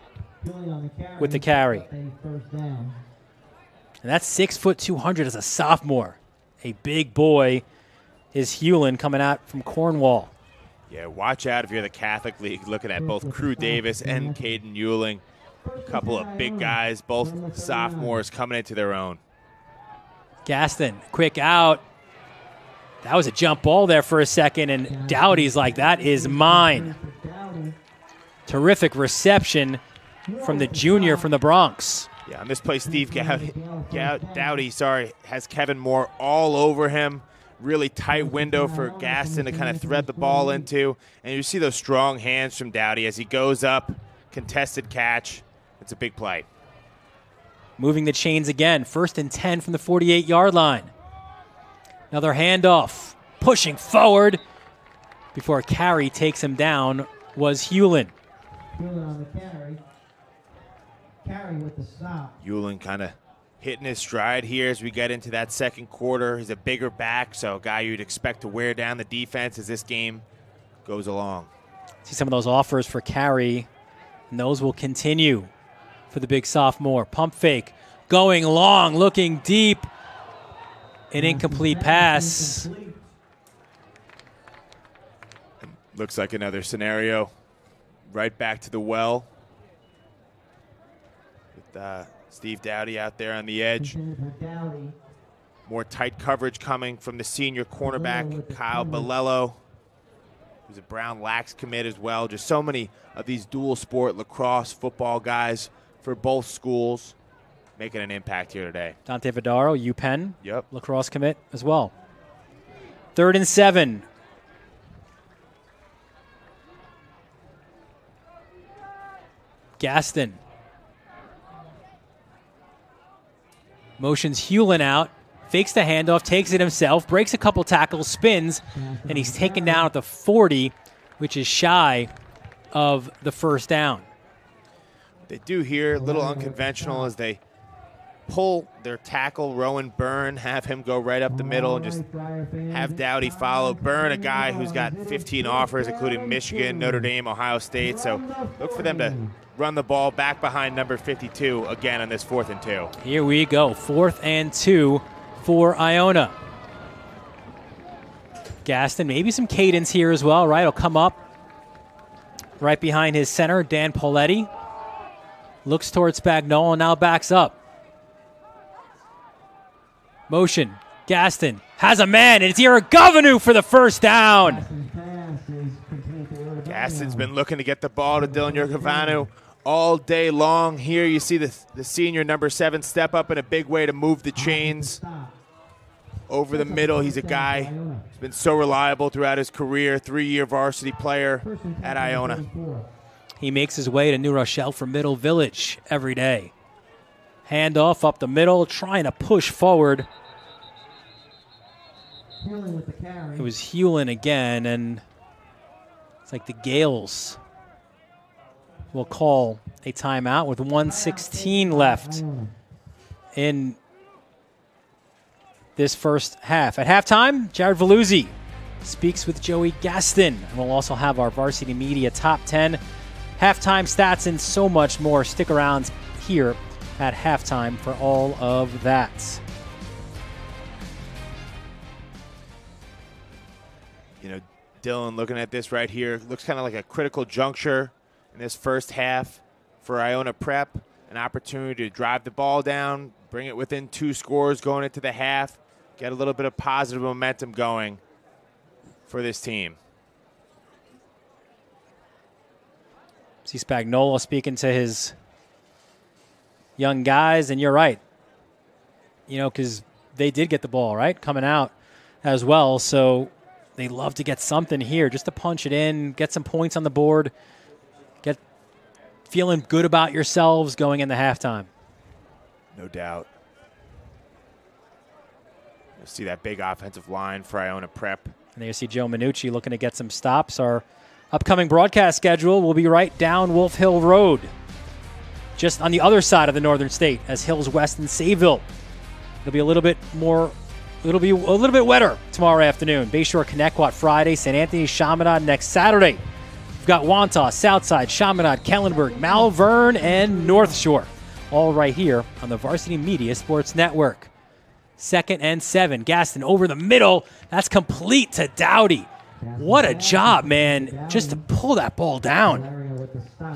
with the carry. And that's 6 foot 200 as a sophomore. A big boy is Hewlin coming out from Cornwall. Yeah, watch out if you're the Catholic League looking at both Crew Davis and Caden Hewling. A couple of big guys, both sophomores coming into their own. Gaston, quick out. That was a jump ball there for a second, and Dowdy's like, that is mine. Terrific reception from the junior from the Bronx. Yeah, on this play, Steve Dowdy has Kevin Moore all over him. Really tight window for Gaston to kind of thread the ball into. And you see those strong hands from Dowdy as he goes up, contested catch. It's a big play. Moving the chains again. 1st and 10 from the 48-yard line. Another handoff. Pushing forward before a carry takes him down was Hewlin. Hewlin on the carry. Carry with the stop. Hewlin kind of hitting his stride here as we get into that second quarter. He's a bigger back, so a guy you'd expect to wear down the defense as this game goes along. See some of those offers for carry, and those will continue for the big sophomore. Pump fake, going long, looking deep. An incomplete pass. Looks like another scenario. Right back to the well. With Steve Dowdy out there on the edge. More tight coverage coming from the senior cornerback, Kyle Balello, who's a Brown Lax commit as well. Just so many of these dual sport lacrosse football guys for both schools making an impact here today. Dante Vidaro, UPenn, yep, lacrosse commit as well. 3rd and 7. Gaston. Motions Hewlin out, fakes the handoff, takes it himself, breaks a couple tackles, spins, and he's taken down at the 40, which is shy of the first down. They do here, a little unconventional as they pull their tackle, Rowan Byrne, have him go right up the middle and just have Dowdy follow. Byrne, a guy who's got 15 offers, including Michigan, Notre Dame, Ohio State. So look for them to run the ball back behind number 52 again on this 4th and 2. Here we go, 4th and 2 for Iona. Gaston, maybe some cadence here as well, right? He'll come up right behind his center, Dan Poletti. Looks towards Spagnuolo, now backs up. Motion, Gaston has a man, and it's Iragavanu for the first down. Gaston's been looking to get the ball to Dylan Iragavanu all day long. Here you see the senior number 7 step up in a big way to move the chains over the middle. He's a guy who's been so reliable throughout his career, 3-year varsity player at Iona. He makes his way to New Rochelle from Middle Village every day. Handoff up the middle, trying to push forward. It was Hewlin again, and it's like the Gales will call a timeout with 1:16 left in this first half. At halftime, Jared Veluzzi speaks with Joey Gaston, and we'll also have our Varsity Media Top 10 halftime stats and so much more. Stick around here at halftime for all of that. You know, Dylan, looking at this right here, looks kind of like a critical juncture in this first half for Iona Prep. An opportunity to drive the ball down, bring it within 2 scores going into the half, get a little bit of positive momentum going for this team. See Spagnuolo speaking to his young guys, and you're right. You know, because they did get the ball, right, coming out as well. So they love to get something here just to punch it in, get some points on the board, get feeling good about yourselves going into halftime. No doubt. You'll see that big offensive line for Iona Prep. And there you see Joe Minucci looking to get some stops. Our upcoming broadcast schedule will be right down Wolf Hill Road. just on the other side of the northern state as Hills West and Sayville. It'll be a little bit wetter tomorrow afternoon. Bayshore, Connecticut Friday, St. Anthony, Chaminade next Saturday. We've got Wantagh, Southside, Chaminade, Kellenberg, Malvern, and North Shore. All right here on the Varsity Media Sports Network. 2nd and 7. Gaston over the middle. That's complete to Dowdy. What a job, man, just to pull that ball down.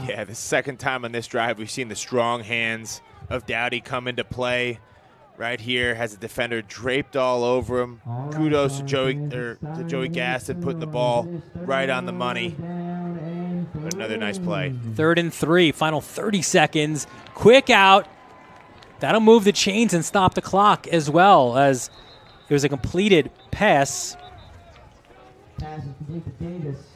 Yeah, the second time on this drive we've seen the strong hands of Dowdy come into play. Right here has a defender draped all over him. Kudos to Joey Gaston putting the ball right on the money. Another nice play. 3rd and 3, final 30 seconds. Quick out. That'll move the chains and stop the clock as well, as it was a completed pass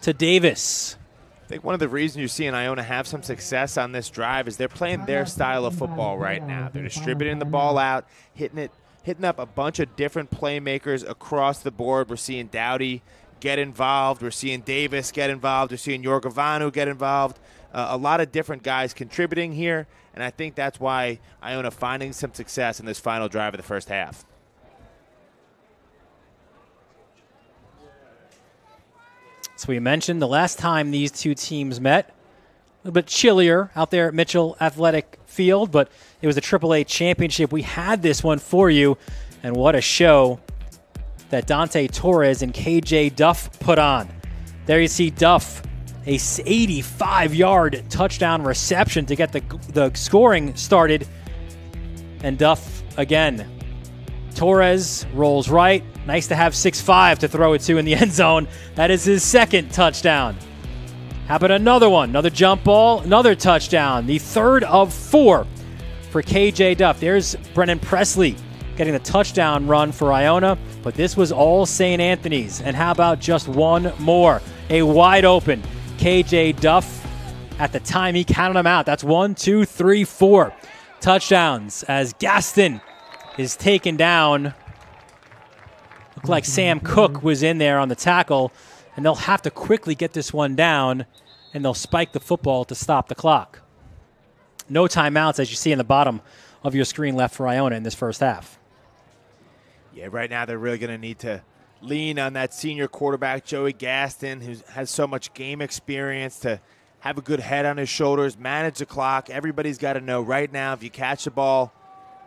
to Davis. I think one of the reasons you're seeing Iona have some success on this drive is they're playing their style of football right now. They're distributing the ball out, hitting up a bunch of different playmakers across the board. We're seeing Dowdy get involved. We're seeing Davis get involved. We're seeing Yorgovanu get involved. A lot of different guys contributing here, and I think that's why Iona finding some success in this final drive of the first half. So we mentioned the last time these two teams met, a little bit chillier out there at Mitchell Athletic Field, but it was a AAA championship. We had this one for you, and what a show that Dante Torres and KJ Duff put on. There you see Duff, a 85-yard touchdown reception to get the scoring started, and Duff again. Torres rolls right. Nice to have 6'5" to throw it to in the end zone. That is his second touchdown. How about another one? Another jump ball, another touchdown. The 3rd of 4 for KJ Duff. There's Brennan Presley getting the touchdown run for Iona, but this was all St. Anthony's. And how about just one more? A wide open KJ Duff. At the time he counted them out. That's 1, 2, 3, 4 touchdowns as Gaston is taken down. Looked like Sam Cook was in there on the tackle, and they'll have to quickly get this one down, and they'll spike the football to stop the clock. No timeouts, as you see in the bottom of your screen left for Iona in this first half. Yeah, right now they're really going to need to lean on that senior quarterback, Joey Gaston, who has so much game experience, to have a good head on his shoulders, manage the clock. Everybody's got to know right now, if you catch the ball,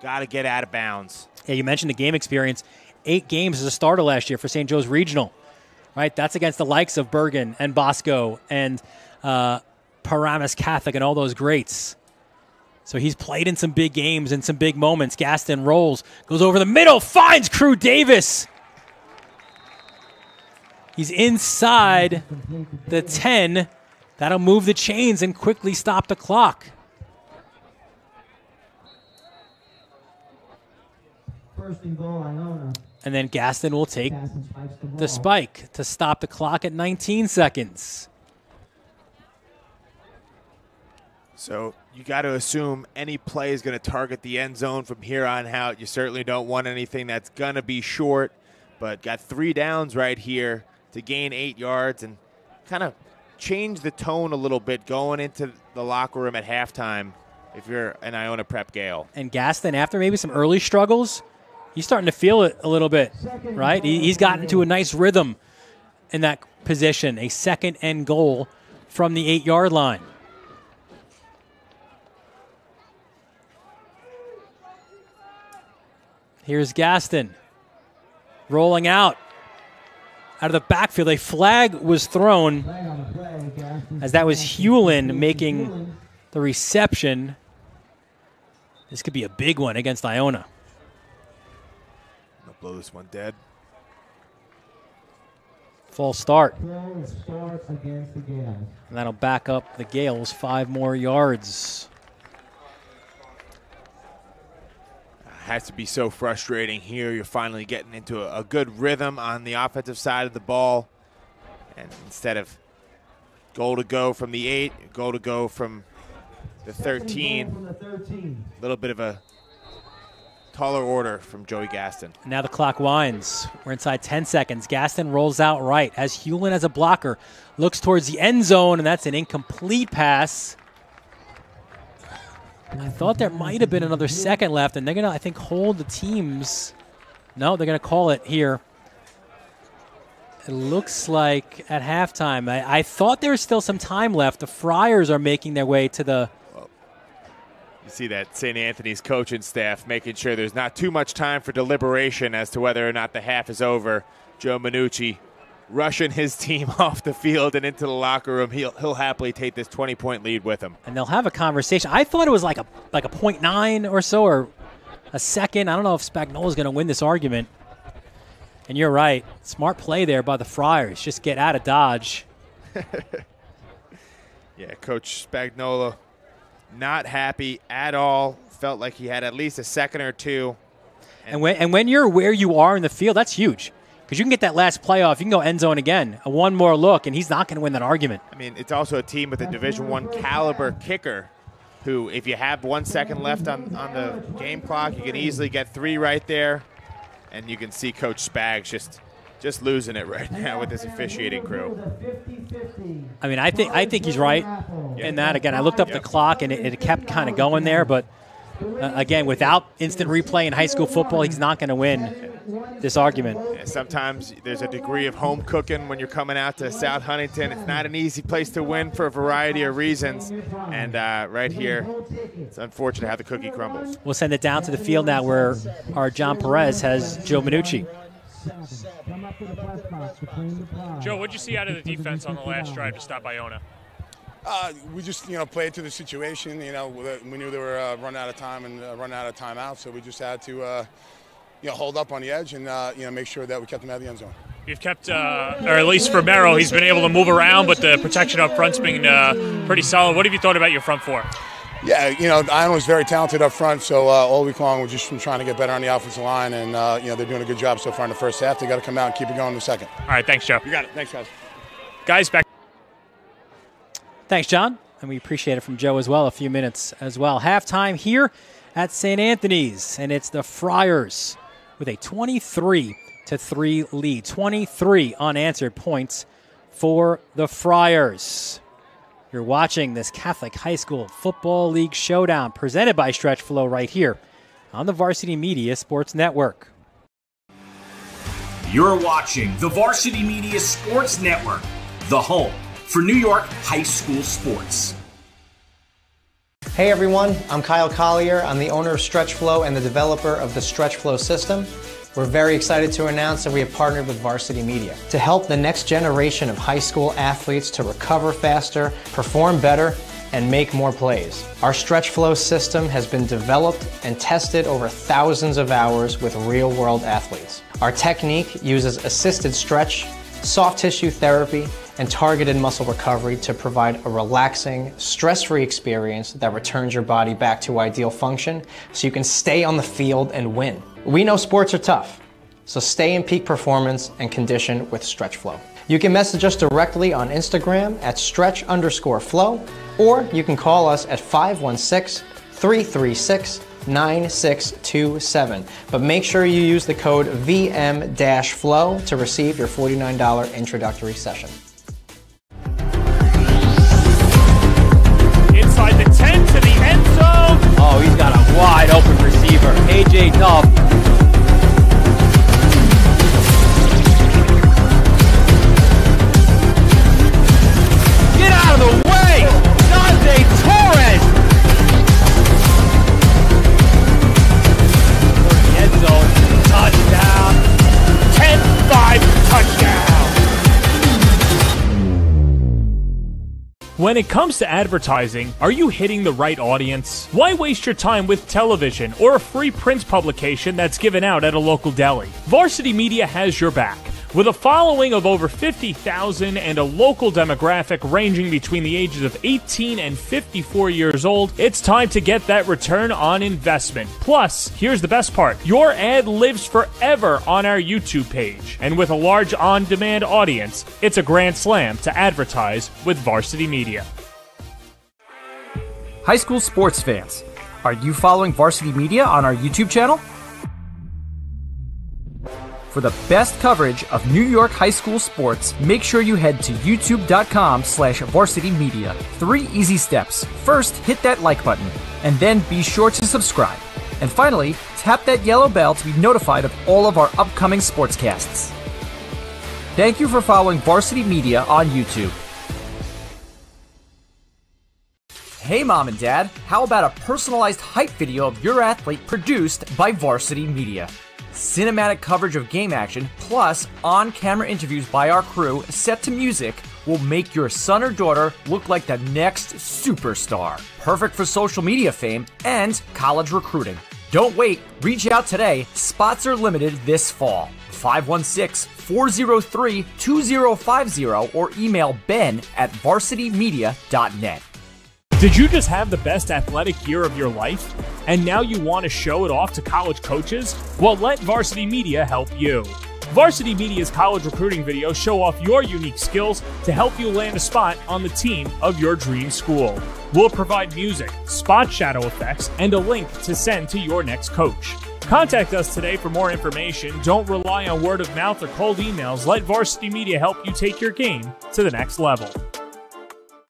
got to get out of bounds. Yeah, you mentioned the game experience. 8 games as a starter last year for St. Joe's Regional, right? That's against the likes of Bergen and Bosco and Paramus Catholic and all those greats. So he's played in some big games and some big moments. Gaston rolls, goes over the middle, finds Crew Davis. He's inside the 10. That'll move the chains and quickly stop the clock. First and goal, Iona. And then Gaston will take the spike to stop the clock at 19 seconds. So you got to assume any play is going to target the end zone from here on out. You certainly don't want anything that's going to be short, but got 3 downs right here to gain 8 yards and kind of change the tone a little bit going into the locker room at halftime if you're an Iona Prep Gale. And Gaston, after maybe some early struggles, he's starting to feel it a little bit, right? He's gotten to a nice rhythm in that position. A 2nd and goal from the 8-yard line. Here's Gaston rolling out of the backfield. A flag was thrown as that was Hewlin making the reception. This could be a big one against Iona. I'll blow this one dead. False start. Against the Gales. And that'll back up the Gales 5 more yards. Has to be so frustrating here. You're finally getting into a good rhythm on the offensive side of the ball. And instead of goal to go from the 8, goal to go from the 13. A little bit of a taller order from Joey Gaston. Now the clock winds. We're inside 10 seconds. Gaston rolls out right as Hewlin as a blocker looks towards the end zone, and that's an incomplete pass. I thought there might have been another second left, and they're going to, I think, hold the teams. No, they're going to call it here. It looks like at halftime. I thought there was still some time left. The Friars are making their way to the... You see that St. Anthony's coaching staff making sure there's not too much time for deliberation as to whether or not the half is over. Joe Minucci rushing his team off the field and into the locker room. He'll happily take this 20-point lead with him. And they'll have a conversation. I thought it was like a 0.9 or so, or a second. I don't know if Spagnola's going to win this argument. And you're right. Smart play there by the Friars. Just get out of Dodge. Yeah, Coach Spagnola not happy at all. Felt like he had at least a second or two. And when you're where you are in the field, that's huge. Because you can get that last playoff. You can go end zone again. One more look, and he's not going to win that argument. I mean, it's also a team with a Division I caliber kicker who, if you have 1 second left on the game clock, you can easily get 3 right there. And you can see Coach Spags just losing it right now with this officiating crew. I mean, I think he's right in that. Again, I looked up the clock, and it kept kind of going there. But, again, without instant replay in high school football, he's not going to win this argument. Yeah, sometimes there's a degree of home cooking when you're coming out to South Huntington. It's not an easy place to win for a variety of reasons. And right here, it's unfortunate how the cookie crumbles. We'll send it down to the field now where our John Perez has Joe Minucci. Joe, what'd you see out of the defense on the last drive to stop Iona? We just, played to the situation. We knew they were running out of time and running out of timeout, so we just had to, hold up on the edge and, make sure that we kept them out of the end zone. You've kept, or at least for Merrill, he's been able to move around, but the protection up front's been pretty solid. What have you thought about your front four? Yeah, Iona was very talented up front, so all week long we're just trying to get better on the offensive line, and, they're doing a good job so far in the first half. They got to come out and keep it going in the second. All right, thanks, Joe. You got it. Thanks, guys. Guys, back. Thanks, John. And we appreciate it from Joe as well, a few minutes as well. Halftime here at St. Anthony's, and it's the Friars with a 23-3 lead. 23 unanswered points for the Friars. You're watching this Catholic High School Football League Showdown presented by Stretch Flow right here on the Varsity Media Sports Network. You're watching the Varsity Media Sports Network, the home for New York high school sports. Hey everyone, I'm Kyle Collier. I'm the owner of Stretch Flow and the developer of the Stretch Flow system. We're very excited to announce that we have partnered with Varsity Media to help the next generation of high school athletes to recover faster, perform better, and make more plays. Our Stretch Flow system has been developed and tested over thousands of hours with real-world athletes. Our technique uses assisted stretch, soft tissue therapy, and targeted muscle recovery to provide a relaxing, stress-free experience that returns your body back to ideal function so you can stay on the field and win. We know sports are tough, so stay in peak performance and condition with Stretch Flow. You can message us directly on Instagram at stretch_flow, or you can call us at 516-336-9627. But make sure you use the code VM-FLOW to receive your $49 introductory session. Inside the 10 to the end zone. Oh, he's got a wide open receiver. A.J. Duff. Get out of the way! Dante Torres! End zone. Touchdown. 10-5 touchdown. When it comes to advertising, are you hitting the right audience? Why waste your time with television or a free print publication that's given out at a local deli? Varsity Media has your back. With a following of over 50,000 and a local demographic ranging between the ages of 18 and 54 years old, it's time to get that return on investment. Plus, here's the best part. Your ad lives forever on our YouTube page. And with a large on-demand audience, it's a grand slam to advertise with Varsity Media. High school sports fans, are you following Varsity Media on our YouTube channel? For the best coverage of New York high school sports, make sure you head to youtube.com/varsitymedia. 3 easy steps. First, hit that like button. and then be sure to subscribe. And finally, tap that yellow bell to be notified of all of our upcoming sportscasts. Thank you for following Varsity Media on YouTube. Hey Mom and Dad, how about a personalized hype video of your athlete produced by Varsity Media? Cinematic coverage of game action, plus on-camera interviews by our crew set to music will make your son or daughter look like the next superstar. Perfect for social media fame and college recruiting. Don't wait, reach out today. Spots are limited this fall. 516-403-2050 or email ben@varsitymedia.net. Did you just have the best athletic year of your life? And now you want to show it off to college coaches? Well, let Varsity Media help you. Varsity Media's college recruiting videos show off your unique skills to help you land a spot on the team of your dream school. We'll provide music, spot shadow effects, and a link to send to your next coach. Contact us today for more information. Don't rely on word of mouth or cold emails. Let Varsity Media help you take your game to the next level.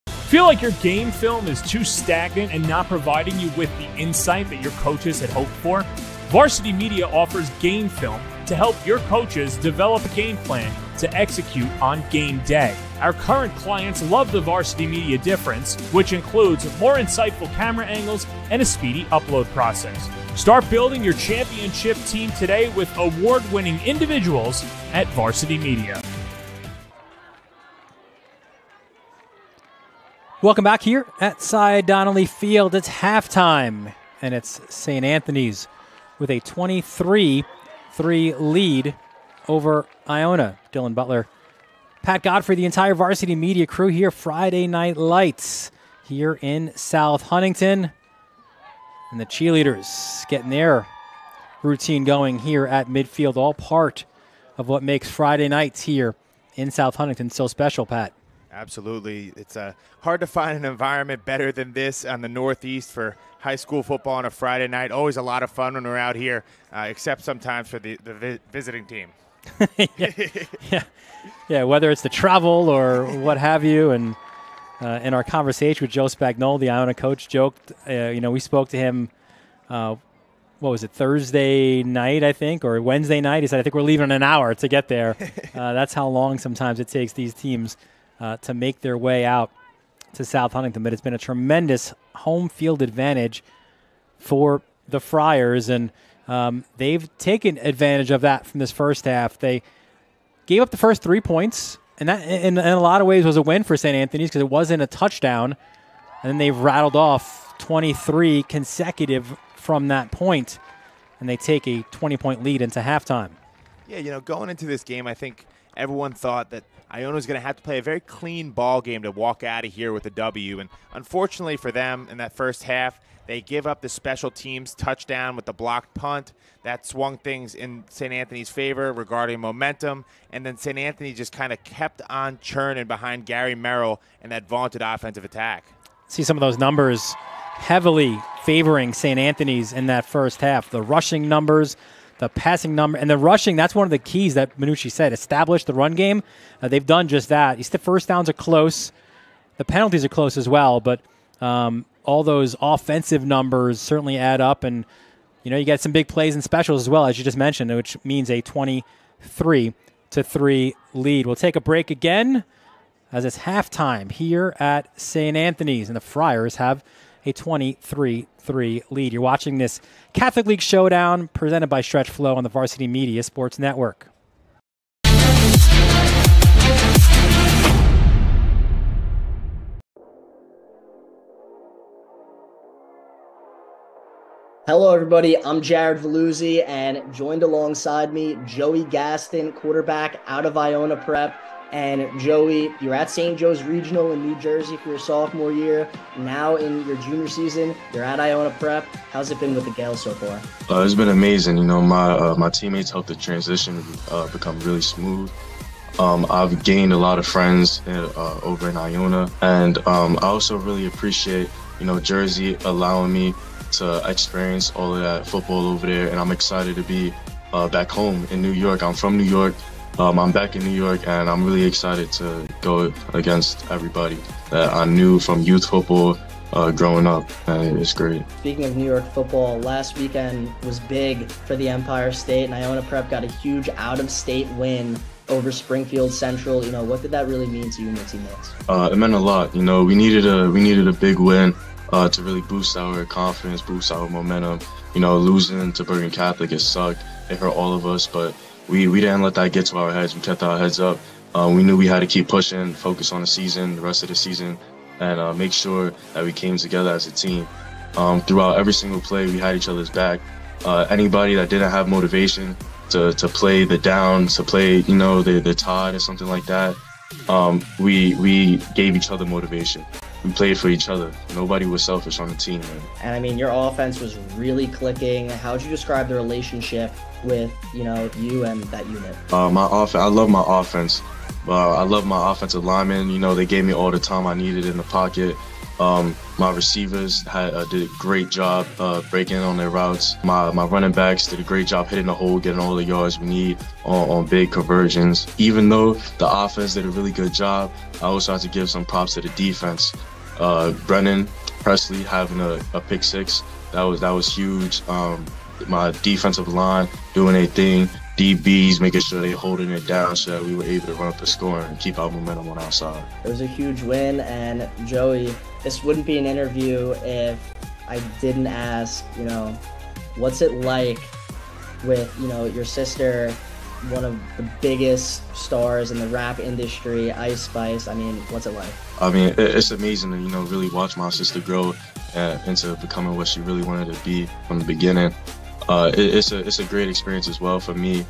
Feel like your game film is too stagnant and not providing you with the insight that your coaches had hoped for? Varsity Media offers game film to help your coaches develop a game plan to execute on game day. Our current clients love the Varsity Media difference, which includes more insightful camera angles and a speedy upload process. Start building your championship team today with award-winning individuals at Varsity Media. Welcome back here at Cy Donnelly Field. It's halftime, and it's St. Anthony's with a 23-3 lead over Iona. Dylan Butler, Pat Godfrey, the entire Varsity Media crew here. Friday Night Lights here in South Huntington. And the cheerleaders getting their routine going here at midfield, all part of what makes Friday nights here in South Huntington so special, Pat. Absolutely. It's hard to find an environment better than this on the Northeast for high school football on a Friday night. Always a lot of fun when we're out here, except sometimes for the visiting team. Yeah, whether it's the travel or what have you. And in our conversation with Joe Spagnolo, the Iona coach, joked, we spoke to him, Thursday night, I think, or Wednesday night. He said, I think we're leaving in an hour to get there. That's how long sometimes it takes these teams to make their way out to South Huntington. But it's been a tremendous home field advantage for the Friars, and they've taken advantage of that from this first half. They gave up the first 3 points, and that in a lot of ways was a win for St. Anthony's because it wasn't a touchdown, and then they've rattled off 23 consecutive from that point, and they take a 20-point lead into halftime. Yeah, going into this game, I think everyone thought that Iona was going to have to play a very clean ball game to walk out of here with a W. And unfortunately for them, in that first half, they give up the special teams touchdown with the blocked punt. That swung things in St. Anthony's favor regarding momentum. And then St. Anthony just kind of kept on churning behind Gary Merrill and that vaunted offensive attack. See some of those numbers heavily favoring St. Anthony's in that first half. The rushing numbers, the passing number, and the rushing, that's one of the keys that Minucci said, establish the run game. They've done just that. The first downs are close. The penalties are close as well, but all those offensive numbers certainly add up, and you get some big plays and specials as well, as you just mentioned, which means a 23-3 lead. We'll take a break again as it's halftime here at St. Anthony's, and the Friars have a 23-3 lead. You're watching this Catholic League Showdown presented by Stretch Flow on the Varsity Media Sports Network. Hello, everybody. I'm Jared Veluzzi, and joined alongside me, Joey Gaston, quarterback out of Iona Prep. And Joey, you're at St. Joe's Regional in New Jersey for your sophomore year. Now in your junior season, you're at Iona Prep. How's it been with the Gales so far? It's been amazing. My teammates helped the transition become really smooth. I've gained a lot of friends over in Iona, and I also really appreciate, Jersey allowing me to experience all of that football over there, and I'm excited to be back home in New York. I'm from New York. I'm back in New York, and I'm really excited to go against everybody that I knew from youth football growing up, and it's great. Speaking of New York football, last weekend was big for the Empire State, and Iona Prep got a huge out-of-state win over Springfield Central. What did that really mean to you and your teammates? It meant a lot. We needed a big win to really boost our confidence, boost our momentum. Losing to Bergen Catholic, it sucked. It hurt all of us, but we didn't let that get to our heads. We kept our heads up. We knew we had to keep pushing, focus on the rest of the season, and make sure that we came together as a team. Throughout every single play, we had each other's back. Anybody that didn't have motivation to play the down, to play, the Todd or something like that, we gave each other motivation. We played for each other. Nobody was selfish on the team, man. And I mean, your offense was really clicking. How would you describe the relationship with, you and that unit? I love my offense. I love my offensive linemen. They gave me all the time I needed in the pocket. My receivers did a great job breaking on their routes. My running backs did a great job hitting the hole, getting all the yards we need on big conversions. Even though the offense did a really good job, I also have to give some props to the defense. Brennan Presley having a pick six, that was huge. My defensive line doing their thing. DBs making sure they holding it down so that we were able to run up the score and keep our momentum on our side. It was a huge win, and Joey, this wouldn't be an interview if I didn't ask, what's it like with, your sister, one of the biggest stars in the rap industry, Ice Spice. I mean, what's it like? I mean, it's amazing to, really watch my sister grow into becoming what she really wanted to be from the beginning. It's a great experience as well for me.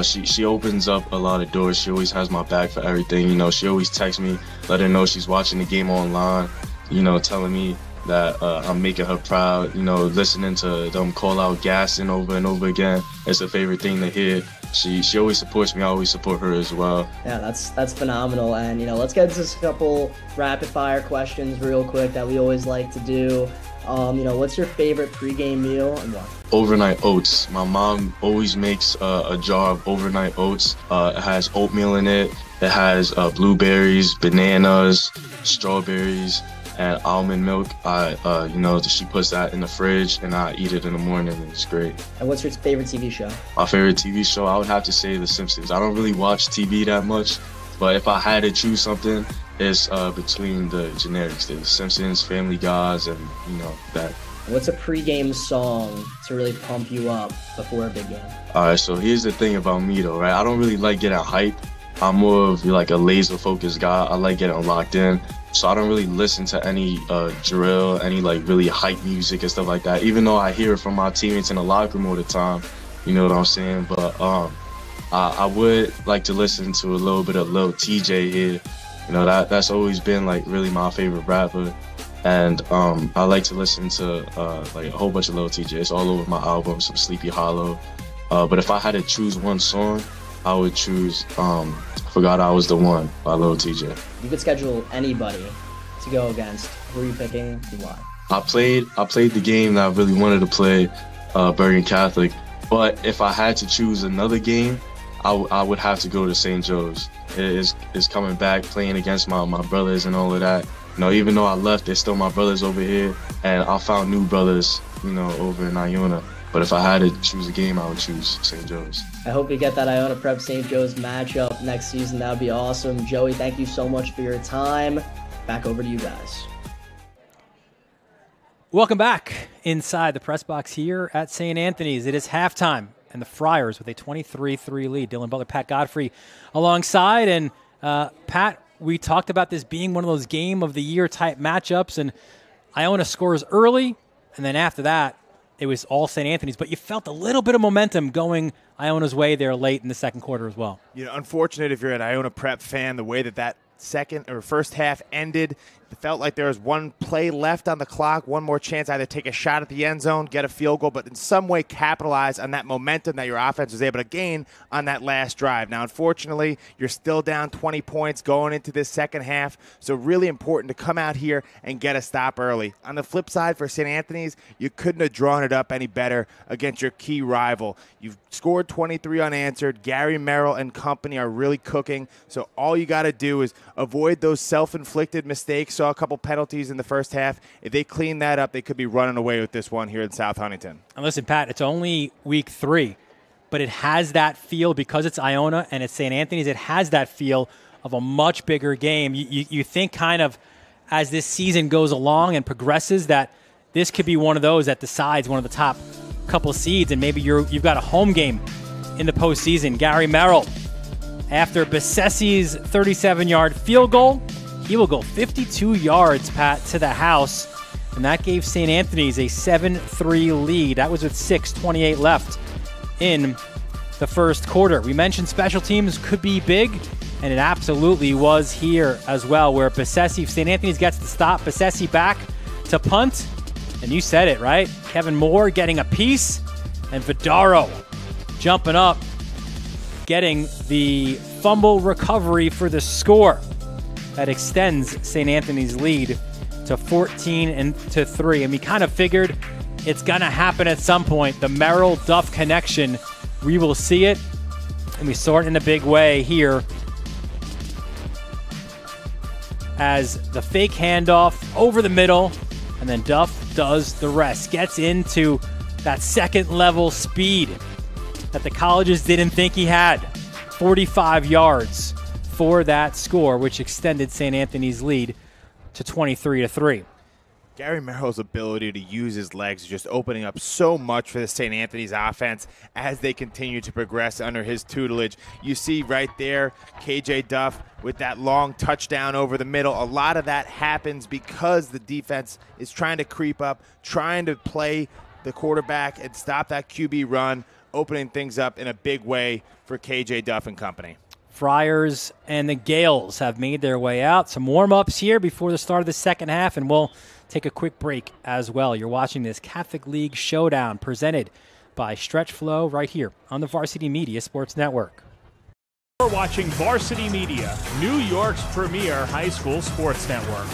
She opens up a lot of doors. She always has my back for everything. She always texts me, let her know she's watching the game online, telling me that I'm making her proud, listening to them call out Gaston over and over again. It's a favorite thing to hear. She always supports me. I always support her as well. Yeah, that's phenomenal. And, let's get into a couple rapid fire questions real quick that we always like to do. What's your favorite pregame meal and why? Overnight oats. My mom always makes a jar of overnight oats. It has oatmeal in it. It has blueberries, bananas, strawberries, and almond milk. She puts that in the fridge and I eat it in the morning, and it's great. And what's your favorite TV show? My favorite TV show, I would have to say The Simpsons. I don't really watch TV that much, but if I had to choose something, it's between the generics, The Simpsons, Family Guys, and that. What's a pregame song to really pump you up before a big game? All right, so here's the thing about me though, right? I don't really like getting hype. I'm more of like a laser-focused guy. I like getting locked in. So I don't really listen to any drill, any like really hype music and stuff like that, even though I hear it from my teammates in the locker room all the time. You know what I'm saying? But I would like to listen to a little bit of Lil TJ here. That's always been like really my favorite rapper. And I like to listen to like a whole bunch of Lil TJ. It's all over my album, some Sleepy Hollow. But if I had to choose one song, I would choose Forgot I Was the One by Lil TJ. You could schedule anybody to go against. Who are you picking and why? I played the game that I really wanted to play, Bergen Catholic. But if I had to choose another game, I would have to go to St. Joe's. It's coming back, playing against my brothers and all of that. Even though I left, they're still my brothers over here, and I found new brothers, over in Iona. But if I had to choose a game, I would choose St. Joe's. I hope we get that Iona Prep St. Joe's matchup next season. That would be awesome. Joey, thank you so much for your time. Back over to you guys. Welcome back inside the press box here at St. Anthony's. It is halftime, and the Friars with a 23-3 lead. Dylan Butler, Pat Godfrey alongside. And Pat, we talked about this being one of those game of the year type matchups, and Iona scores early, and then after that, it was all St. Anthony's, but you felt a little bit of momentum going Iona's way there late in the second quarter as well. Unfortunate if you're an Iona Prep fan, the way that second or first half ended. It felt like there was one play left on the clock, one more chance, either take a shot at the end zone, get a field goal, but in some way capitalize on that momentum that your offense was able to gain on that last drive. Now, unfortunately, you're still down 20 points going into this second half, so really important to come out here and get a stop early. On the flip side for St. Anthony's, you couldn't have drawn it up any better against your key rival. You've scored 23 unanswered. Gary Merrill and company are really cooking, so all you got to do is avoid those self-inflicted mistakes saw a couple penalties in the first half. If they clean that up, they could be running away with this one here in South Huntington. And listen, Pat, it's only week 3, but it has that feel because it's Iona and it's St. Anthony's. It has that feel of a much bigger game. You think kind of as this season goes along and progresses that this could be one of those that decides one of the top couple seeds, and maybe you've got a home game in the postseason. Gary Merrill, after Bessessi's 37-yard field goal, he will go 52 yards, Pat, to the house, and that gave St. Anthony's a 7-3 lead. That was with 6:28 left in the first quarter. We mentioned special teams could be big, and it absolutely was here as well, where Bessesi, St. Anthony's gets the stop, Bessesi back to punt, and you said it, right? Kevin Moore getting a piece, and Vidaro jumping up, getting the fumble recovery for the score. That extends St. Anthony's lead to 14-3. And we kind of figured it's going to happen at some point. The Merrill-Duff connection, we will see it. And we saw it in a big way here as the fake handoff over the middle, and then Duff does the rest. Gets into that second-level speed that the colleges didn't think he had. 45 yards for that score, which extended St. Anthony's lead to 23-3. Gary Merrill's ability to use his legs is just opening up so much for the St. Anthony's offense as they continue to progress under his tutelage. You see right there, KJ Duff with that long touchdown over the middle. A lot of that happens because the defense is trying to creep up, trying to play the quarterback and stop that QB run, opening things up in a big way for KJ Duff and company. Friars and the Gales have made their way out. Some warm-ups here before the start of the second half, and we'll take a quick break as well. You're watching this Catholic League Showdown presented by Stretch Flow right here on the Varsity Media Sports Network. You're watching Varsity Media, New York's premier high school sports network.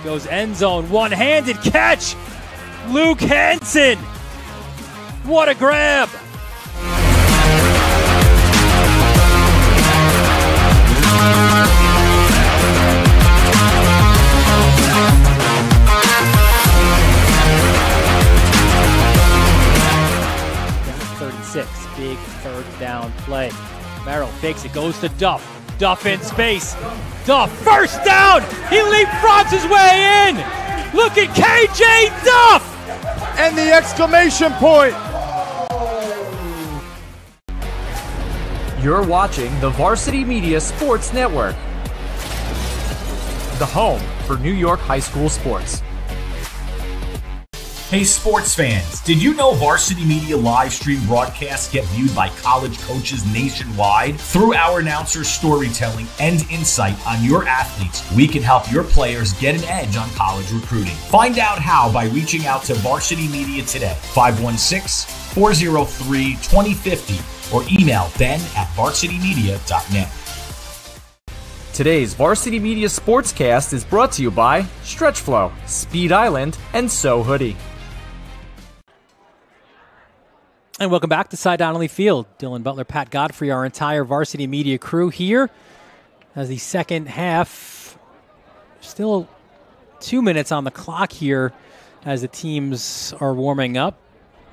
Goes end zone, one-handed catch. Luke Hansen. What a grab. Down to 36, big third down play. Merrill fakes it, goes to Duff. Duff in space. Duff, first down! He leapfrogs his way in! Look at KJ Duff! And the exclamation point! You're watching the Varsity Media Sports Network, the home for New York high school sports. Hey sports fans, did you know Varsity Media live stream broadcasts get viewed by college coaches nationwide? Through our announcers' storytelling and insight on your athletes, we can help your players get an edge on college recruiting. Find out how by reaching out to Varsity Media today, 516-403-2050, or email ben@varsitymedia.net. Today's Varsity Media Sportscast is brought to you by Stretch Flow, Speed Island, and So Hoodie. And welcome back to Cy Donnelly Field. Dylan Butler, Pat Godfrey, our entire Varsity Media crew here as the second half. Still 2 minutes on the clock here as the teams are warming up.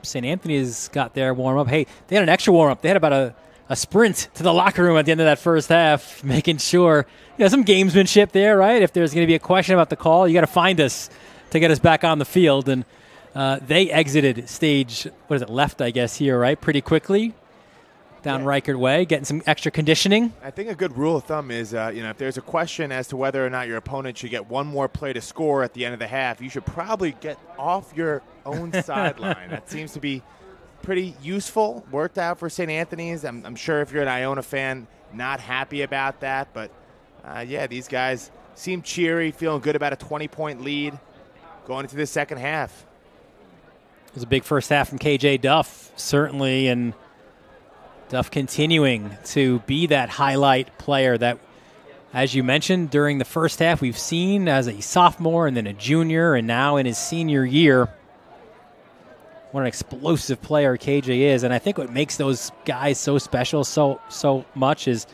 St. Anthony's got their warm-up. Hey, they had an extra warm-up. They had about a sprint to the locker room at the end of that first half, making sure, some gamesmanship there, right? If there's going to be a question about the call, you got to find us to get us back on the field. And they exited stage, left, I guess, here, right? Pretty quickly down Reichert Way, getting some extra conditioning. I think a good rule of thumb is, if there's a question as to whether or not your opponent should get one more play to score at the end of the half, you should probably get off your own sideline. That seems to be pretty useful, worked out for St. Anthony's. I'm sure if you're an Iona fan, not happy about that. But, these guys seem cheery, feeling good about a 20-point lead going into the second half. It was a big first half from KJ Duff, certainly, and Duff continuing to be that highlight player that, as you mentioned, during the first half we've seen as a sophomore and then a junior and now in his senior year. What an explosive player KJ is. And I think what makes those guys so special so much is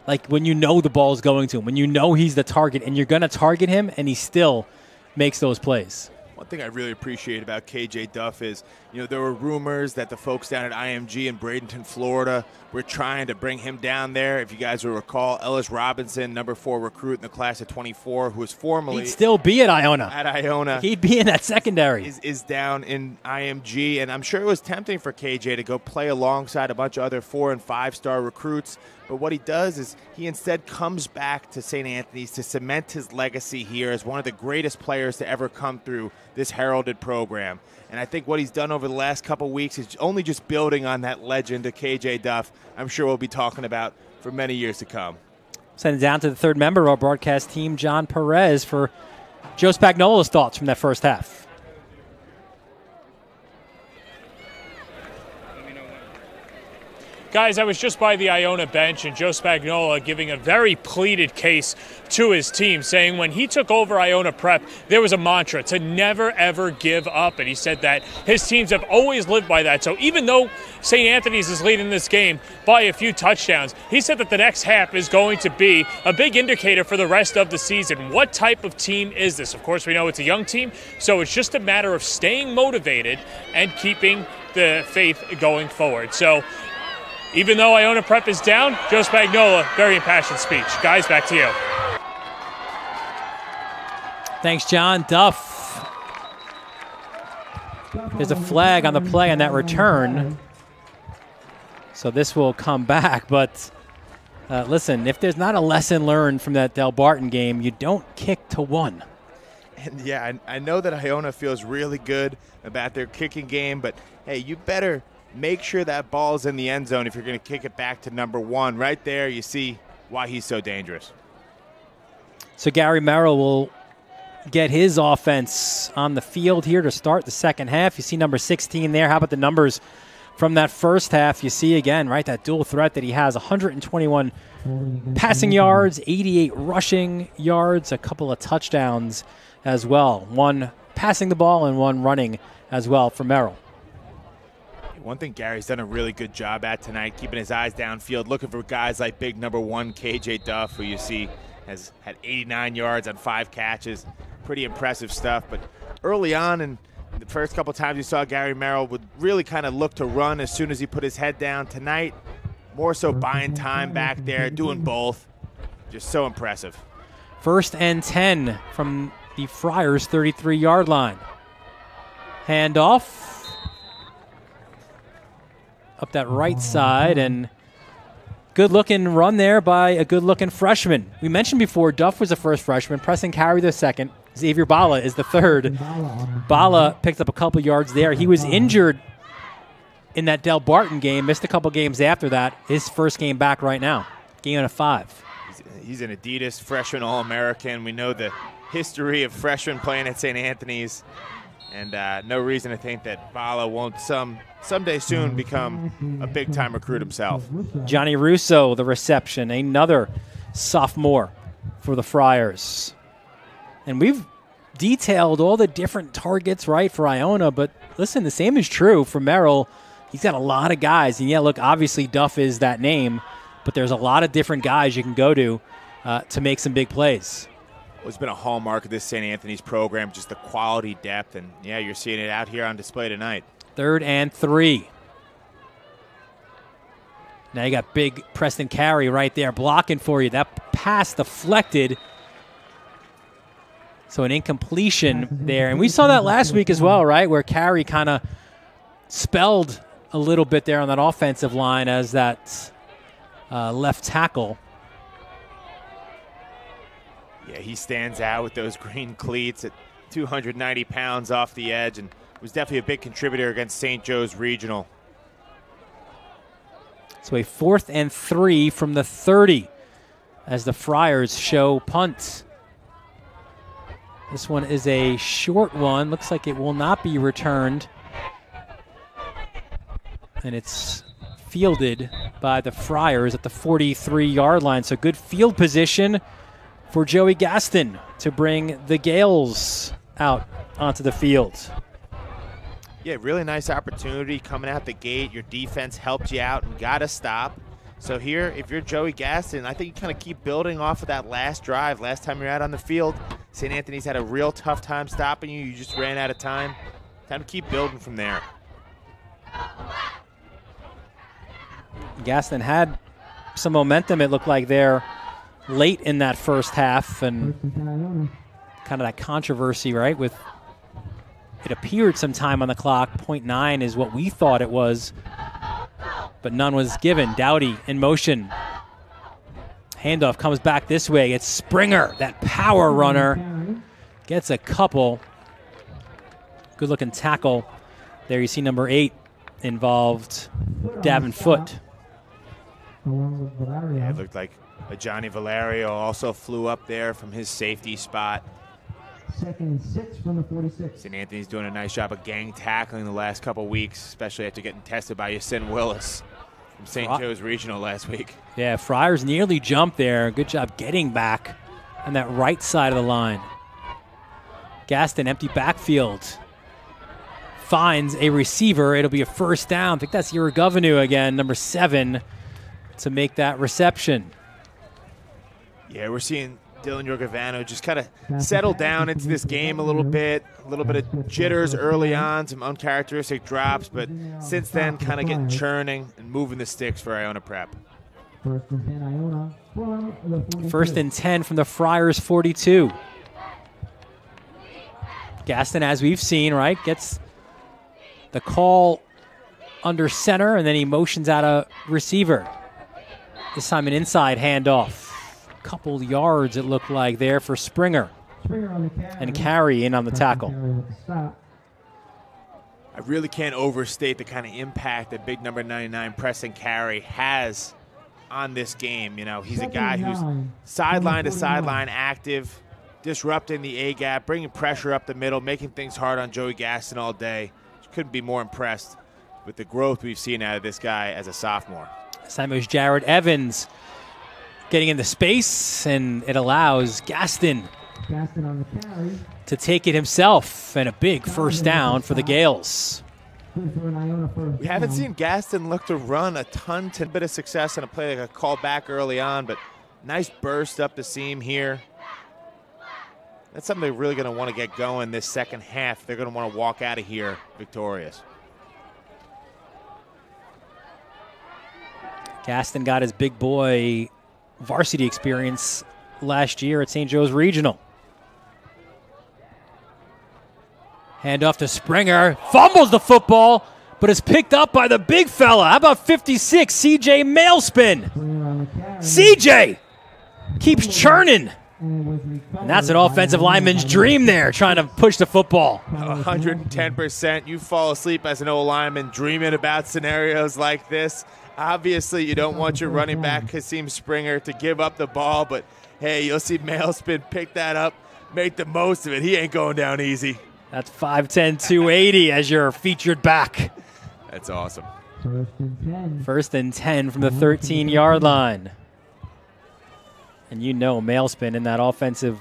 like when you know the ball's going to him, when you know he's the target and you're going to target him and he still makes those plays. One thing I really appreciate about KJ Duff is, there were rumors that the folks down at IMG in Bradenton, Florida, were trying to bring him down there. If you guys will recall, Ellis Robinson, number 4 recruit in the class of 24, who was formerly... He'd still be at Iona. He'd be in that secondary. Is down in IMG, and I'm sure it was tempting for KJ to go play alongside a bunch of other 4- and 5-star recruits. But what he does is he instead comes back to St. Anthony's to cement his legacy here as one of the greatest players to ever come through this heralded program. And I think what he's done over the last couple weeks is only just building on that legend of KJ Duff. I'm sure we'll be talking about for many years to come. Sending down to the third member of our broadcast team, John Perez, for Joe Spagnola's thoughts from that first half. Guys, I was just by the Iona bench, and Joe Spagnola giving a very pleaded case to his team, saying when he took over Iona Prep, there was a mantra to never, ever give up. And he said that his teams have always lived by that. So even though St. Anthony's is leading this game by a few touchdowns, he said that the next half is going to be a big indicator for the rest of the season. What type of team is this? Of course, we know it's a young team, so it's just a matter of staying motivated and keeping the faith going forward. So even though Iona Prep is down, Joe Spagnola, very impassioned speech. Guys, back to you. Thanks, John. Duff. There's a flag on the play on that return. So this will come back. But listen, if there's not a lesson learned from that Del Barton game, you don't kick to one. And yeah, I know that Iona feels really good about their kicking game, but hey, you better make sure that ball's in the end zone if you're going to kick it back to number 1. Right there, you see why he's so dangerous. So Gary Merrill will get his offense on the field here to start the second half. You see number 16 there. How about the numbers from that first half? You see again, right, that dual threat that he has, 121 passing yards, 88 rushing yards, a couple of touchdowns as well. One passing the ball and one running as well for Merrill. One thing Gary's done a really good job at tonight, keeping his eyes downfield, looking for guys like big number 1 KJ Duff, who you see has had 89 yards on 5 catches. Pretty impressive stuff. But early on, in the first couple times you saw Gary Merrill would really kind of look to run as soon as he put his head down. Tonight, more so buying time back there, doing both. Just so impressive. 1st and 10 from the Friars 33-yard line. Handoff up that right side, and good-looking run there by a good-looking freshman. We mentioned before Duff was the first freshman, Preston Carey the second. Xavier Bala is the third. Bala picked up a couple yards there. He was injured in that Del Barton game, missed a couple games after that. His first game back right now, game on a 5. He's an Adidas freshman All-American. We know the history of freshmen playing at St. Anthony's, and no reason to think that Bala won't someday soon become a big-time recruit himself. Johnny Russo, the reception, another sophomore for the Friars. And we've detailed all the different targets, right, for Iona, but listen, the same is true for Merrill. He's got a lot of guys, and yeah, look, obviously Duff is that name, but there's a lot of different guys you can go to make some big plays. Well, it's been a hallmark of this St. Anthony's program, just the quality depth, and yeah, you're seeing it out here on display tonight. 3rd and 3. Now you got big Preston Carey right there blocking for you. That pass deflected. So an incompletion there. And we saw that last week as well, right, where Carey kind of spelled a little bit there on that offensive line as that left tackle. Yeah, he stands out with those green cleats at 290 pounds off the edge, and was definitely a big contributor against St. Joe's Regional. So a 4th and 3 from the 30 as the Friars show punt. This one is a short one. Looks like it will not be returned. And it's fielded by the Friars at the 43-yard line. So good field position for Joey Gaston to bring the Gales out onto the field. Yeah, really nice opportunity coming out the gate. Your defense helped you out and got to stop. So here, if you're Joey Gaston, I think you kind of keep building off of that last drive. Last time you're out on the field, St. Anthony's had a real tough time stopping you. You just ran out of time. Time to keep building from there. Gaston had some momentum, it looked like, there late in that first half, and kind of that controversy, right, with it appeared some time on the clock. 0.9 is what we thought it was, but none was given. Dowdy in motion. Handoff comes back this way. It's Springer, that power runner. Gets a couple. Good-looking tackle. There you see number 8 involved, Davenport. Yeah, it looked like a Johnny Valerio also flew up there from his safety spot. 2nd and 6 from the 46. St. Anthony's doing a nice job of gang tackling the last couple weeks, especially after getting tested by Yasin Willis from St. Joe's Regional last week. Yeah, Friars nearly jumped there. Good job getting back on that right side of the line. Gaston, empty backfield. Finds a receiver. It'll be a first down. I think that's Irigovenu again, number 7, to make that reception. Yeah, we're seeing Dylan Irigovenu just kind of settle down into this game a little bit of jitters early on, some uncharacteristic drops, but since then kind of getting churning and moving the sticks for Iona Prep. 1st and 10 Iona from the 42. 1st and 10 from the Friars 42. Gaston, as we've seen, right, gets the call under center, and then he motions out a receiver. This time an inside handoff. Couple yards, it looked like, there for Springer. And Carey in on the tackle. I really can't overstate the kind of impact that big number 99 Preston Carey has on this game. You know, he's a guy who's sideline to sideline active, disrupting the A-gap, bringing pressure up the middle, making things hard on Joey Gaston all day. Couldn't be more impressed with the growth we've seen out of this guy as a sophomore. This time it was Jared Evans getting into space, and it allows Gaston to take it himself, and a big first down for the Gales. We haven't seen Gaston look to run a ton, to a bit of success in a play like a call back early on, but nice burst up the seam here. That's something they're really going to want to get going this second half. They're going to want to walk out of here victorious. Gaston got his big boy varsity experience last year at St. Joe's Regional. Handoff to Springer. Fumbles the football, but is picked up by the big fella. How about 56, CJ Mailspin? CJ keeps churning And that's an offensive lineman's dream there, trying to push the football. 110%. You fall asleep as an old lineman dreaming about scenarios like this. Obviously, you don't want your running back, Kasim Springer, to give up the ball, but hey, you'll see Mailspin pick that up, make the most of it. He ain't going down easy. That's 5'10", 280 as your featured back. That's awesome. First and 10 from the 13-yard line. And you know Mailspin in that offensive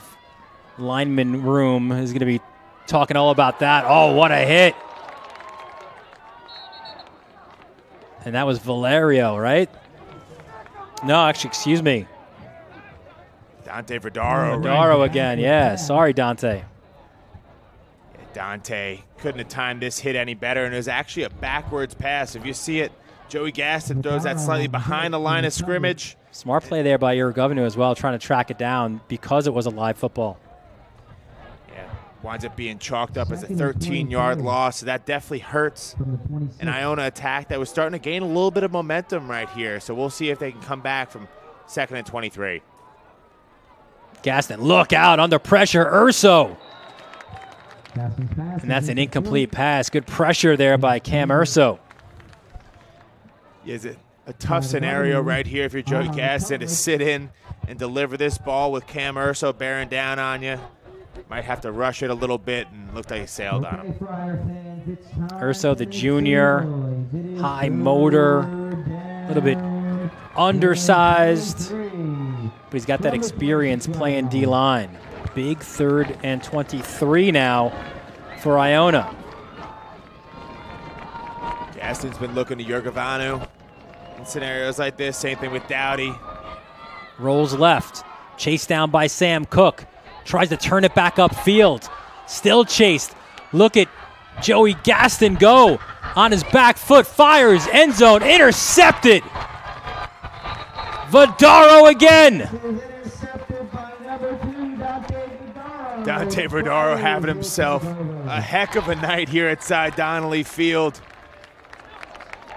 lineman room is going to be talking all about that. Oh, what a hit. And that was Valerio, right? No, actually, excuse me. Dante Verdaro. Verdaro again, yeah. Sorry, Dante. Yeah, Dante couldn't have timed this hit any better, and it was actually a backwards pass. If you see it, Joey Gaston throws that slightly behind the line of scrimmage. Smart play there by Irregovenu as well, trying to track it down because it was a live football. Yeah, winds up being chalked up as a 13-yard loss, so that definitely hurts an Iona attack that was starting to gain a little bit of momentum right here. So we'll see if they can come back from 2nd and 23. Gaston, look out, under pressure, Urso. And that's an incomplete pass. Good pressure there by Cam Urso. Is it a tough scenario right here if you're Joey Gaston to sit in and deliver this ball with Cam Urso bearing down on you? Might have to rush it a little bit, and looked like he sailed on him. Urso, the junior, high motor, a little bit undersized, but he's got that experience playing D-line. Big 3rd and 23 now for Iona. Gaston's been looking to Irregovenu in scenarios like this. Same thing with Dowdy. Rolls left, chased down by Sam Cook. Tries to turn it back upfield. Still chased. Look at Joey Gaston go on his back foot. Fires, end zone, intercepted. Verdaro again. Dante Verdaro having himself a heck of a night here at Cy Donnelly Field.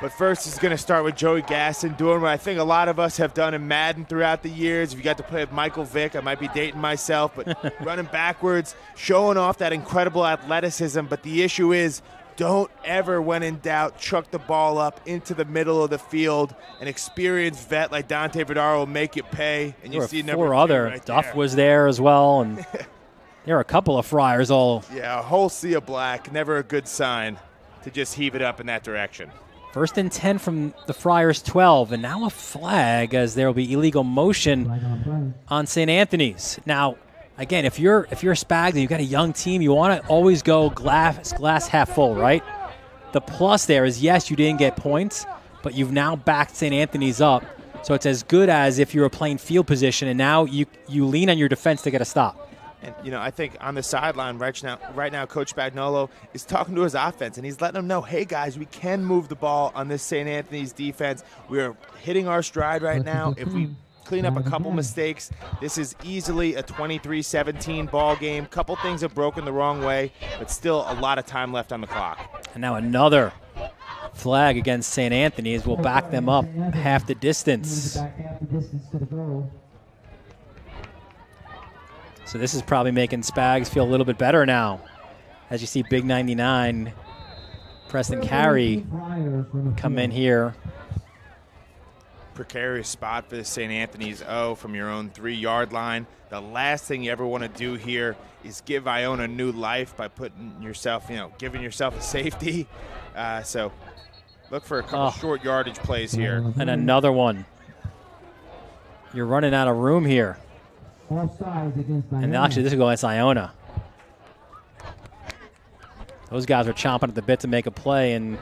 But first, he's going to start with Joey Gaston doing what I think a lot of us have done in Madden throughout the years. If you got to play with Michael Vick, I might be dating myself, but running backwards, showing off that incredible athleticism. But the issue is, don't ever, when in doubt, chuck the ball up into the middle of the field. An experienced vet like Dante Verdaro will make it pay. And you see number 4 2 other. right Duff there. was there as well, and there are a couple of Friars all. Yeah, a whole sea of black. Never a good sign to just heave it up in that direction. 1st and 10 from the Friars 12, and now a flag as there will be illegal motion on St. Anthony's. Now, again, if you're Spags and you've got a young team, you want to always go glass half full, right? The plus there is, yes, you didn't get points, but you've now backed St. Anthony's up, so it's as good as if you were playing field position, and now you lean on your defense to get a stop. And, you know, I think on the sideline right now, Coach Spagnolo is talking to his offense, and he's letting them know, hey, guys, we can move the ball on this St. Anthony's defense. We're hitting our stride right now. If we clean up a couple mistakes, this is easily a 23-17 ball game. Couple things have broken the wrong way, but still a lot of time left on the clock. And now another flag against St. Anthony's will back them up half the distance. So this is probably making Spags feel a little bit better now. As you see Big 99, Preston Carey come in here. Precarious spot for the St. Anthony's O from your own 3-yard line. The last thing you ever want to do here is give Iona new life by putting yourself, giving yourself a safety. So look for a couple short yardage plays here. And another one. You're running out of room here. And actually, this will go against Iona. Those guys were chomping at the bit to make a play and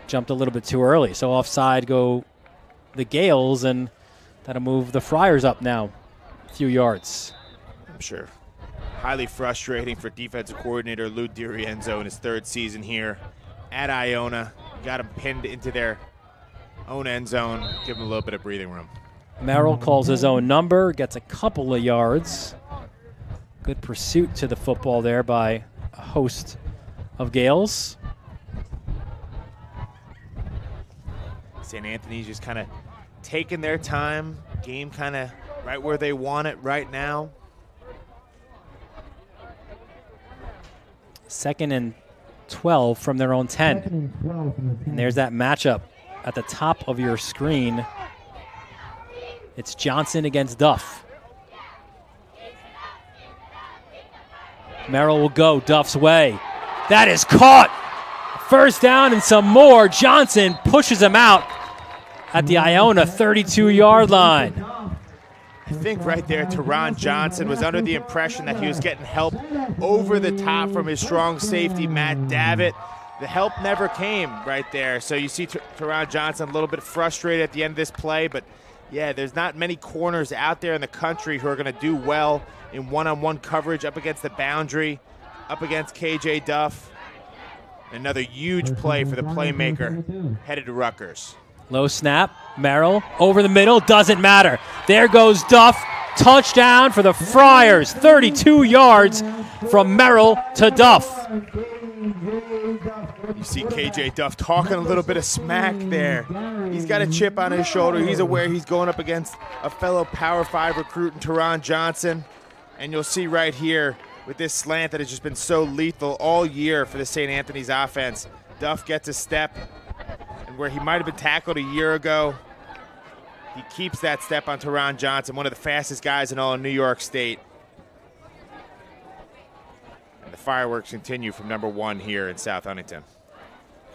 jumped a little bit too early. So offside go the Gales, and that'll move the Friars up now a few yards. I'm sure. Highly frustrating for defensive coordinator Lou DiRienzo in his 3rd season here at Iona. Got him pinned into their own end zone. Give him a little bit of breathing room. Merrill calls his own number, gets a couple of yards. Good pursuit to the football there by a host of Gales. St. Anthony's just kind of taking their time. Game kind of right where they want it right now. 2nd and 12 from their own 10. And there's that matchup at the top of your screen. It's Johnson against Duff. Merrill will go Duff's way. That is caught. First down and some more. Johnson pushes him out at the Iona 32-yard line. I think right there, Teron Johnson was under the impression that he was getting help over the top from his strong safety, Matt Davitt. The help never came right there. So you see Teron Johnson a little bit frustrated at the end of this play. But, yeah, there's not many corners out there in the country who are going to do well in one-on-one coverage up against the boundary, up against K.J. Duff. Another huge play for the playmaker headed to Rutgers. Low snap, Merrill over the middle, doesn't matter. There goes Duff, touchdown for the Friars, 32 yards from Merrill to Duff. You see KJ Duff talking a little bit of smack there. He's got a chip on his shoulder. He's aware he's going up against a fellow Power 5 recruit in Teron Johnson. And you'll see right here with this slant that has just been so lethal all year for the St. Anthony's offense. Duff gets a step. Where he might have been tackled a year ago, he keeps that step on Teron Johnson, one of the fastest guys in all of New York State. And the fireworks continue from number 1 here in South Huntington.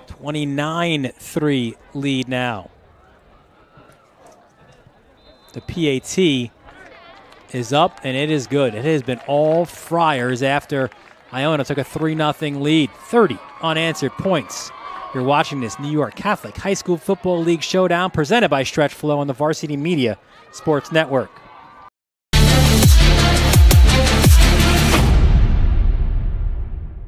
29-3 lead now. The PAT is up, and it is good. It has been all Friars after Iona took a 3-0 lead. 30 unanswered points. You're watching this New York Catholic High School Football League showdown presented by Stretch Flow on the Varsity Media Sports Network.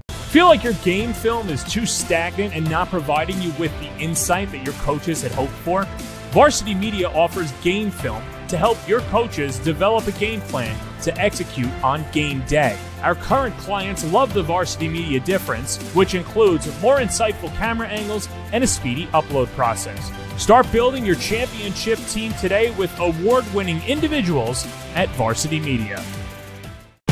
Feel like your game film is too stagnant and not providing you with the insight that your coaches had hoped for? Varsity Media offers game film to help your coaches develop a game plan to execute on game day. Our current clients love the Varsity Media difference, which includes more insightful camera angles and a speedy upload process. Start building your championship team today with award-winning individuals at Varsity Media.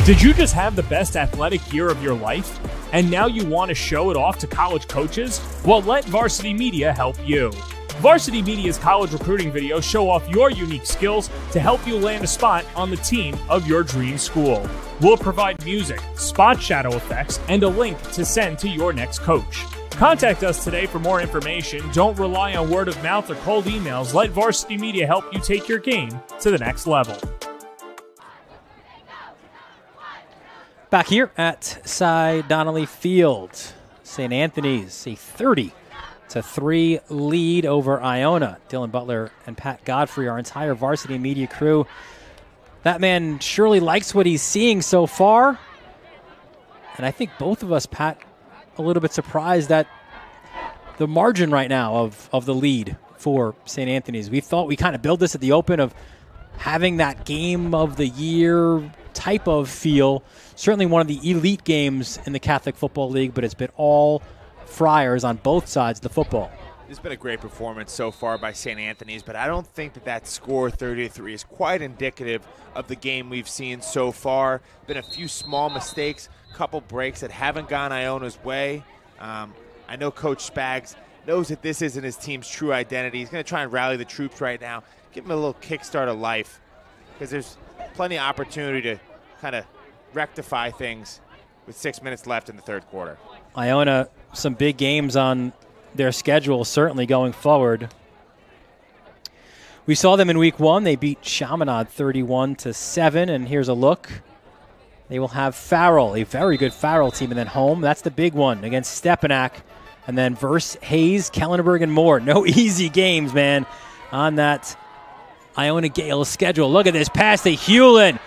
Did you just have the best athletic year of your life? And now you want to show it off to college coaches? Well, let Varsity Media help you. Varsity Media's college recruiting videos show off your unique skills to help you land a spot on the team of your dream school. We'll provide music, spot shadow effects, and a link to send to your next coach. Contact us today for more information. Don't rely on word of mouth or cold emails. Let Varsity Media help you take your game to the next level. Back here at Cy Donnelly Field, St. Anthony's, a 30-3 lead over Iona. Dylan Butler and Pat Godfrey, our entire Varsity Media crew. That man surely likes what he's seeing so far. And I think both of us, Pat, a little bit surprised at the margin right now of the lead for St. Anthony's. We thought we kind of built this at the open of having that game of the year type of feel. Certainly one of the elite games in the Catholic Football League, but it's been all Friars on both sides of the football. It's been a great performance so far by St. Anthony's, but I don't think that score 30-3 is quite indicative of the game we've seen so far. Been a few small mistakes, couple breaks that haven't gone Iona's way. I know Coach Spags knows that this isn't his team's true identity. He's going to try and rally the troops right now, give him a little kickstart of life, because there's plenty of opportunity to kind of rectify things with 6 minutes left in the third quarter. Iona, some big games on their schedule, certainly going forward. We saw them in week 1. They beat Chaminade 31-7, and here's a look. They will have Farrell, a very good Farrell team, and then home. That's the big one against Stepanak. And then verse Hayes, Kellenberg, and more. No easy games, man, on that Iona Gales schedule. Look at this pass to Hewlin.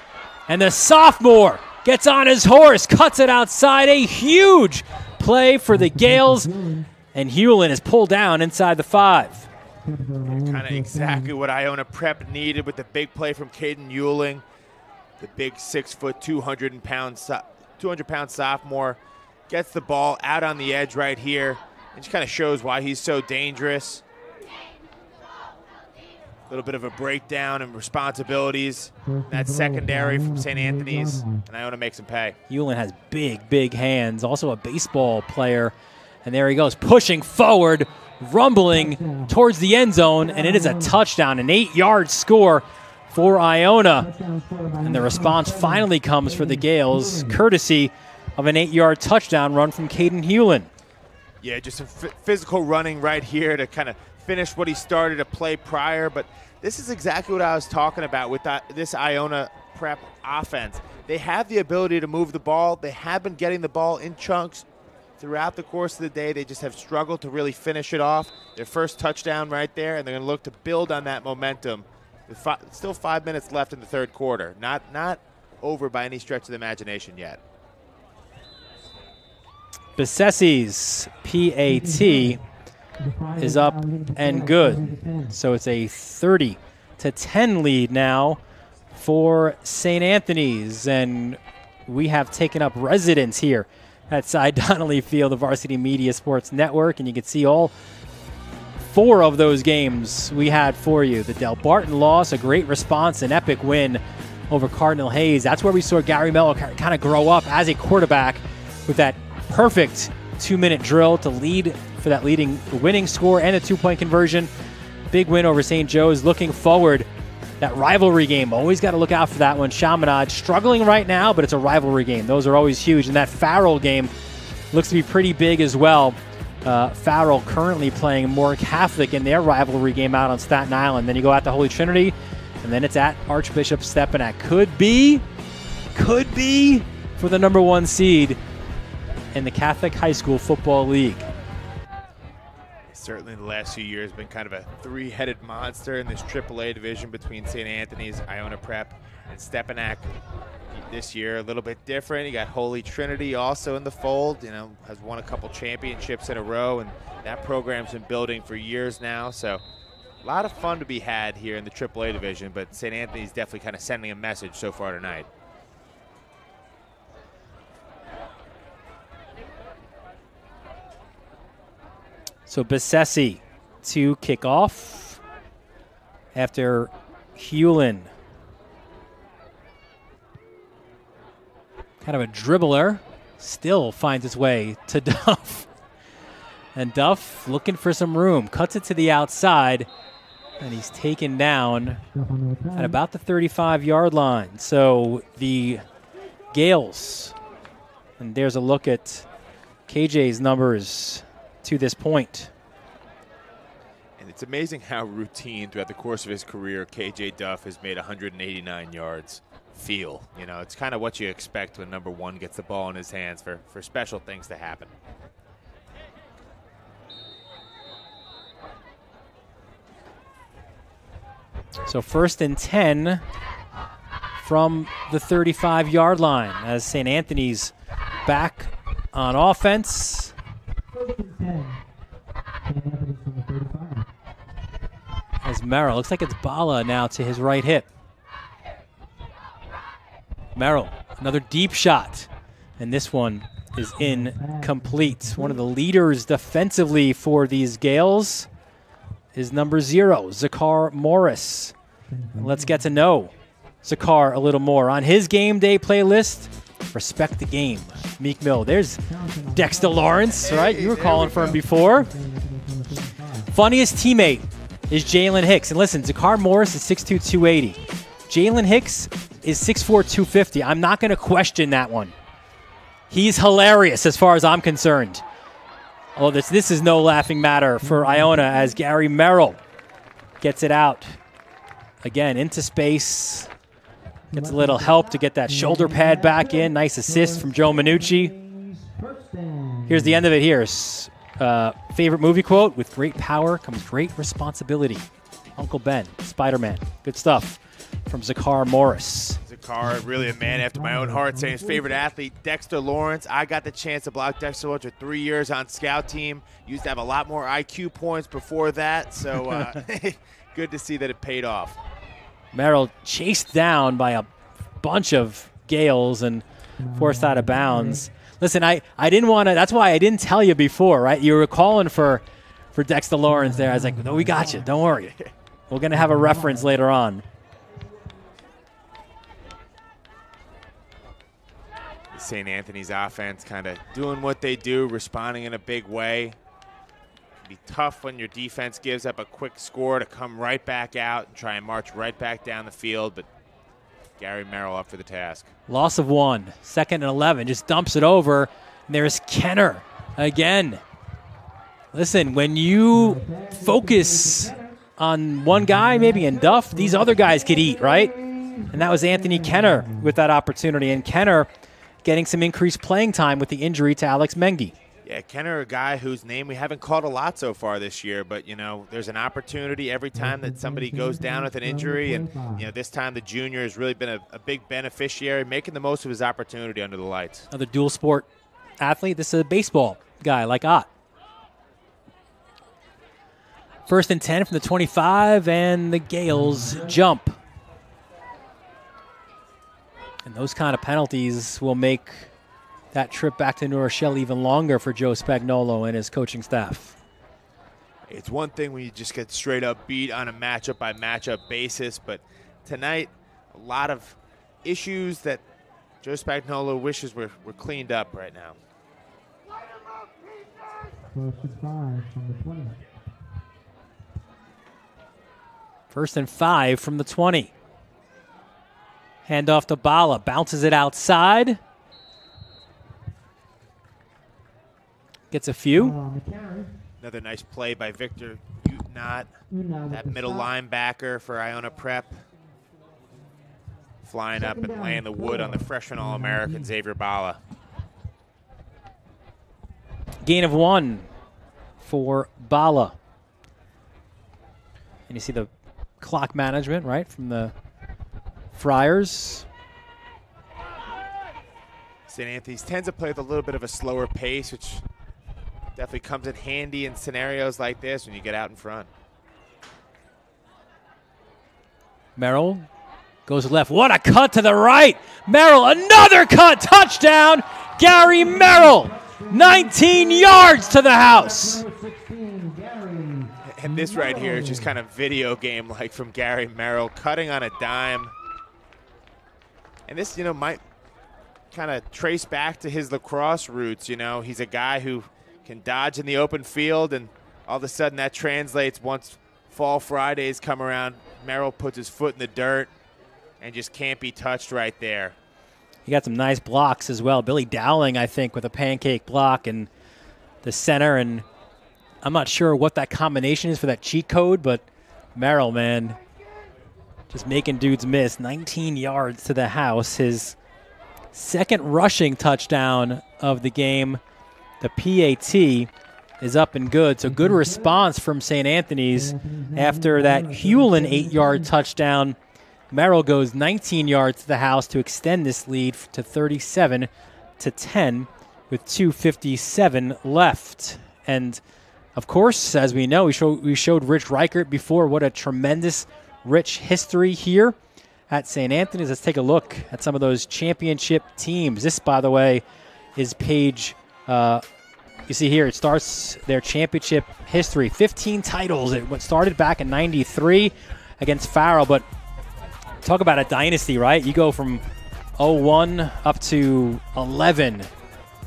And the sophomore gets on his horse, cuts it outside. A huge play for the Gales. And Hewlin is pulled down inside the 5. Kind of exactly what Iona Prep needed with the big play from Caden Hewling. The big 6 foot, 200-pound sophomore gets the ball out on the edge right here. It just kind of shows why he's so dangerous. little bit of a breakdown in responsibilities. That secondary from St. Anthony's, and Iona makes him pay. Hewlin has big, big hands, also a baseball player. And there he goes, pushing forward, rumbling towards the end zone, and it is a touchdown, an 8-yard score for Iona. And the response finally comes for the Gales, courtesy of an 8-yard touchdown run from Caden Hewlin. Yeah, just some physical running right here to kind of finish what he started to play prior. But this is exactly what I was talking about with this Iona prep offense. They have the ability to move the ball. They have been getting the ball in chunks throughout the course of the day. They just have struggled to really finish it off. Their first touchdown right there, and they're going to look to build on that momentum. With still 5 minutes left in the third quarter. Not over by any stretch of the imagination yet. Besessi's PAT is up and good. So it's a 30-10 lead now for St. Anthony's. And we have taken up residence here at Cy Donnelly Field, the Varsity Media Sports Network. And you can see all 4 of those games we had for you. The Del Barton loss, a great response, an epic win over Cardinal Hayes. That's where we saw Gary Mello kind of grow up as a quarterback with that perfect 2-minute drill to lead for that winning score and a 2-point conversion. Big win over St. Joe's. Looking forward, that rivalry game. Always got to look out for that one. Chaminade struggling right now, but it's a rivalry game. Those are always huge. And that Farrell game looks to be pretty big as well. Farrell currently playing more Catholic in their rivalry game out on Staten Island. Then you go out to Holy Trinity, and then it's at Archbishop Stepinac. Could be for the #1 seed in the Catholic High School Football League. Certainly the last few years been kind of a 3-headed monster in this AAA division between St. Anthony's, Iona Prep, and Stepinac. This year a little bit different. You got Holy Trinity also in the fold, has won a couple championships in a row, and that program's been building for years now. So a lot of fun to be had here in the AAA division, but St. Anthony's definitely kind of sending a message so far tonight. So Besessi to kick off after Hewlin. Kind of a dribbler, still finds its way to Duff. And Duff looking for some room, cuts it to the outside, and he's taken down at about the 35-yard line. So the Gales, and there's a look at KJ's numbers to this point. And it's amazing how routine throughout the course of his career KJ Duff has made 189 yards feel. It's kind of what you expect when #1 gets the ball in his hands for special things to happen. So 1st and 10 from the 35-yard line as St. Anthony's back on offense. As Merrill, looks like it's Bala now to his right hip. Merrill, another deep shot, and this one is incomplete. One of the leaders defensively for these Gales is #0, Zakar Morris. Let's get to know Zakar a little more. On his game day playlist, Respect the Game, Meek Mill. There's Dexter Lawrence, right? You were calling for him before. Funniest teammate is Jalen Hicks. And listen, Zakar Morris is 6'2", 280. Jalen Hicks is 6'4", 250. I'm not going to question that one. He's hilarious as far as I'm concerned. Oh, this is no laughing matter for Iona as Gary Merrill gets it out. Again, into space. Gets a little help to get that shoulder pad back in. Nice assist from Joe Minucci. Here's the end of it here. Favorite movie quote: with great power comes great responsibility. Uncle Ben, Spider-Man. Good stuff from Zakar Morris. Zakar, really a man after my own heart, saying his favorite athlete, Dexter Lawrence. I got the chance to block Dexter Lawrence for 3 years on scout team. Used to have a lot more IQ points before that, so good to see that it paid off. Merrill chased down by a bunch of Gales and forced out of bounds. Listen, I didn't want to, that's why I didn't tell you before, right? You were calling for Dexter Lawrence there. I was like, no, we got you. Don't worry. We're going to have a reference later on. St. Anthony's offense kind of doing what they do, responding in a big way. It can be tough when your defense gives up a quick score to come right back out and try and march right back down the field, but Gary Merrill up for the task. Loss of 1, 2nd and 11, just dumps it over. And there's Kenner again. Listen, when you focus on one guy, maybe in Duff, these other guys could eat, right? And that was Anthony Kenner with that opportunity. And Kenner getting some increased playing time with the injury to Alex Mengi. Yeah, Kenner, a guy whose name we haven't called a lot so far this year, but, you know, there's an opportunity every time that somebody goes down with an injury, and, you know, this time the junior has really been a big beneficiary, making the most of his opportunity under the lights. Another dual sport athlete. This is a baseball guy like Ott. 1st and 10 from the 25, and the Gales jump. And those kind of penalties will make that trip back to New Rochelle even longer for Joe Spagnuolo and his coaching staff. It's one thing when you just get straight up beat on a matchup by matchup basis, but tonight a lot of issues that Joe Spagnuolo wishes were cleaned up right now. 1st and 5 from the 20. 1st and 5 from the 20. Handoff to Bala, bounces it outside. Gets a few. Another nice play by Victor Utenot, that middle linebacker for Iona Prep. Flying up and laying the wood on the freshman All-American Xavier Bala. Gain of 1 for Bala. And you see the clock management, right, from the Friars. St. Anthony's tends to play with a little bit of a slower pace, which definitely comes in handy in scenarios like this when you get out in front. Merrill goes left. What a cut to the right. Merrill, another cut. Touchdown, Gary Merrill. 19 yards to the house. And this right here is just kind of video game-like from Gary Merrill, cutting on a dime. And this, you know, might kind of trace back to his lacrosse roots. You know, he's a guy who can dodge in the open field, and all of a sudden that translates once Fall Fridays come around. Merrill puts his foot in the dirt and just can't be touched right there. He got some nice blocks as well. Billy Dowling, I think, with a pancake block in the center, and I'm not sure what that combination is for that cheat code, but Merrill, man, just making dudes miss. 19 yards to the house. His 2nd rushing touchdown of the game. The PAT is up and good. So good response from St. Anthony's after that Hewlin 8-yard touchdown. Merrill goes 19 yards to the house to extend this lead to 37-10 with 2:57 left. And of course, as we know, we showed Rich Reichert before. What a tremendous, rich history here at St. Anthony's. Let's take a look at some of those championship teams. This, by the way, is page, you see here, it starts their championship history. 15 titles. It started back in '93 against Farrell, but talk about a dynasty, right? You go from 0-1 up to 11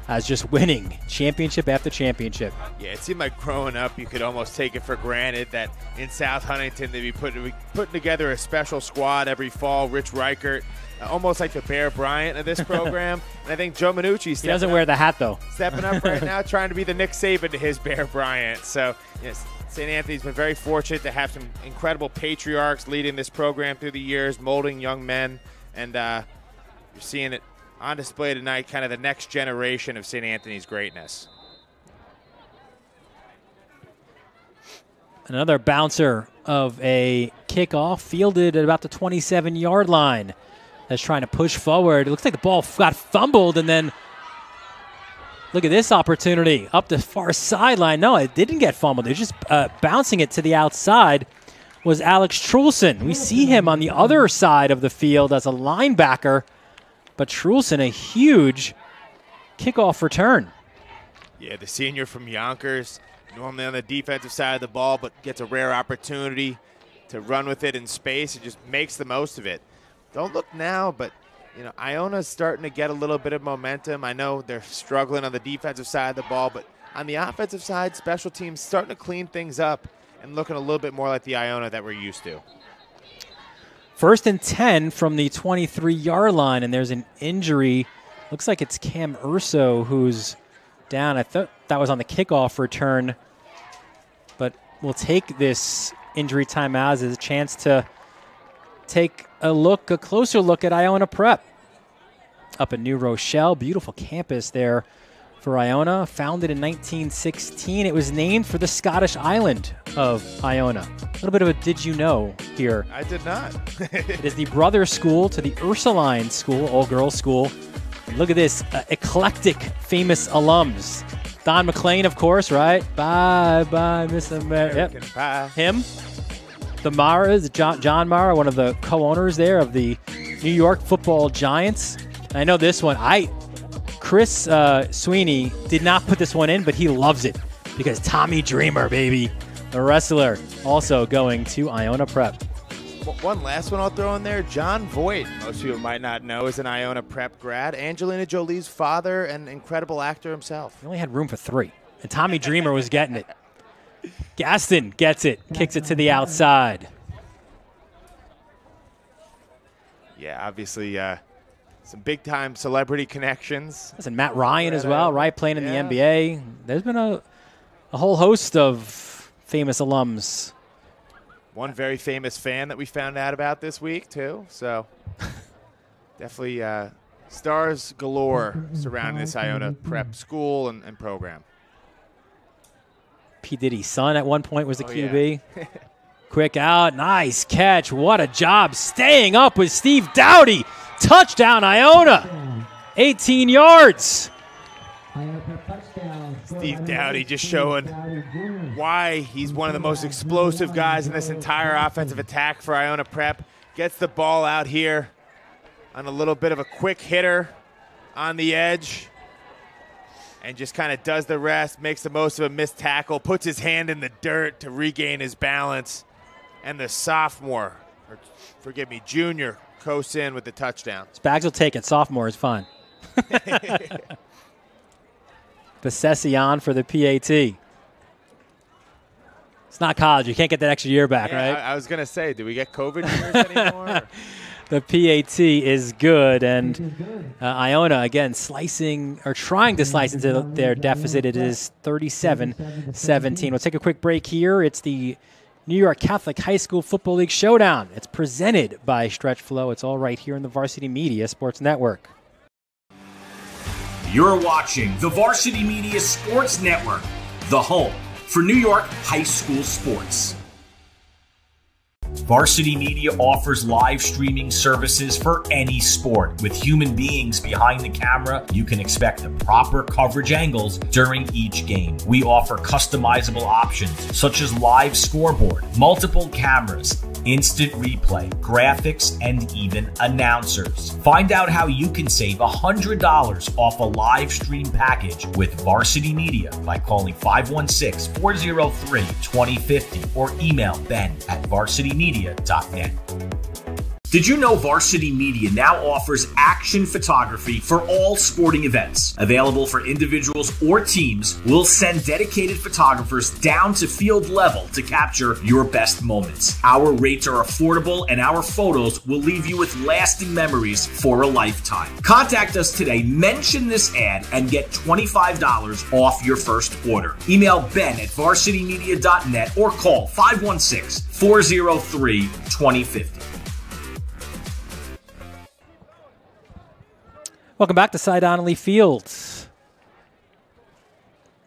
as just winning championship after championship. Yeah, it seemed like growing up you could almost take it for granted that in South Huntington they'd be putting together a special squad every fall. Rich Reichert, almost like the Bear Bryant of this program. And I think Joe Minucci he doesn't wear the hat, though. Stepping up right now, trying to be the Nick Saban to his Bear Bryant. So, yes, St. Anthony's been very fortunate to have some incredible patriarchs leading this program through the years, molding young men. And you're seeing it on display tonight, kind of the next generation of St. Anthony's greatness. Another bouncer of a kickoff fielded at about the 27-yard line. That's trying to push forward. It looks like the ball got fumbled, and then look at this opportunity up the far sideline. No, it didn't get fumbled. It was just bouncing it to the outside was Alex Trulson. We see him on the other side of the field as a linebacker, but Trulson, a huge kickoff return. Yeah, the senior from Yonkers, normally on the defensive side of the ball, but gets a rare opportunity. to run with it in space and just makes the most of it. Don't look now, but Iona's starting to get a little bit of momentum. I know they're struggling on the defensive side of the ball, but on the offensive side, special teams starting to clean things up and looking a little bit more like the Iona that we're used to. 1st and 10 from the 23-yard line, and there's an injury. Looks like it's Cam Urso who's down. I thought that was on the kickoff return, but we'll take this injury timeout as a chance to take a closer look at Iona Prep. Up in New Rochelle, beautiful campus there for Iona. Founded in 1916, it was named for the Scottish island of Iona. A little bit of a did you know here. I did not. It is the brother school to the Ursuline School, all-girls school. And look at this, eclectic, famous alums. Don McLean, of course, right? Bye, Miss America. Yep. Bye. Him. The Maras, John Mara, one of the co-owners there of the New York Football Giants. I know this one. Chris Sweeney did not put this one in, but he loves it because Tommy Dreamer, baby, the wrestler, also going to Iona Prep. One last one I'll throw in there. John Voight, most people might not know, is an Iona Prep grad. Angelina Jolie's father and incredible actor himself. He only had room for 3, and Tommy Dreamer was getting it. Gaston gets it, kicks it to the outside. Yeah, obviously some big-time celebrity connections. Listen, Matt Ryan as well, right, playing in the NBA. There's been a whole host of famous alums. One very famous fan that we found out about this week, too. So definitely stars galore surrounding this Iona Prep school and program. P. Diddy's son at one point was the QB. Yeah. Quick out, nice catch. What a job staying up with Steve Dowdy. Touchdown, Iona. 18 yards. Steve Dowdy just showing why he's one of the most explosive guys in this entire offensive attack for Iona Prep. Gets the ball out here on a little bit of a quick hitter on the edge. And just kind of does the rest, makes the most of a missed tackle, puts his hand in the dirt to regain his balance. And the sophomore, or forgive me, junior, coasts in with the touchdown. Spags will take it. Sophomore is fine. Besession for the PAT. It's not college. You can't get that extra year back, right? I was going to say, do we get COVID years anymore? The PAT is good, and Iona, again, slicing or trying to slice into their deficit. It is 37-17. We'll take a quick break here. It's the New York Catholic High School Football League Showdown. It's presented by Stretch Flow. It's all right here in the Varsity Media Sports Network. You're watching the Varsity Media Sports Network, the home for New York high school sports. Varsity Media offers live streaming services for any sport. With human beings behind the camera, you can expect the proper coverage angles during each game. We offer customizable options such as live scoreboard, multiple cameras, instant replay, graphics, and even announcers. Find out how you can save $100 off a live stream package with Varsity Media by calling 516-403-2050 or email ben@varsitymedia.net. Did you know Varsity Media now offers action photography for all sporting events? Available for individuals or teams, we'll send dedicated photographers down to field level to capture your best moments. Our rates are affordable and our photos will leave you with lasting memories for a lifetime. Contact us today, mention this ad, and get $25 off your first order. Email ben@varsitymedia.net or call 516-403-2050. Welcome back to Cy Donnelly Fields.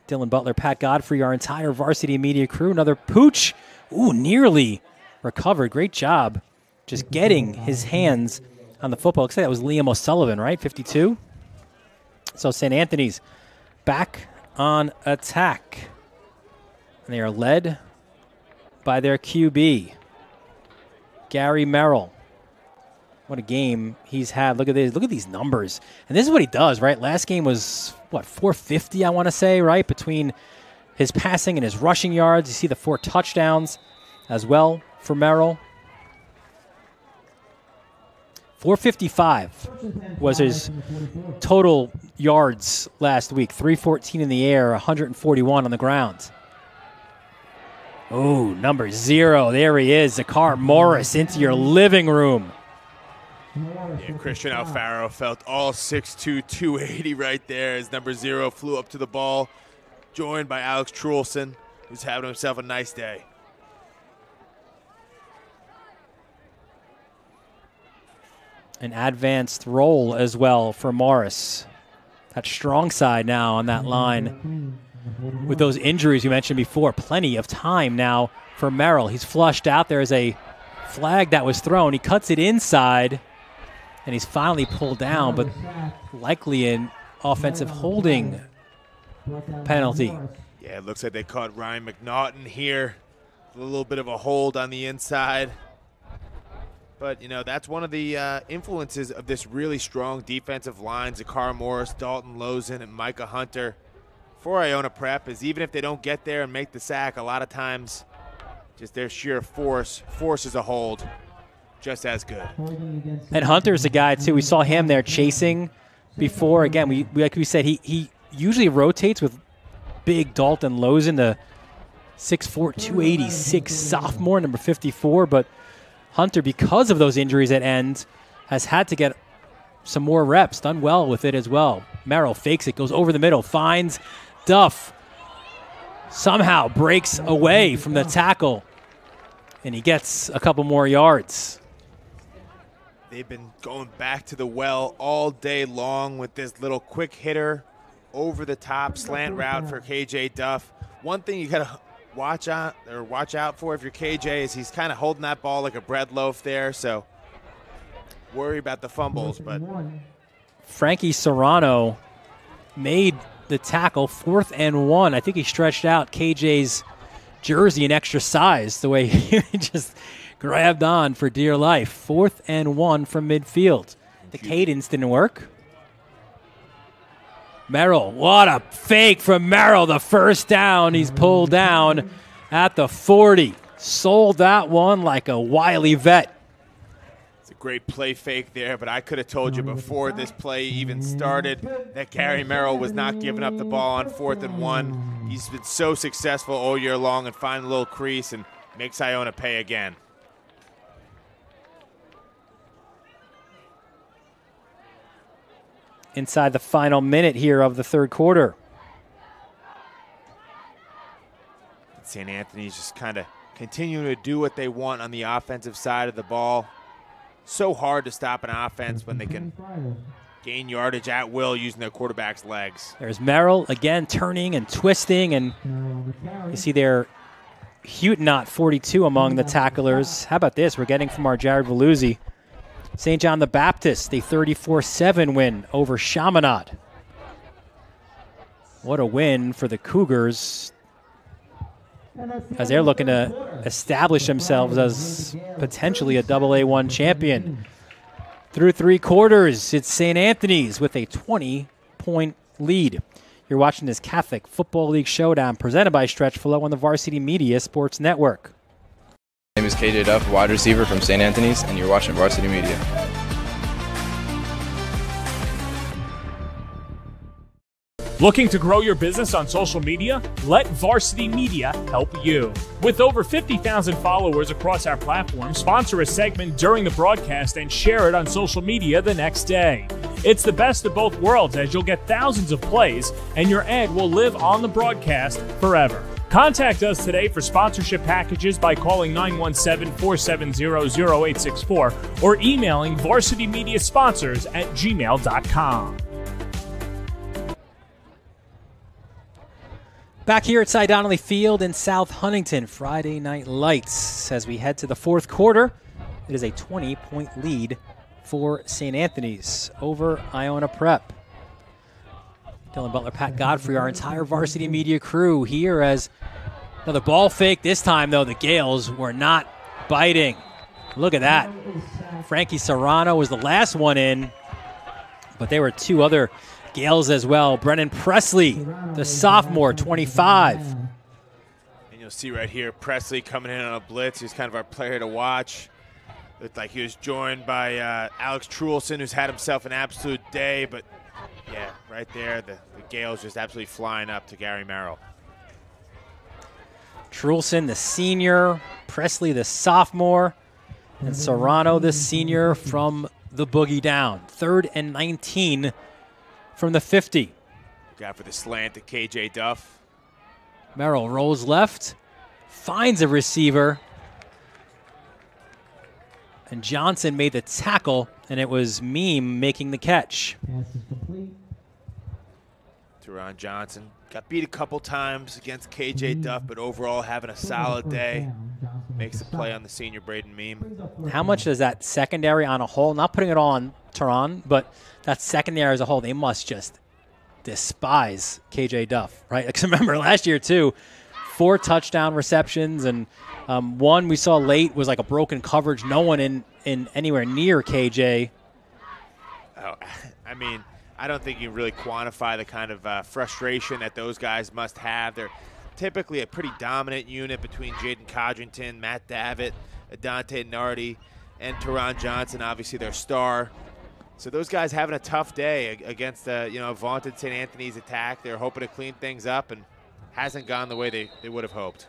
Dylan Butler, Pat Godfrey, our entire Varsity Media crew. Another pooch. Ooh, nearly recovered. Great job just getting his hands on the football. Looks like that was Liam O'Sullivan, right? 52. So St. Anthony's back on attack. And they are led by their QB, Gary Merrill. What a game he's had. Look at this. Look at these numbers. And this is what he does, right? Last game was, 450, I want to say, right? Between his passing and his rushing yards. You see the 4 touchdowns as well. for Merrill. 455 was his total yards last week. 314 in the air, 141 on the ground. Oh, number 0. There he is. Zakar Morris into your living room. Yeah, Christian Alfaro felt all 6'2", 280 right there as number 0 flew up to the ball, joined by Alex Trulson, who's having himself a nice day. An advanced roll as well for Morris. That strong side now on that line. With those injuries you mentioned before, plenty of time now for Merrill. He's flushed out. There's a flag that was thrown. He cuts it inside, and he's finally pulled down, but likely an offensive holding penalty. Yeah, it looks like they caught Ryan McNaughton here. A little bit of a hold on the inside. But, you know, that's one of the influences of this really strong defensive line. Zakar Morris, Dalton Lozen, and Micah Hunter for Iona Prep is even if they don't get there and make the sack, a lot of times just their sheer force forces a hold just as good. And Hunter's a guy, too. We saw him there chasing before. Again, we like we said, he usually rotates with big Dalton Lozen, the 6'4", 286 sophomore, number 54, but Hunter, because of those injuries at end, has had to get some more reps. Done well with it as well. Merrill fakes it, goes over the middle, finds Duff. Somehow breaks away from the tackle, and he gets a couple more yards. They've been going back to the well all day long with this little quick hitter over the top slant route for KJ Duff. One thing you got to watch out for if you're KJ is he's kind of holding that ball like a bread loaf there, so worry about the fumbles. But Frankie Serrano made the tackle, 4th and 1. I think he stretched out KJ's jersey an extra size the way he just grabbed on for dear life. 4th and 1 from midfield. The cadence didn't work. Merrill, what a fake from Merrill. The first down, he's pulled down at the 40. Sold that one like a wily vet. It's a great play fake there, but I could have told you before this play even started that Gary Merrill was not giving up the ball on 4th and 1. He's been so successful all year long and finding a little crease and makes Iona pay again. Inside the final minute here of the third quarter. St. Anthony's just kind of continuing to do what they want on the offensive side of the ball. So hard to stop an offense when they can gain yardage at will using their quarterback's legs. There's Merrill again turning and twisting, and you see there Huguenot 42 among the tacklers. How about this? We're getting from our Jared Veluzzi. St. John the Baptist, a 34-7 win over Chaminade. What a win for the Cougars as they're looking to establish themselves as potentially a AA1 champion. Through 3 quarters, it's St. Anthony's with a 20-point lead. You're watching this Catholic Football League Showdown presented by Stretchflow on the Varsity Media Sports Network. My name is KJ Duff, wide receiver from St. Anthony's, and you're watching Varsity Media. Looking to grow your business on social media? Let Varsity Media help you. With over 50,000 followers across our platform, sponsor a segment during the broadcast and share it on social media the next day. It's the best of both worlds as you'll get thousands of plays and your ad will live on the broadcast forever. Contact us today for sponsorship packages by calling 917-470-0864 or emailing varsitymediasponsors@gmail.com. Back here at Cy Donnelly Field in South Huntington, Friday Night Lights. As we head to the fourth quarter, it is a 20-point lead for St. Anthony's over Iona Prep. Dylan Butler, Pat Godfrey, our entire Varsity Media crew here as another ball fake. This time, though, the Gales were not biting. Look at that. Frankie Serrano was the last one in, but there were 2 other Gales as well. Brennan Presley, the sophomore, 25. And You'll see right here, Presley coming in on a blitz. He's kind of our player to watch. Looked like he was joined by Alex Truelson, who's had himself an absolute day. But, yeah, right there, the Gales just absolutely flying up to Gary Merrill. Truelson, the senior, Presley, the sophomore, and Serrano, the senior, from the boogie down. 3rd and 19 from the 50. Got for the slant to KJ Duff. Merrill rolls left, finds a receiver, and Johnson made the tackle, and it was Meme making the catch. Pass is complete. Teron Johnson got beat a couple times against KJ Duff, but overall having a solid day. Makes a play on the senior Braden Meme. How much does that secondary on a whole, not putting it all on Teron, but that secondary as a whole, they must just despise KJ Duff, right? Because remember last year too, 4 touchdown receptions, and one we saw late was like a broken coverage. No one in anywhere near KJ. Oh, I mean, I don't think you can really quantify the kind of frustration that those guys must have. They're typically a pretty dominant unit between Jaden Codrington, Matt Davitt, Adante Nardi, and Teron Johnson, obviously their star. So those guys having a tough day against a vaunted St. Anthony's attack. They're hoping to clean things up, and hasn't gone the way they would have hoped.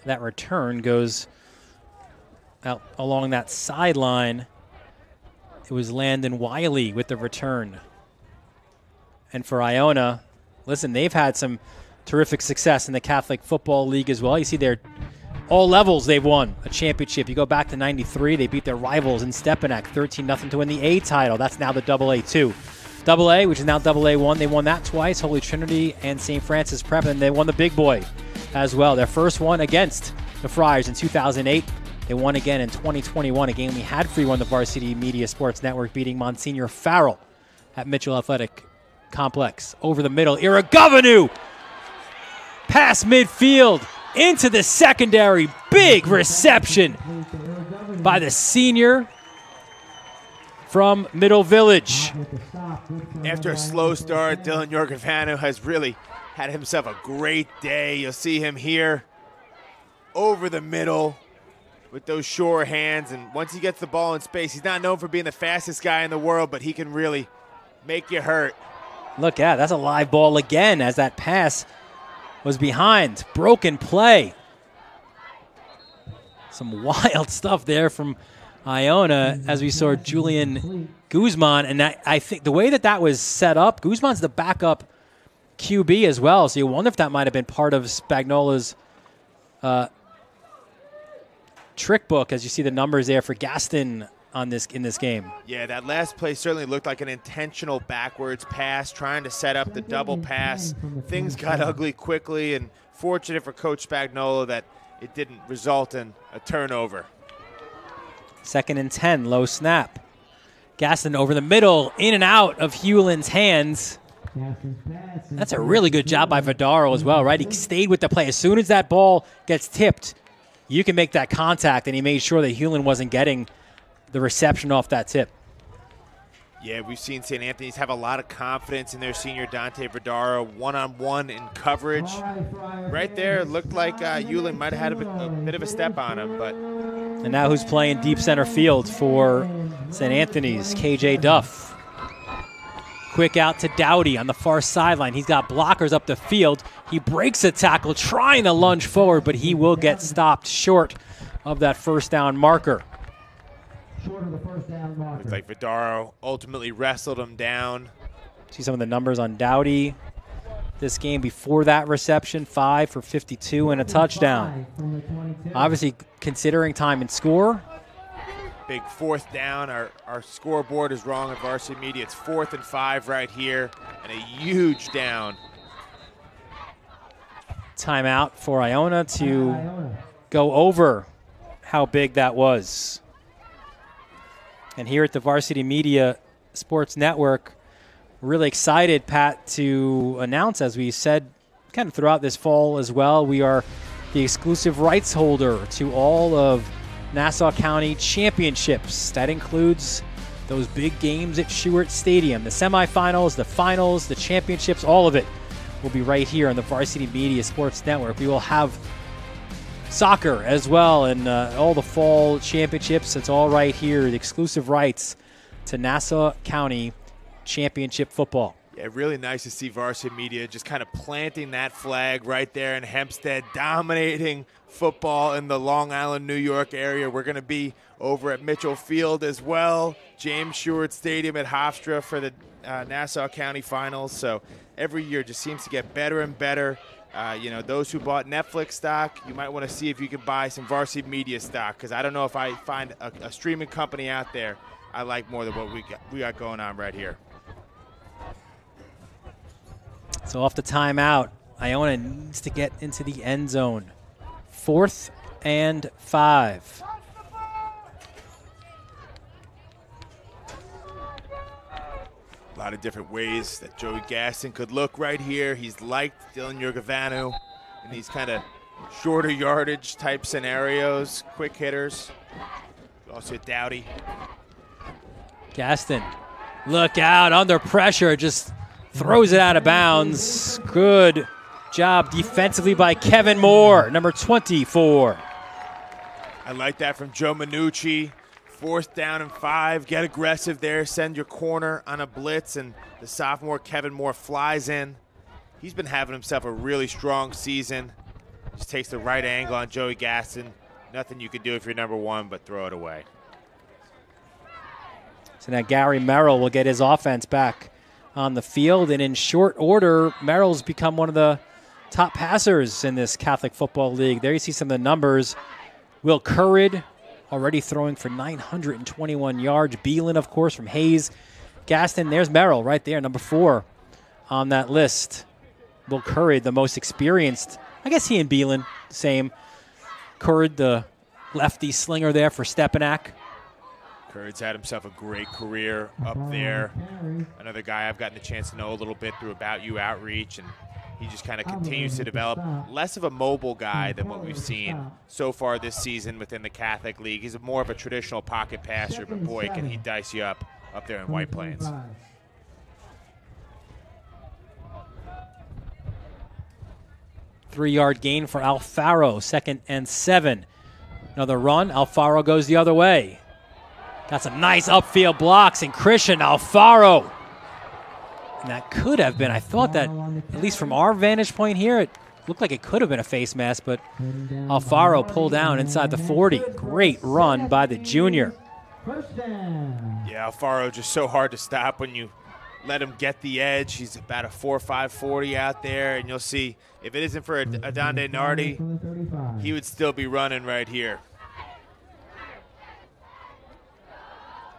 That return goes out along that sideline. It was Landon Wiley with the return. And for Iona, listen, they've had some terrific success in the Catholic Football League as well. You see they're all levels they've won a championship. You go back to 93, they beat their rivals in Stepanak 13-0 to win the A title. That's now the AA2. AA, which is now AA1, they won that twice, Holy Trinity and St. Francis Prep, and they won the big boy as well. Their first one against the Friars in 2008. They won again in 2021, a game we had free on the Varsity Media Sports Network, beating Monsignor Farrell at Mitchell Athletic Complex. Over the middle, Iragavanu, past midfield, into the secondary. Big reception by the senior from Middle Village. After a slow start, Dylan Yorgavanu has really had himself a great day. You'll see him here over the middle with those sure hands, and once he gets the ball in space, he's not known for being the fastest guy in the world, but he can really make you hurt. Look at that's a live ball again as that pass was behind. Broken play. Some wild stuff there from Iona as we saw Julian Guzman. And I think the way that was set up, Guzman's the backup QB as well. So you wonder if that might have been part of Spagnola's trick book as you see the numbers there for Gaston in this game. Yeah, that last play certainly looked like an intentional backwards pass, trying to set up the double pass. Things got ugly quickly, and fortunate for Coach Spagnola that it didn't result in a turnover. 2nd and 10, low snap. Gaston over the middle, in and out of Hewlin's hands. That's a really good job by Vidaro as well, right? He stayed with the play. As soon as that ball gets tipped, you can make that contact, and he made sure that Hewlin wasn't getting the reception off that tip. Yeah, we've seen St. Anthony's have a lot of confidence in their senior Dante Verdara, one-on-one in coverage. Right there, looked like Hewlin might have had a bit of a step on him. And now who's playing deep center field for St. Anthony's? KJ Duff. Quick out to Dowdy on the far sideline. He's got blockers up the field. He breaks a tackle, trying to lunge forward, but he will get stopped short of that first down marker. Looks like Vidaro ultimately wrestled him down. See some of the numbers on Dowdy. This game before that reception, 5 for 52 and a touchdown. Obviously considering time and score. Big 4th down. Our scoreboard is wrong at Varsity Media. It's 4th and 5 right here, and a huge down. Timeout for Iona to go over how big that was. And here at the Varsity Media Sports Network, really excited, Pat, to announce, as we said kind of throughout this fall as well, we are the exclusive rights holder to all of Nassau County championships. That includes those big games at Stewart Stadium, the semifinals, the finals, the championships, all of it. will be right here on the Varsity Media Sports Network. We will have soccer as well, and all the fall championships. It's all right here, the exclusive rights to Nassau County Championship football. Yeah, really nice to see Varsity Media just kind of planting that flag right there in Hempstead, dominating football in the Long Island, New York area. We're going to be over at Mitchell Field as well, James Stewart Stadium at Hofstra for the Nassau County Finals. So every year just seems to get better and better. You know, those who bought Netflix stock, you might want to see if you can buy some Varsity Media stock, because I don't know if I find a streaming company out there I like more than what we got going on right here. So off the timeout, Iona needs to get into the end zone. 4th and 5. A lot of different ways that Joey Gaston could look right here. He's liked Dylan Yurgavanu in these kind of shorter yardage type scenarios, quick hitters. Also Dowdy. Gaston, look out, under pressure, just throws it out of bounds. Good job defensively by Kevin Moore, number 24. I like that from Joe Minucci. 4th down and 5. Get aggressive there. Send your corner on a blitz, and the sophomore Kevin Moore flies in. He's been having himself a really strong season. Just takes the right angle on Joey Gaston. Nothing you can do if you're number 1 but throw it away. So now Gary Merrill will get his offense back on the field, and in short order, Merrill's become one of the top passers in this Catholic Football League. There you see some of the numbers. Will Currid already throwing for 921 yards. Beelan, of course, from Hayes. Gaston, there's Merrill right there, number 4 on that list. Will Currid, the most experienced. I guess he and Beelan, same. Currid, the lefty slinger there for Stepanak. Currid's had himself a great career up there. Another guy I've gotten a chance to know a little bit through About You outreach, and he just kind of continues to develop. Less of a mobile guy than what we've seen so far this season within the Catholic League. He's more of a traditional pocket passer, but boy, can he dice you up there in White Plains. Three-yard gain for Alfaro, 2nd and 7. Another run, Alfaro goes the other way. Got some nice upfield blocks, and Christian Alfaro. And that could have been, I thought that, at least from our vantage point here, it looked like it could have been a face mask, but Alfaro pulled down inside the 40. Great run by the junior. Yeah, Alfaro just so hard to stop when you let him get the edge. He's about a 4.5 40 out there, and you'll see if it isn't for Adonde Nardi, he would still be running right here.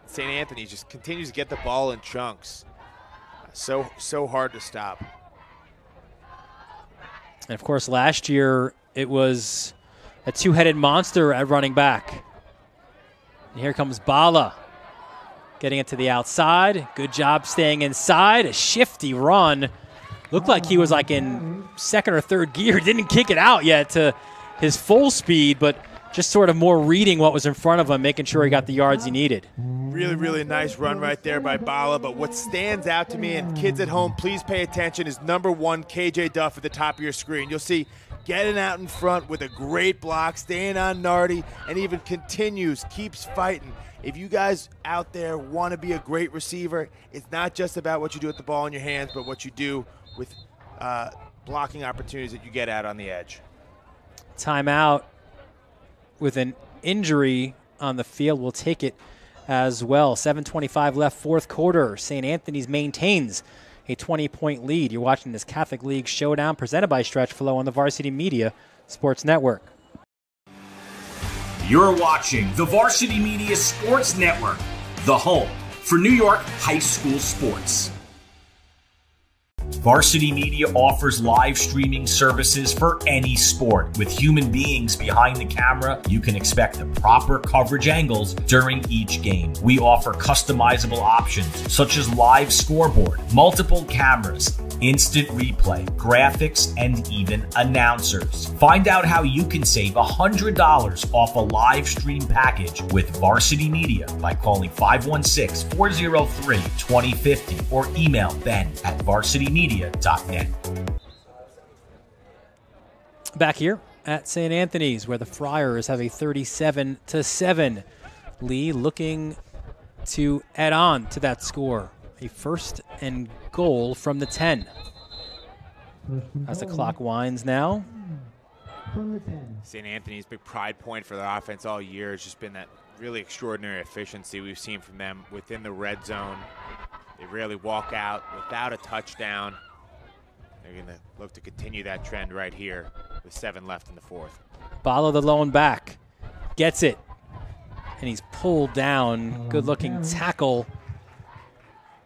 St. Anthony just continues to get the ball in chunks. So hard to stop. And, of course, last year it was a two-headed monster at running back. And here comes Bala getting it to the outside. Good job staying inside. A shifty run. Looked like he was like in 2nd or 3rd gear. Didn't kick it out yet to his full speed, but just sort of more reading what was in front of him, making sure he got the yards he needed. Really, really nice run right there by Bala. But what stands out to me, and kids at home, please pay attention, is number 1, KJ Duff at the top of your screen. You'll see getting out in front with a great block, staying on Nardi, and even continues, keeps fighting. If you guys out there want to be a great receiver, it's not just about what you do with the ball in your hands, but what you do with blocking opportunities that you get out on the edge. Timeout with an injury on the field. We'll take it as well. 7:25 left, 4th quarter. St. Anthony's maintains a 20-point lead. You're watching this Catholic League Showdown presented by Stretch Flow on the Varsity Media Sports Network. You're watching the Varsity Media Sports Network, the home for New York high school sports. Varsity Media offers live streaming services for any sport. With human beings behind the camera, you can expect the proper coverage angles during each game. We offer customizable options such as live scoreboard, multiple cameras, instant replay, graphics, and even announcers. Find out how you can save $100 off a live stream package with Varsity Media by calling 516-403-2050 or email Ben@varsitymedia.net. back here at St. Anthony's, where the Friars have a 37-7 lead, looking to add on to that score. A 1st and goal from the 10. As the clock winds now. St. Anthony's big pride point for the offense all year has just been that really extraordinary efficiency we've seen from them within the red zone. They rarely walk out without a touchdown. They're going to look to continue that trend right here with 7 left in the 4th. Bala, the lone back, gets it. And he's pulled down. Good-looking tackle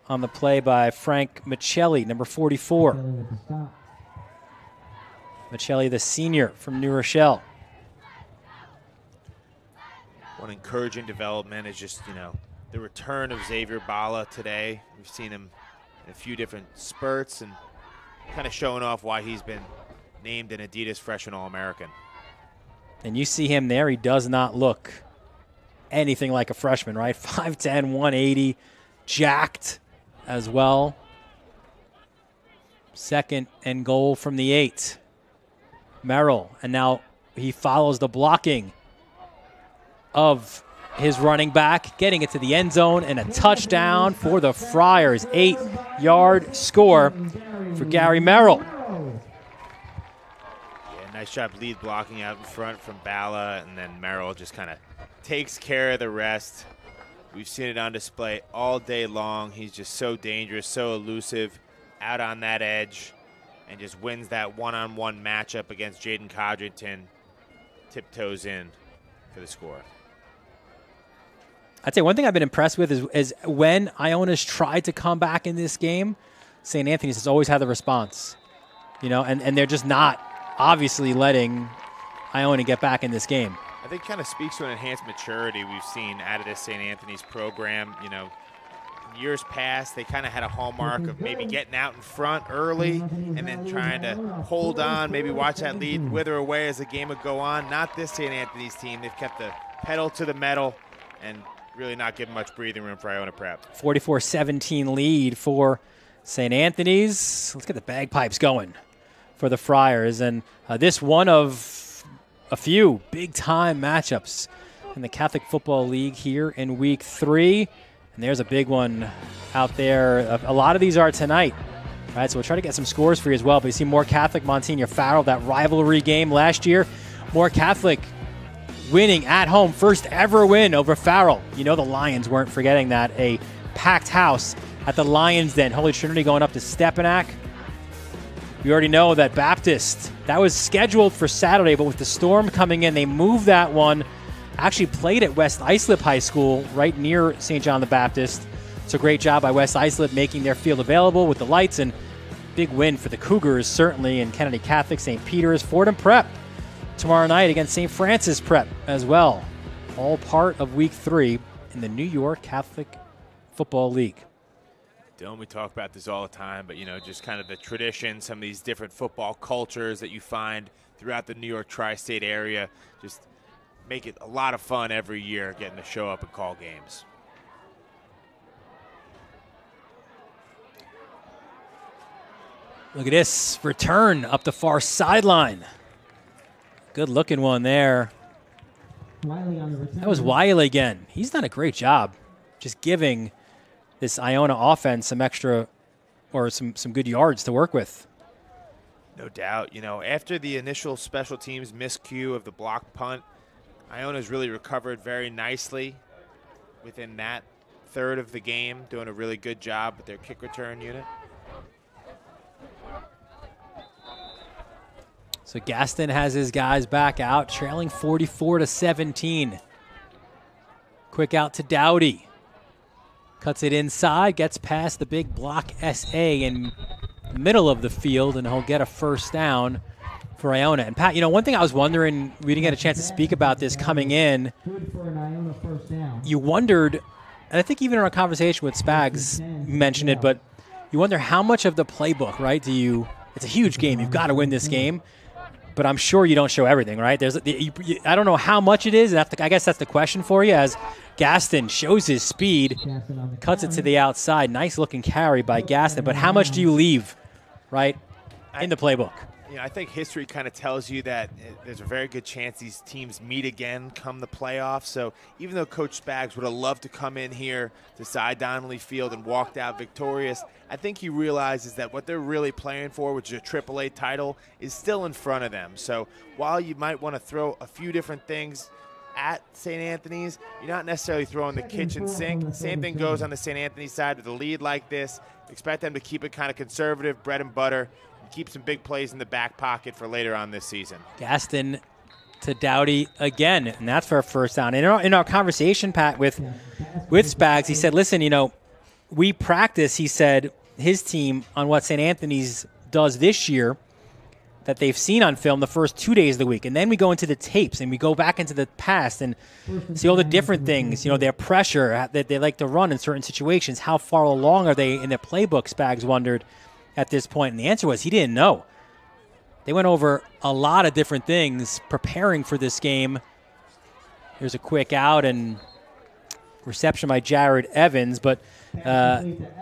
on the play by Frank Michelli, number 44. Michelli, the senior from New Rochelle. One encouraging development is just, the return of Xavier Bala today. We've seen him in a few different spurts and kind of showing off why he's been named an Adidas Freshman All-American. And you see him there, he does not look anything like a freshman, right? 5'10", 180, jacked as well. 2nd and goal from the 8. Merrill, and now he follows the blocking of his running back, getting it to the end zone, and a touchdown for the Friars. 8-yard score for Gary Merrill. Yeah, nice job lead blocking out in front from Bala, and then Merrill just kind of takes care of the rest. We've seen it on display all day long. He's just so dangerous, so elusive out on that edge, and just wins that one-on-one matchup against Jaden Codrington. Tiptoes in for the score. I'd say one thing I've been impressed with is when Iona's tried to come back in this game, St. Anthony's has always had the response. And they're just not obviously letting Iona get back in this game. I think kind of speaks to an enhanced maturity we've seen out of this St. Anthony's program. In years past, they kind of had a hallmark of maybe getting out in front early and then trying to hold on, maybe watch that lead wither away as the game would go on. Not this St. Anthony's team. They've kept the pedal to the metal and really not given much breathing room for Iona Prep. 44-17 lead for St. Anthony's. Let's get the bagpipes going for the Friars. And this one of a few big-time matchups in the Catholic Football League here in Week 3. And there's a big one out there. A lot of these are tonight. All right, so we'll try to get some scores for you as well. But you see more Catholic, Monsignor Farrell, that rivalry game last year. More Catholic winning at home, first ever win over Farrell. The Lions weren't forgetting that. A packed house at the Lions Den. Holy Trinity going up to Stepanak. We already know that Baptist, that was scheduled for Saturday, but with the storm coming in, they moved that one. Actually played at West Islip High School right near St. John the Baptist. It's a great job by West Islip making their field available with the lights, and big win for the Cougars, certainly, in Kennedy Catholic, St. Peter's, Fordham Prep tomorrow night against St. Francis Prep as well. All part of Week 3 in the New York Catholic Football League. Dylan, we talk about this all the time, but, just kind of the tradition, some of these different football cultures that you find throughout the New York tri-state area, just make it a lot of fun every year getting to show up and call games. Look at this return up the far sideline. Good looking one there. That was Wiley again. He's done a great job just giving this Iona offense some extra or some good yards to work with. No doubt. After the initial special teams miscue of the block punt, Iona's really recovered very nicely within that third of the game, doing a really good job with their kick return unit. So Gaston has his guys back out, trailing 44-17. Quick out to Dowdy. Cuts it inside, gets past the big block SA in the middle of the field, and he'll get a first down for Iona. And Pat, one thing I was wondering, we didn't get a chance to speak about this coming in. You wondered, and I think even in our conversation with Spags mentioned it, but you wonder how much of the playbook, right, it's a huge game. You've got to win this game. But I'm sure you don't show everything, right? I don't know how much it is. I guess that's the question for you, as Gaston shows his speed, cuts it to the outside. Nice-looking carry by Gaston. But how much do you leave, right, in the playbook? I think history kind of tells you that there's a very good chance these teams meet again come the playoffs. So even though Coach Spags would have loved to come in here to Cy Donnelly Field and walked out victorious, I think he realizes that what they're really playing for, which is a AAA title, is still in front of them. So while you might want to throw a few different things at St. Anthony's, you're not necessarily throwing the kitchen sink. Same thing goes on the St. Anthony side with a lead like this. Expect them to keep it kind of conservative, bread and butter, and keep some big plays in the back pocket for later on this season. Gaston to Dowdy again, and that's for a first down. In our conversation, Pat, with Spags, he said, listen, we practice, he said, his team on what St. Anthony's does this year that they've seen on film the first 2 days of the week. And then we go into the tapes and we go back into the past and see all the different things, their pressure that they like to run in certain situations. How far along are they in their playbook, Spags wondered at this point. And the answer was he didn't know. They went over a lot of different things preparing for this game. Here's a quick out and reception by Jared Evans, but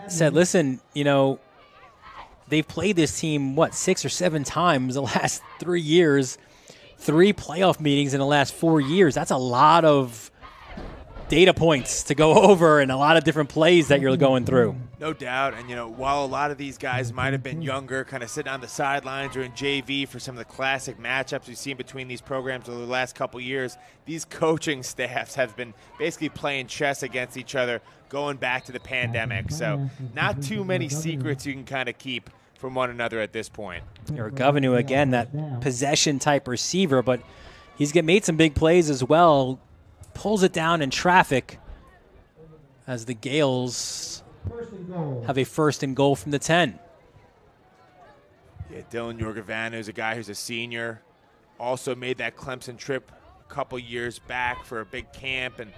said, listen, they've played this team, 6 or 7 times the last 3 years, 3 playoff meetings in the last 4 years. That's a lot of data points to go over and a lot of different plays that you're going through. No doubt. And, while a lot of these guys might have been younger, kind of sitting on the sidelines or in JV for some of the classic matchups we've seen between these programs over the last couple years, these coaching staffs have been basically playing chess against each other going back to the pandemic. So not too many secrets you can kind of keep from one another at this point. Governor, again, that possession-type receiver, but he's made some big plays as well. Pulls it down in traffic as the Gales have a first and goal from the 10. Yeah, Dylan Yorgavanu is a guy who's a senior. Also made that Clemson trip a couple years back for a big camp and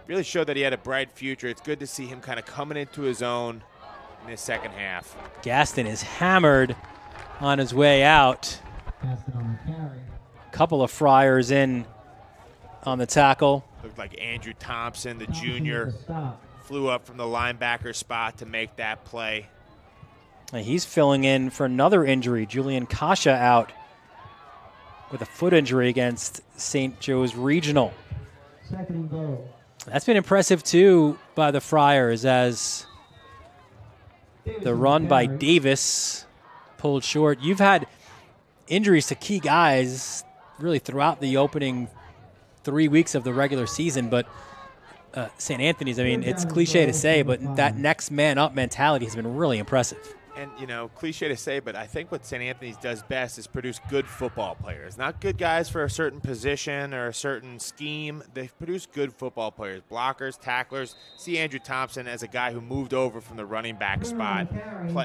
really showed that he had a bright future. It's good to see him kind of coming into his own in his second half. Gaston is hammered on his way out. Couple of Friars in on the tackle. Looked like Andrew Thompson, the junior, flew up from the linebacker spot to make that play. And he's filling in for another injury. Julian Kasha out with a foot injury against St. Joe's Regional. That's been impressive, too, by the Friars as the run by Davis pulled short. You've had injuries to key guys really throughout the opening 3 weeks of the regular season, but St. Anthony's, it's cliche to say, but that next man up mentality has been really impressive. And, cliche to say, but I think what St. Anthony's does best is produce good football players. Not good guys for a certain position or a certain scheme. They produce good football players, blockers, tacklers. See Andrew Thompson as a guy who moved over from the running back spot,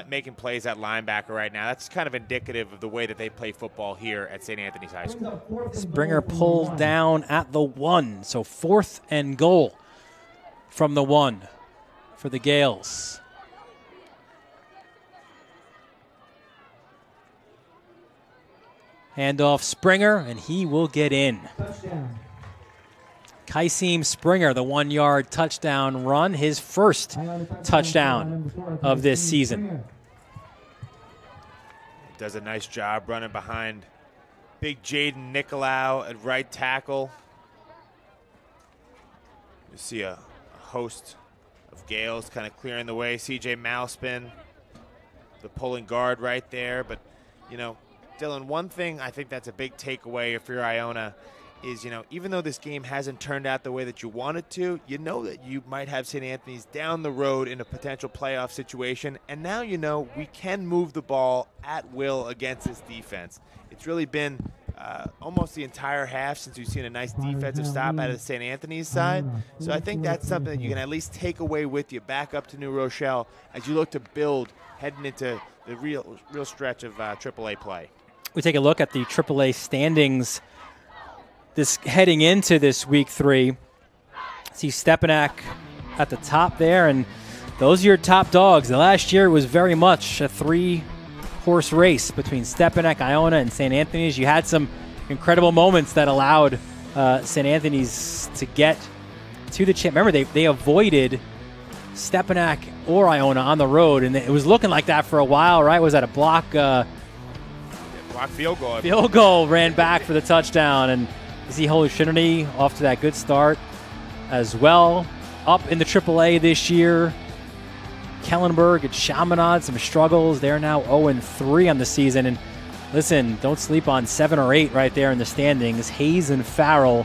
making plays at linebacker right now. That's kind of indicative of the way that they play football here at St. Anthony's High School. Springer pulled down at the 1, so 4th and goal from the 1 for the Gales. Handoff Springer, and he will get in. Kaisim Springer, the 1-yard touchdown run, his first touchdown of this season. Does a nice job running behind big Jaden Nicolau at right tackle. You see a host of Gales kind of clearing the way. CJ Malspin, the pulling guard right there. But, Dylan, one thing I think that's a big takeaway if you're Iona is, even though this game hasn't turned out the way that you want it to, that you might have St. Anthony's down the road in a potential playoff situation. And now we can move the ball at will against this defense. It's really been almost the entire half since we've seen a nice defensive stop out of the St. Anthony's side. So I think that's something that you can at least take away with you back up to New Rochelle as you look to build heading into the real stretch of AAA play. We take a look at the AAA standings heading into this week 3. See Stepanak at the top there, and those are your top dogs. The last year was very much a 3-horse race between Stepanak, Iona, and St. Anthony's. You had some incredible moments that allowed St. Anthony's to get to the champ. Remember, they avoided Stepanak or Iona on the road, and it was looking like that for a while, right? Was that a block Block field goal. Field goal, ran back for the touchdown. And Z Holy off to that good start as well. Up in the AAA this year. Kellenberg and Chaminade, some struggles. They're now 0-3 on the season. And listen, don't sleep on 7 or 8 right there in the standings. Hayes and Farrell,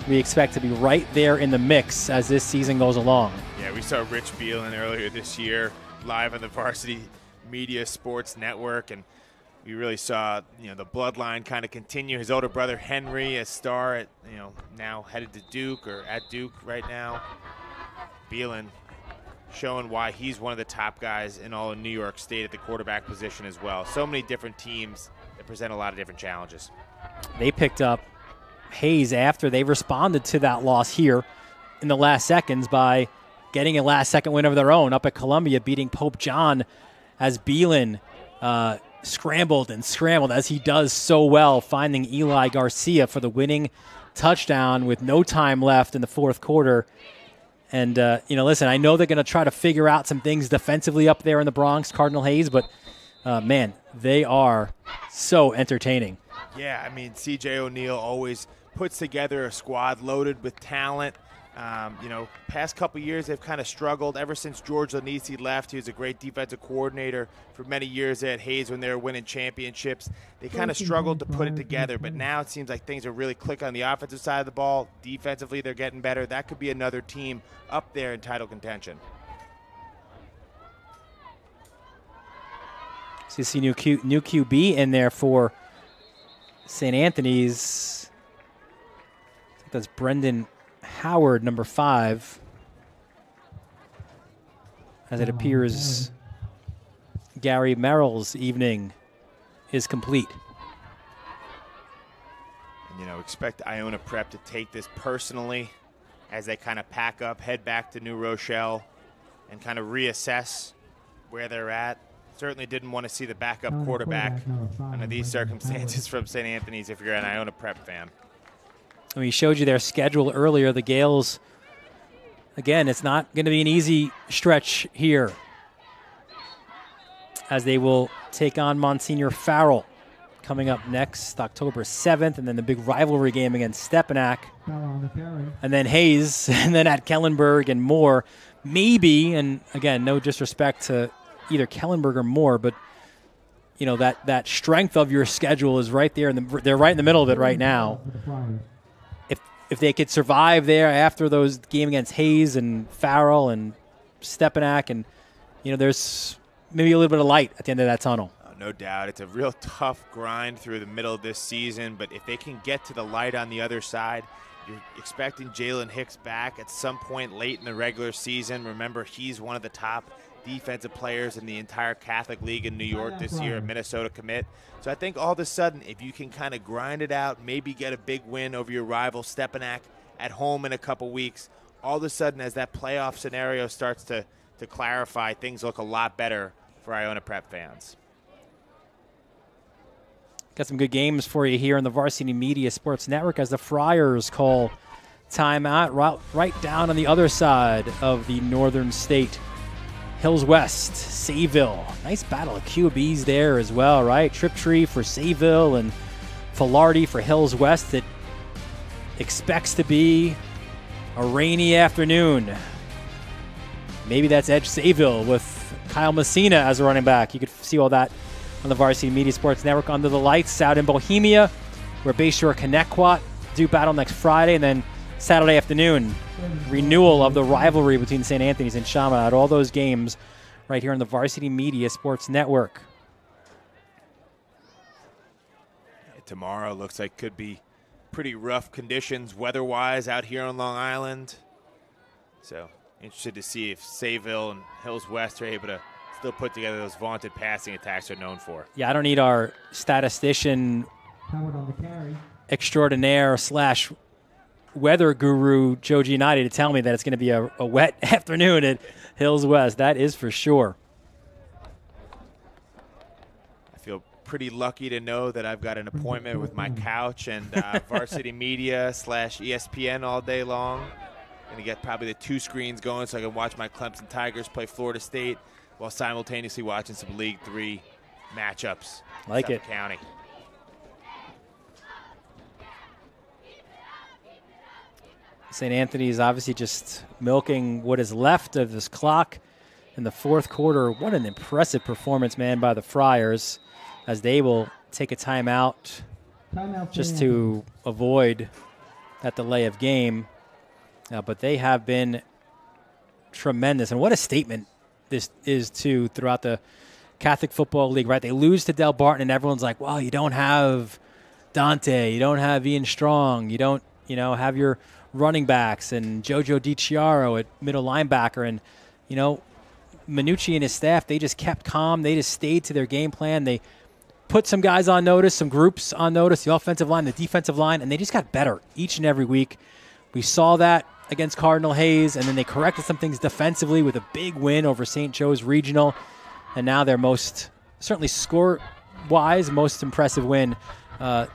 we expect to be right there in the mix as this season goes along. Yeah, we saw Rich Beelin earlier this year live on the Varsity Media Sports Network, and we really saw, the bloodline kind of continue. His older brother Henry, a star at, now headed to Duke or at Duke right now. Beelin showing why he's one of the top guys in all of New York State at the quarterback position as well. So many different teams that present a lot of different challenges. They picked up Hayes after they responded to that loss here in the last seconds by getting a last-second win of their own up at Columbia, beating Pope John as Beelin scrambled as he does so well, finding Eli Garcia for the winning touchdown with no time left in the fourth quarter. And, listen, I know they're going to try to figure out some things defensively up there in the Bronx, Cardinal Hayes, but, man, they are so entertaining. Yeah, I mean, C.J. O'Neal always puts together a squad loaded with talent. Past couple years they've kind of struggled. Ever since George Lanisi left, he was a great defensive coordinator for many years at Hayes when they were winning championships. They kind of struggled to put it together, but now it seems like things are really clicking on the offensive side of the ball. Defensively, they're getting better. That could be another team up there in title contention. So you see new QB in there for St. Anthony's. I think that's Brendan Howard, number 5, as it appears Gary Merrill's evening is complete. And, expect Iona Prep to take this personally as they kind of pack up, head back to New Rochelle, and kind of reassess where they're at. Certainly didn't want to see the backup quarterback under these circumstances from St. Anthony's if you're an Iona Prep fan. We showed you their schedule earlier. The Gales, again, it's not going to be an easy stretch here as they will take on Monsignor Farrell coming up next, October 7th, and then the big rivalry game against Stepinac, and then Hayes, and then at Kellenberg and Moore. Maybe, and again, no disrespect to either Kellenberg or Moore, but that strength of your schedule is right there, and they're right in the middle of it right now. If they could survive there after those game against Hayes and Farrell and Stepinac, and there's maybe a little bit of light at the end of that tunnel. Oh, no doubt. It's a real tough grind through the middle of this season, but if they can get to the light on the other side, you're expecting Jalen Hicks back at some point late in the regular season. Remember, he's one of the top defensive players in the entire Catholic League in New York this year, a Minnesota commit. So I think all of a sudden, if you can kind of grind it out, maybe get a big win over your rival Stepinac at home in a couple weeks, all of a sudden as that playoff scenario starts to clarify, things look a lot better for Iona Prep fans. Got some good games for you here on the Varsity Media Sports Network as the Friars call timeout right down on the other side of the northern state. Hills West, Sayville. Nice battle of QBs there as well, right? Triptree for Sayville and Filardi for Hills West. It expects to be a rainy afternoon. Maybe that's Edge Sayville with Kyle Messina as a running back. You could see all that on the Varsity Media Sports Network. Under the lights out in Bohemia, where Bayshore Connecticut do battle next Friday, and then Saturday afternoon, renewal of the rivalry between St. Anthony's and Chaminade. All those games right here on the Varsity Media Sports Network. Tomorrow looks like could be pretty rough conditions weather-wise out here on Long Island. So interested to see if Sayville and Hills West are able to still put together those vaunted passing attacks they're known for. Yeah, I don't need our statistician extraordinaire / weather guru Joe Giannotti to tell me that it's going to be a wet afternoon at Hills West. That is for sure. I feel pretty lucky to know that I've got an appointment with my couch and Varsity Media / ESPN all day long. Going to get probably the 2 screens going so I can watch my Clemson Tigers play Florida State while simultaneously watching some League 3 matchups. Like it. County. St. Anthony's obviously just milking what is left of this clock in the fourth quarter. What an impressive performance, man, by the Friars, as they will take a timeout just to avoid that delay of game. But they have been tremendous. And what a statement this is, too, throughout the Catholic Football League, right? They lose to Del Barton, and everyone's like, well, you don't have Dante, you don't have Ian Strong, you don't, have your running backs and Jojo DiCiaro at middle linebacker. And, Minucci and his staff, they just kept calm. They just stayed to their game plan. They put some guys on notice, some groups on notice, the offensive line, the defensive line, and they just got better each and every week. We saw that against Cardinal Hayes, and then they corrected some things defensively with a big win over St. Joe's Regional. And now their most, certainly score-wise, most impressive win to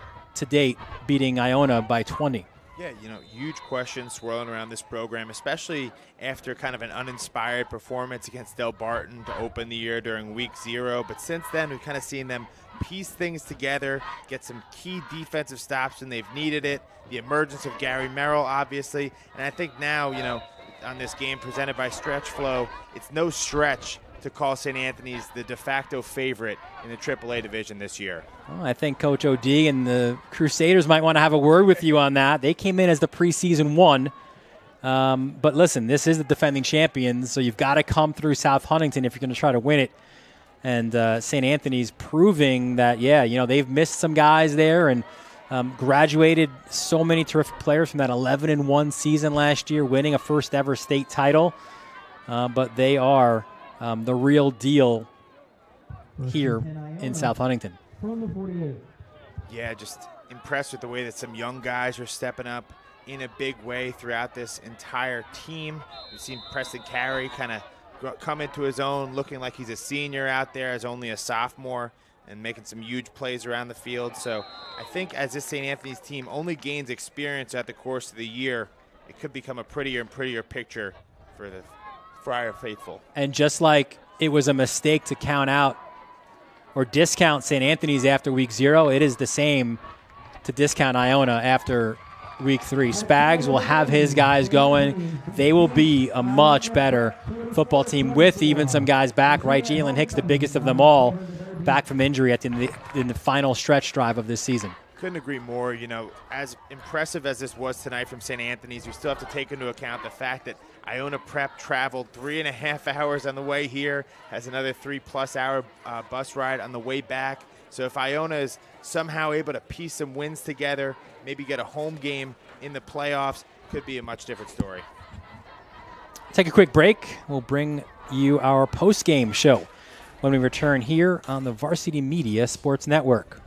date, beating Iona by 20. Yeah, huge questions swirling around this program, especially after kind of an uninspired performance against Del Barton to open the year during week 0. But since then, we've kind of seen them piece things together, get some key defensive stops when they've needed it. The emergence of Gary Merrill, obviously. And I think now, on this game presented by Stretch Flow, it's no stretch to call St. Anthony's the de facto favorite in the AAA division this year. Well, I think Coach O.D. and the Crusaders might want to have a word with you on that. They came in as the preseason one. But listen, this is the defending champions, so you've got to come through South Huntington if you're going to try to win it. And St. Anthony's proving that, they've missed some guys there and graduated so many terrific players from that 11-1 season last year, winning a first-ever state title. But they are the real deal here in South Huntington. Yeah, just impressed with the way that some young guys are stepping up in a big way throughout this entire team. We've seen Preston Carey kind of come into his own, looking like he's a senior out there as only a sophomore and making some huge plays around the field. So I think as this St. Anthony's team only gains experience at the course of the year, it could become a prettier and prettier picture for the Friar faithful. And just like it was a mistake to count out or discount St. Anthony's after week 0, it is the same to discount Iona after week 3. Spags will have his guys going. They will be a much better football team with even some guys back, right? Jalen Hicks, the biggest of them all, back from injury in the final stretch drive of this season. Couldn't agree more. As impressive as this was tonight from St. Anthony's, we still have to take into account the fact that Iona Prep traveled 3.5 hours on the way here, has another 3+ hour bus ride on the way back. So if Iona is somehow able to piece some wins together, maybe get a home game in the playoffs, could be a much different story. Take a quick break. We'll bring you our post-game show when we return here on the Varsity Media Sports Network.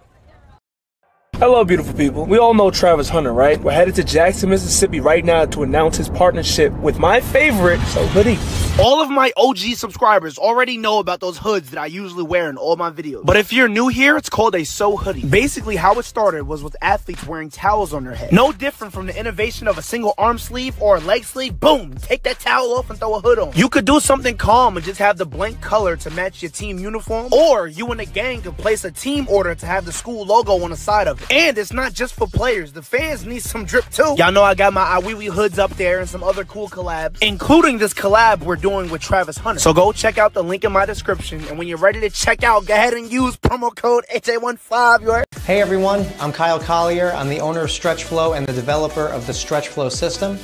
Hello, beautiful people. We all know Travis Hunter, right? We're headed to Jackson, Mississippi right now to announce his partnership with my favorite, So Hoodie. All of my OG subscribers already know about those hoods that I usually wear in all my videos. But if you're new here, it's called a So Hoodie. Basically, how it started was with athletes wearing towels on their head. No different from the innovation of a single arm sleeve or a leg sleeve. Boom! Take that towel off and throw a hood on. You could do something calm and just have the blank color to match your team uniform. Or you and a gang could place a team order to have the school logo on the side of it. And it's not just for players. The fans need some drip too. Y'all know I got my Iwiwi hoods up there and some other cool collabs, including this collab we're doing with Travis Hunter. So go check out the link in my description, and when you're ready to check out, go ahead and use promo code HA15. Hey everyone, I'm Kyle Collier. I'm the owner of Stretch Flow and the developer of the Stretch Flow system.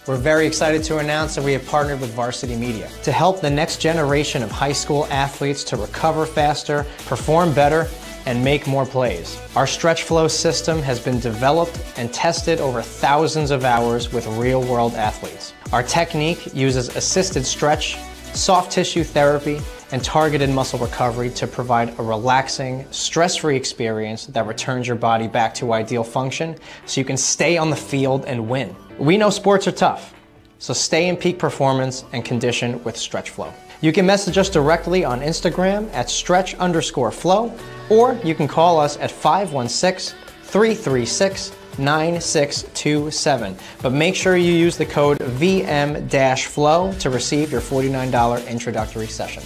We're very excited to announce that we have partnered with Varsity Media to help the next generation of high school athletes to recover faster, perform better, and make more plays. Our Stretch Flow system has been developed and tested over thousands of hours with real-world athletes. Our technique uses assisted stretch, soft tissue therapy, and targeted muscle recovery to provide a relaxing, stress-free experience that returns your body back to ideal function so you can stay on the field and win. We know sports are tough, so stay in peak performance and condition with Stretch Flow. You can message us directly on Instagram at stretch_flow, or you can call us at 516-336-9627. But make sure you use the code VM-FLOW to receive your $49 introductory session.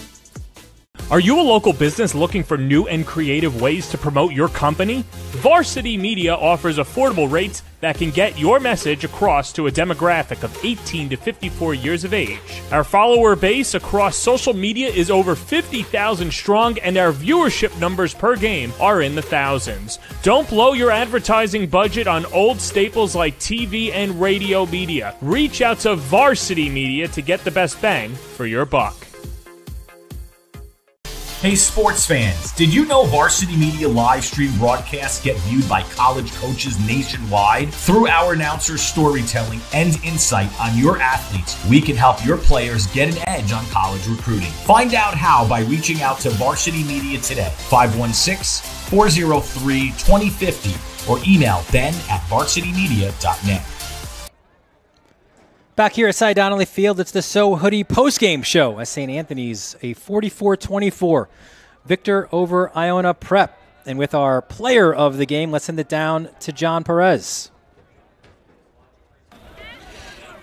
Are you a local business looking for new and creative ways to promote your company? Varsity Media offers affordable rates that can get your message across to a demographic of 18 to 54 years of age. Our follower base across social media is over 50,000 strong, and our viewership numbers per game are in the thousands. Don't blow your advertising budget on old staples like TV and radio media. Reach out to Varsity Media to get the best bang for your buck. Hey sports fans, did you know Varsity Media live stream broadcasts get viewed by college coaches nationwide? Through our announcers' storytelling and insight on your athletes, we can help your players get an edge on college recruiting. Find out how by reaching out to Varsity Media today, 516-403-2050, or email ben@varsitymedia.net. Back here at Cy Donnelly Field, it's the So Hoodie postgame show as St. Anthony's a 44-24 victor over Iona Prep. And with our player of the game, let's send it down to John Perez.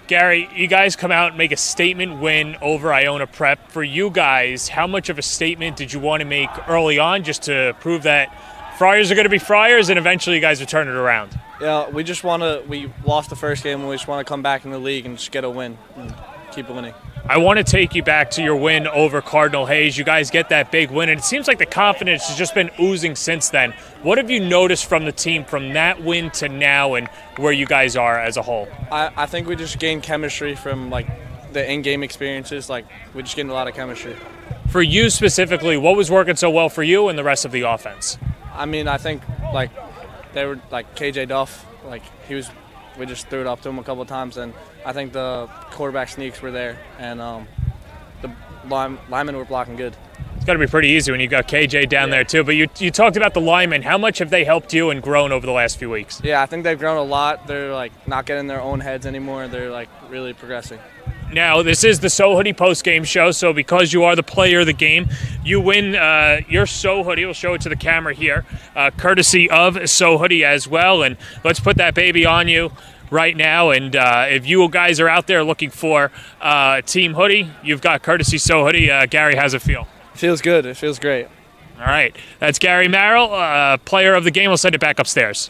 Gary, you guys come out and make a statement win over Iona Prep. For you guys, how much of a statement did you want to make early on just to prove that Friars are going to be Friars and eventually you guys will turn it around? Yeah, we lost the first game and we just want to come back in the league and just get a win and keep winning. I want to take you back to your win over Cardinal Hayes. You guys get that big win, and it seems like the confidence has just been oozing since then. What have you noticed from the team from that win to now and where you guys are as a whole? I think we just gained chemistry from the in-game experiences. We just gained a lot of chemistry. For you specifically, what was working so well for you and the rest of the offense? I mean, I think they were KJ Duff, we just threw it up to him a couple of times, and I think the quarterback sneaks were there, and the linemen were blocking good. It's got to be pretty easy when you got KJ down there too. But you talked about the linemen. How much have they helped you and grown over the last few weeks? Yeah, I think they've grown a lot. They're not getting in their own heads anymore. They're really progressing. Now, this is the So Hoodie post-game show, so because you are the player of the game, you win your So Hoodie. We'll show it to the camera here, courtesy of So Hoodie as well. And let's put that baby on you right now. And if you guys are out there looking for Team Hoodie, you've got courtesy So Hoodie. Gary, how's it feel? It feels good. It feels great. All right. That's Gary Merrill, player of the game. We'll send it back upstairs.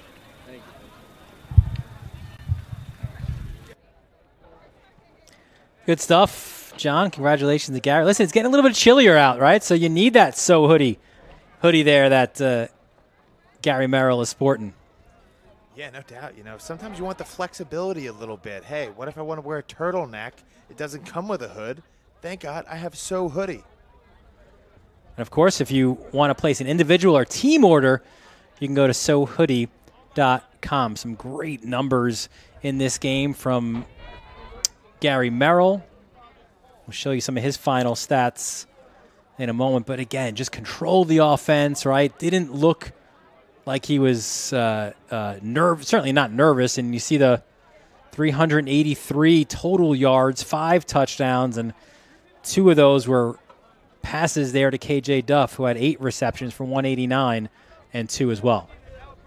Good stuff, John. Congratulations to Gary. Listen, it's getting a little bit chillier out, right? So you need that So hoodie there that Gary Merrill is sporting. Yeah, no doubt. Sometimes you want the flexibility a little bit. Hey, what if I want to wear a turtleneck? It doesn't come with a hood. Thank God I have So hoodie. And, of course, if you want to place an individual or team order, you can go to sohoodie.com. Some great numbers in this game from Gary Merrill. We'll show you some of his final stats in a moment. But, again, just controlled the offense, right? Didn't look like he was certainly not nervous. And you see the 383 total yards, 5 touchdowns, and 2 of those were passes there to KJ Duff, who had 8 receptions for 189 and 2 as well.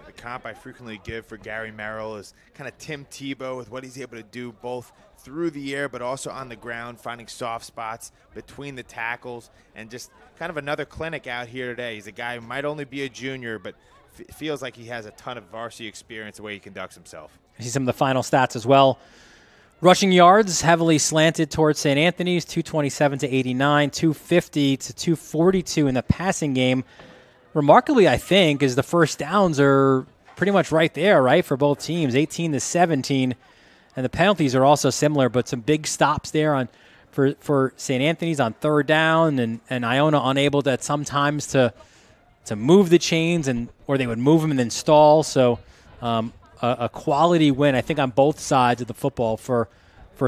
The comp I frequently give for Gary Merrill is kind of Tim Tebow with what he's able to do both through the air but also on the ground, finding soft spots between the tackles, and just kind of another clinic out here today. He's a guy who might only be a junior, but feels like he has a ton of varsity experience the way he conducts himself. I see some of the final stats as well. Rushing yards heavily slanted towards St. Anthony's, 227 to 89, 250 to 242 in the passing game. Remarkably, I think, is the first downs are pretty much right there, right, for both teams, 18 to 17. And the penalties are also similar, but some big stops there for St. Anthony's on third down, and Iona unable to sometimes to move the chains, or they would move them and then stall. So a quality win, I think, on both sides of the football for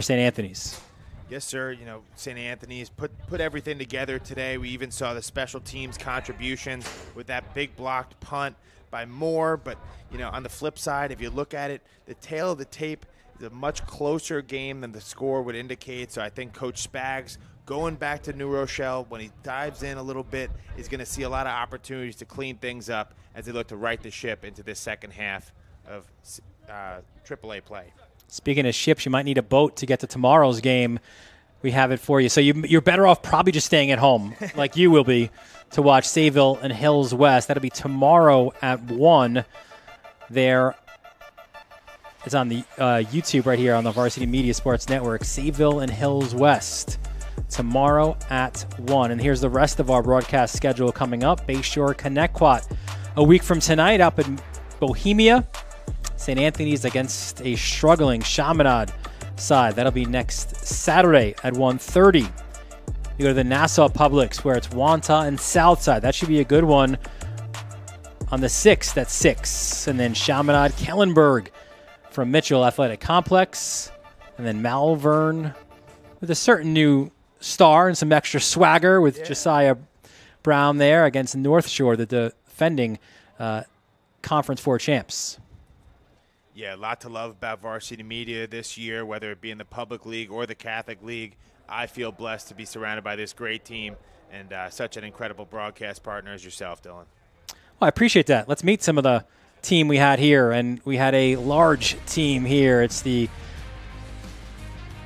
St. Anthony's. Yes, sir. St. Anthony's put everything together today. We even saw the special teams contributions with that big blocked punt by Moore. But, on the flip side, if you look at it, the tail of the tape is a much closer game than the score would indicate. So I think Coach Spags, going back to New Rochelle, when he dives in a little bit, is going to see a lot of opportunities to clean things up as they look to right the ship into this second half of AAA play. Speaking of ships, you might need a boat to get to tomorrow's game. We have it for you. So you're better off probably just staying at home, like you will be, to watch Sayville and Hills West. That'll be tomorrow at 1. there. It's on the YouTube right here on the Varsity Media Sports Network. Sayville and Hills West tomorrow at 1. And here's the rest of our broadcast schedule coming up. Bayshore Connecticut a week from tonight up in Bohemia. St. Anthony's against a struggling Chaminade side. That'll be next Saturday at 1:30. You go to the Nassau Publix where it's Wanta and Southside. That should be a good one on the 6th at 6. And then Chaminade Kellenberg from Mitchell Athletic Complex. And then Malvern with a certain new star and some extra swagger with Josiah Brown there against North Shore, the defending Conference 4 champs. Yeah, a lot to love about Varsity Media this year, whether it be in the public league or the Catholic League. I feel blessed to be surrounded by this great team and such an incredible broadcast partner as yourself, Dylan. Well, I appreciate that. Let's meet some of the team we had here, and we had a large team here. It's the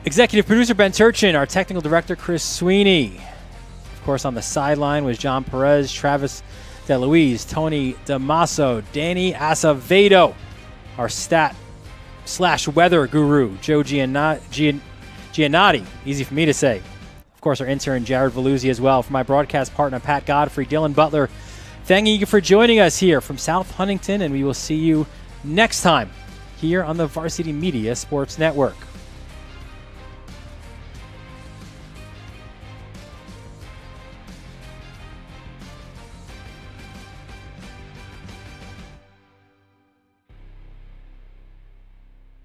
executive producer, Ben Turchin, our technical director, Chris Sweeney. Of course, on the sideline was John Perez, Travis DeLuise, Tony DeMasso, Danny Acevedo, our stat/weather guru, Joe Giannotti, easy for me to say. Of course, our intern, Jared Veluzzi, as well. For my broadcast partner, Pat Godfrey, Dylan Butler, thanking you for joining us here from South Huntington, and we will see you next time here on the Varsity Media Sports Network.